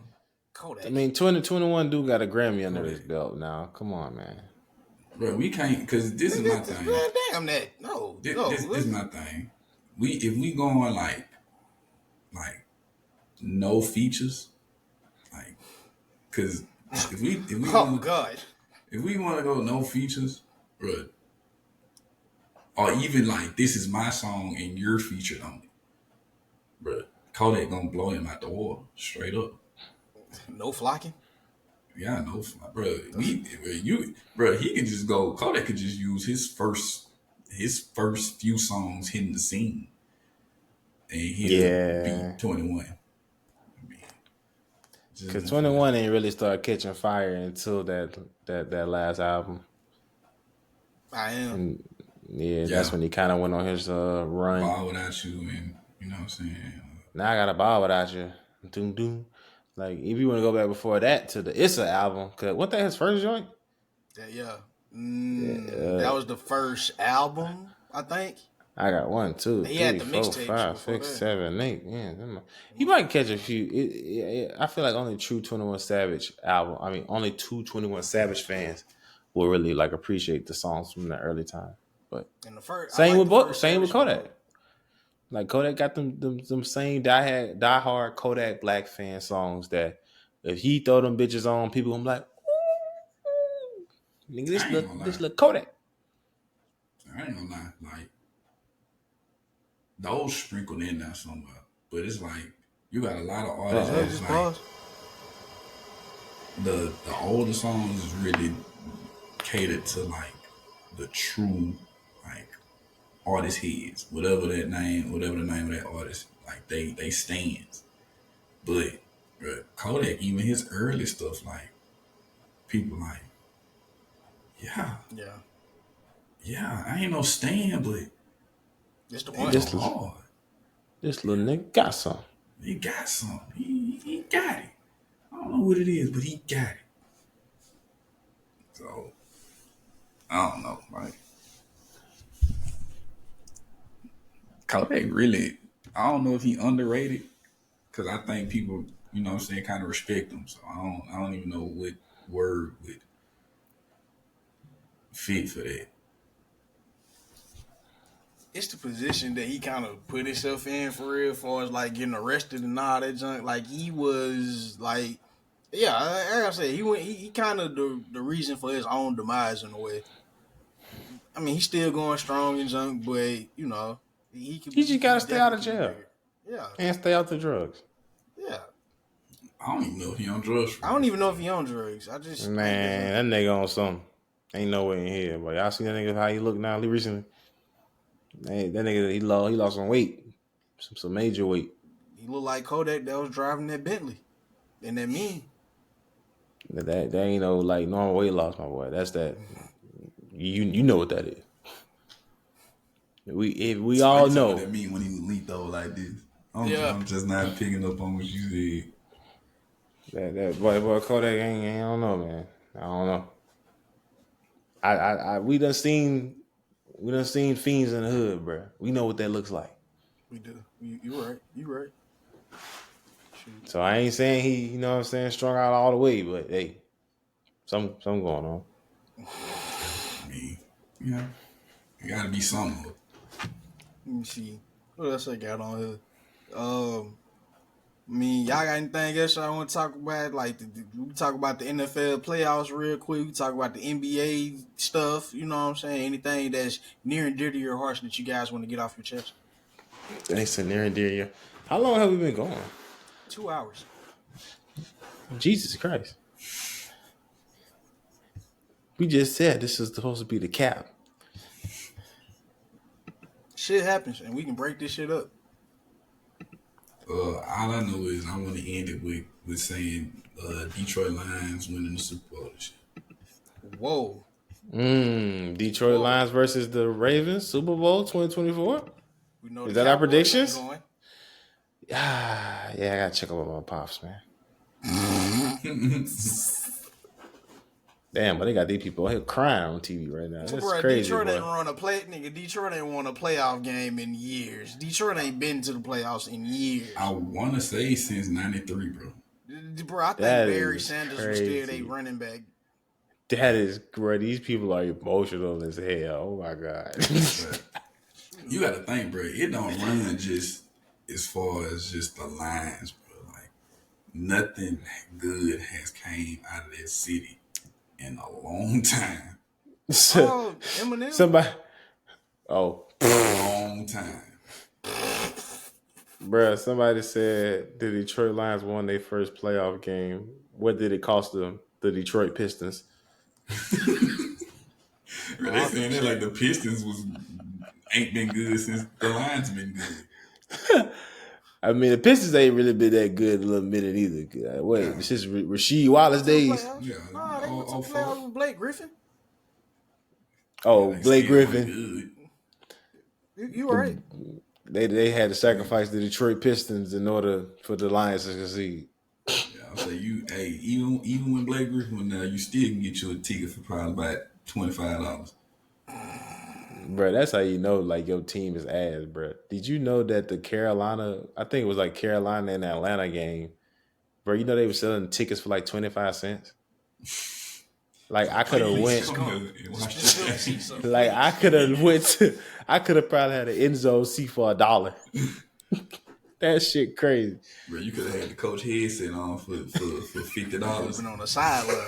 Kodak. I mean, 2021 do got a Grammy under his belt now. Come on, man. Bro, we can't, because this is my thing. Damn that. No. This is my thing. If we go on like no features, like, because if we God. If we want to go no features, bro, or even like this is my song and you're featured on it, bro, Kodak gonna blow him out the water straight up. No flocking. Yeah, no, bro. He can just go. Kodak could just use his first few songs hitting the scene, and he'll beat 21. Because 21 ain't really started catching fire until that last album. I am. And that's when he kind of went on his run. Ball Without You, and you know what I'm saying, Now I gotta ball without you. Doom doom. Like if you want to go back before that to the Issa album, cause what that his first joint? Yeah. Yeah, That was the first album, I think. I got 1, 2, He had 3, the 4, mixtapes 5, before 6, that. 7, 8. Yeah, he might catch a few. I feel like only true 21 Savage album. I mean, only two 21 Savage fans will really like appreciate the songs from the early time. But And the first, I same like with the first same with Savage one Kodak. more. Like Kodak got them same diehard Kodak Black fan songs that if he throw them bitches on, people gonna be like, ooh, nigga, I ain't gonna lie. this look Kodak. I ain't gonna lie. Like those sprinkled in there somewhere, but it's like you got a lot of artists that's Just like pause. the older songs is really catered to like the true like artist heads, whatever the name of that artist, like they stands. But Kodak, even his early stuff, like people like, yeah, Yeah. yeah, I ain't no stand, but It's the they one. go hard. This little nigga got some. He got something. He got it. I don't know what it is, but he got it. So I don't know, like Kodak really. I don't know if he underrated because I think people, you know, what I'm saying, kind of respect him. So I don't even know what word would fit for that. It's the position that he kind of put himself in for real, as far as like getting arrested and all that junk. Like he was like, yeah, like I said, he kind of the reason for his own demise in a way. I mean, he's still going strong and junk, but you know, He just gotta stay out of definitely jail bigger. Yeah, and stay out the drugs. yeah. I don't even know if he on drugs. I don't even know if he on drugs. I just think Man, that nigga on something. Ain't no way in here. But y'all see that nigga how he look now recently? Hey, that nigga he lost some weight. Some major weight. he looked like Kodak that was driving that Bentley and that meme. That ain't no like normal weight loss, my boy. That's that. You know what that is. We So all you know what that mean when he was lethal like this. Yeah. I'm just not picking up on what you said. that boy Kodak ain't. I don't know, man. I don't know. We done seen fiends in the hood, bro. We know what that looks like. We do. You right. You right. Shoot. So I ain't saying he, you know what I'm saying, strung out all the way, but hey, something going on. I mean, yeah, it gotta be something. Let me see. What else I got on here? I mean, y'all got anything else y'all want to talk about? Like, we talk about the NFL playoffs real quick. We talk about the NBA stuff. You know what I'm saying? Anything that's near and dear to your heart that you guys want to get off your chest? Thanks to near and dear you. How long have we been going? 2 hours. Jesus Christ. We just said this is supposed to be the cap. Shit happens, and we can break this shit up. All I know is I want to end it with saying Detroit Lions winning the Super Bowl this year. Whoa. Detroit Lions versus the Ravens, Super Bowl 2024. We know Is the that our Cowboys predictions? ain't going. Yeah, I gotta check up on my pops, man. Damn, but they got these people out here crying on TV right now. That's crazy, Detroit boy. ain't run a play, nigga. Detroit ain't won a playoff game in years. Detroit ain't been to the playoffs in years. I want to say since '93, bro. Bro, I think That Barry is Sanders crazy. was still their running back. That is great. These people are emotional as hell. Oh my god. You got to think, bro. It don't run just as far as just the Lions, bro. Like nothing good has came out of that city in a long time. Oh, Eminem. Somebody. A long time. Bruh, somebody said the Detroit Lions won their first playoff game. What did it cost them? The Detroit Pistons. Bro, they saying that like the Pistons ain't been good since the Lions been good. I mean, the Pistons ain't really been that good in a little minute either. Wait, this is Rasheed Wallace days. Yeah. Nah, they went to the playoffs with Blake Griffin. Oh, They Blake still Griffin. wasn't good. You right. They had to sacrifice the Detroit Pistons in order for the Lions to succeed. Yeah, I'll say even when Blake Griffin went there, you still can get you a ticket for probably about $25. Bro, that's how you know like your team is ass, bro. Did you know that the Carolina, I think it was like Carolina and Atlanta game, bro, you know they were selling tickets for like 25 cents? Like I could have went like I could have probably had an end zone seat for $1. That shit crazy. Bro, you could have had the coach headset on for $50. Been on the sideline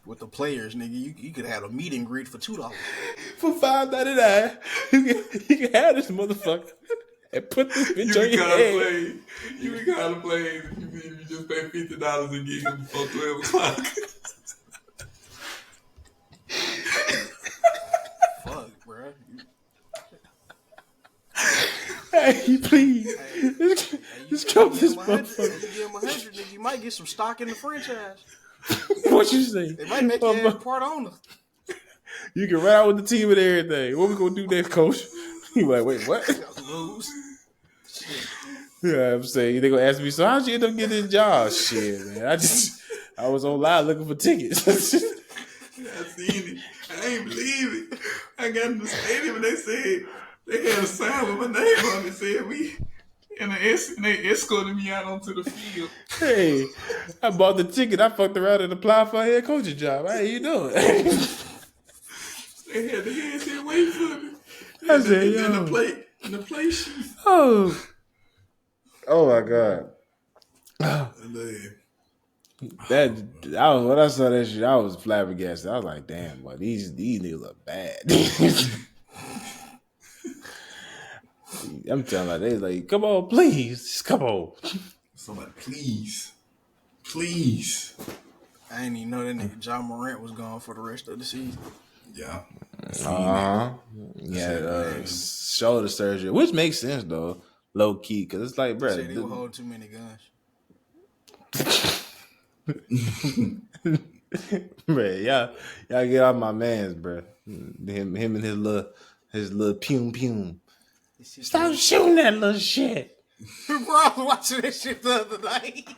with the players, nigga. You could have had a meet and greet for $2. For $5.99, you can have this motherfucker and put this bitch on your head. You can kind of play if you just pay $50 and get him before 12 o'clock. Fuck, bro. Hey, please. Just come this motherfucker. You give him 100, nigga, you might get some stock in the franchise. What you say? They might make you part owner. You can ride out with the team and everything. What we gonna do next, coach? You like, wait, what? Lose. Yeah, I'm saying they gonna ask me. So how'd you end up getting this job? Shit, man. I was online looking for tickets. I seen it. I ain't believe it. I got in the stadium and they said they had a sign with my name on it. Said we. And they escorted me out onto the field. Hey, I bought the ticket. I fucked around and applied for a head coaching job. How you doing? They had the headset waiting for me. I said, yo. In the play sheet. Oh my God. When I saw that shit, I was flabbergasted. I was like, damn, boy, these niggas look bad. I'm telling you, they like, come on, please, just come on. Somebody, please. I didn't even know that nigga John Morant was gone for the rest of the season. Yeah. Yeah, shoulder surgery, which makes sense though, low key, because it's like, bro, they were holding too many guns. Bro, y'all get off my man's, bro. Him and his little pum. Stop shooting that little shit. Bro, I was watching that shit the other night.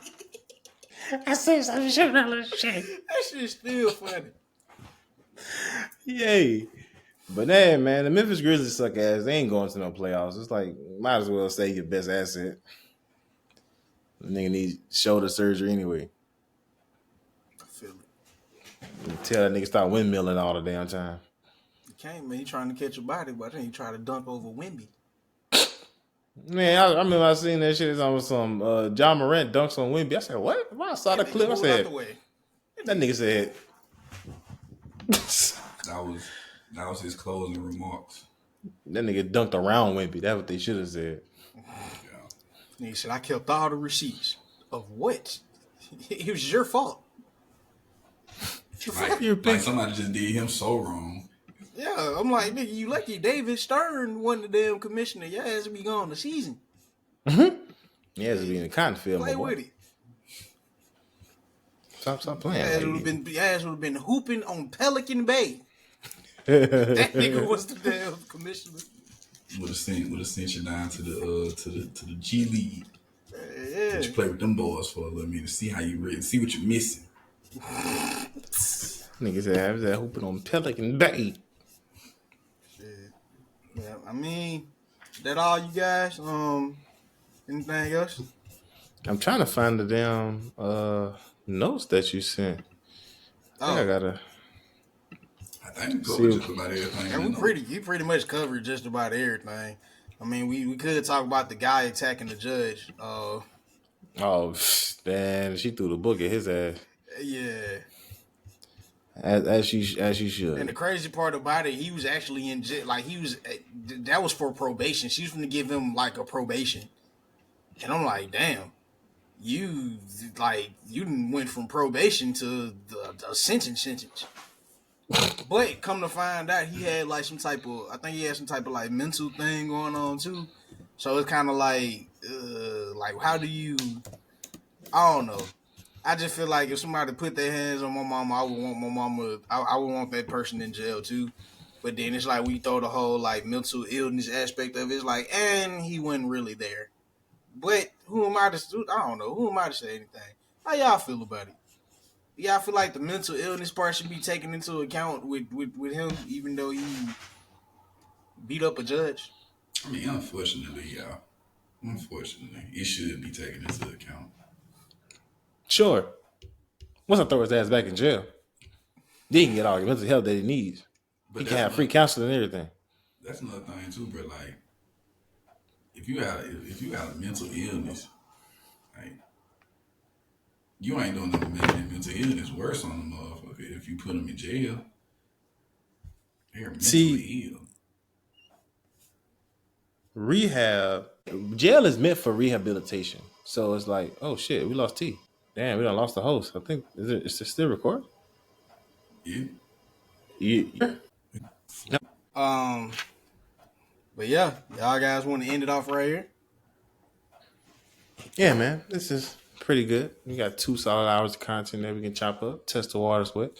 I said stop shooting that little shit. That shit's still funny. Yay. But then, man, the Memphis Grizzlies suck ass. They ain't going to no playoffs. It's like, might as well say your best asset. The nigga needs shoulder surgery anyway. I feel it. You tell that nigga stop windmilling all the damn time. You can't, man. You trying to catch a body, but then you try to dunk over Wemby. Man, I remember I seen that shit. It's on some John Morant dunks on Wemby. I said, what? When I saw the clip, I said, that nigga said. That was his closing remarks. That nigga dunked around Wemby. That's what they should have said. Yeah. Nigga said, I kept all the receipts. Of what? It was your fault. Like somebody just did him so wrong. Yeah, I'm like, nigga, you lucky David Stern won the damn commissioner. Your ass be gone the season. Mm-hmm. He has to be in the cotton field. Play with it. Stop playing. Your ass would have been hooping on Pelican Bay. That nigga was the damn commissioner. Would have sent you down to the G League. Yeah. But you play with them boys for a little minute, see how you ready, see what you're missing. Niggas have that hooping on Pelican Bay. Shit. Yeah, I mean, that all you guys? Anything else? I'm trying to find the damn notes that you sent. I think we covered just about everything. And you pretty much covered just about everything. I mean, we could talk about the guy attacking the judge. Oh, man, she threw the book at his ass. Yeah. As she should. And the crazy part about it, he was actually in jail. Like, that was for probation. She was going to give him, like, a probation. And I'm like, damn, you went from probation to the sentence. But come to find out, he had like some type of like mental thing going on too. So it's kind of like how do you? I don't know. I just feel like if somebody put their hands on my mama, I would want my mama. I would want that person in jail too. But then it's like we throw the whole like mental illness aspect of it. It's like, and he wasn't really there. But who am I to? I don't know. Who am I to say anything? How y'all feel about it? Y'all feel like the mental illness part should be taken into account with him, even though he beat up a judge? I mean, unfortunately, y'all. Unfortunately, it should be taken into account. Sure. Once I throw his ass back in jail, then he can get all the mental health that he needs. But He can have free counseling and everything. That's another thing too, bro. Like, if you got a mental illness, like, you ain't doing nothing to make that mental illness worse on the motherfucker. If you put them in jail, they're mentally ill. Rehab, jail is meant for rehabilitation. So it's like, oh shit, we lost T. Damn, we done lost the host. I think is it still recording? Yeah. But yeah, y'all guys want to end it off right here? Yeah, man, this is pretty good. We got 2 solid hours of content that we can chop up, test the waters with,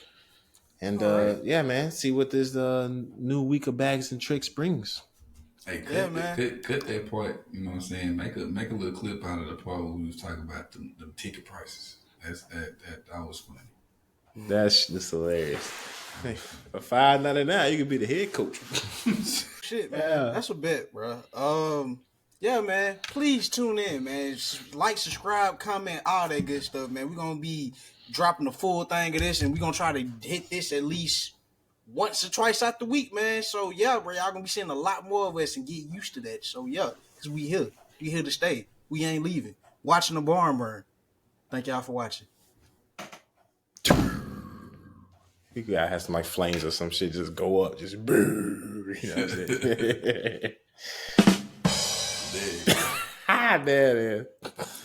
and right. Yeah, man, see what this new week of bags and tricks brings. Hey, cut that part. You know what I'm saying? Make a little clip out of the part where we was talking about the ticket prices. That was funny. That's just hilarious. For $5.99, you can be the head coach. Shit, man, that's a bet, bro. Yeah, man. Please tune in, man. Like, subscribe, comment, all that good stuff, man. We're gonna be dropping the full thing of this, and we're gonna try to hit this at least once or twice out the week, man. So yeah, bro, y'all gonna be seeing a lot more of us and get used to that. So yeah, cause we here to stay. We ain't leaving. Watching the barn burn. Thank y'all for watching. You gotta have some like flames or some shit just go up, just boo. You know what I'm saying? There it is.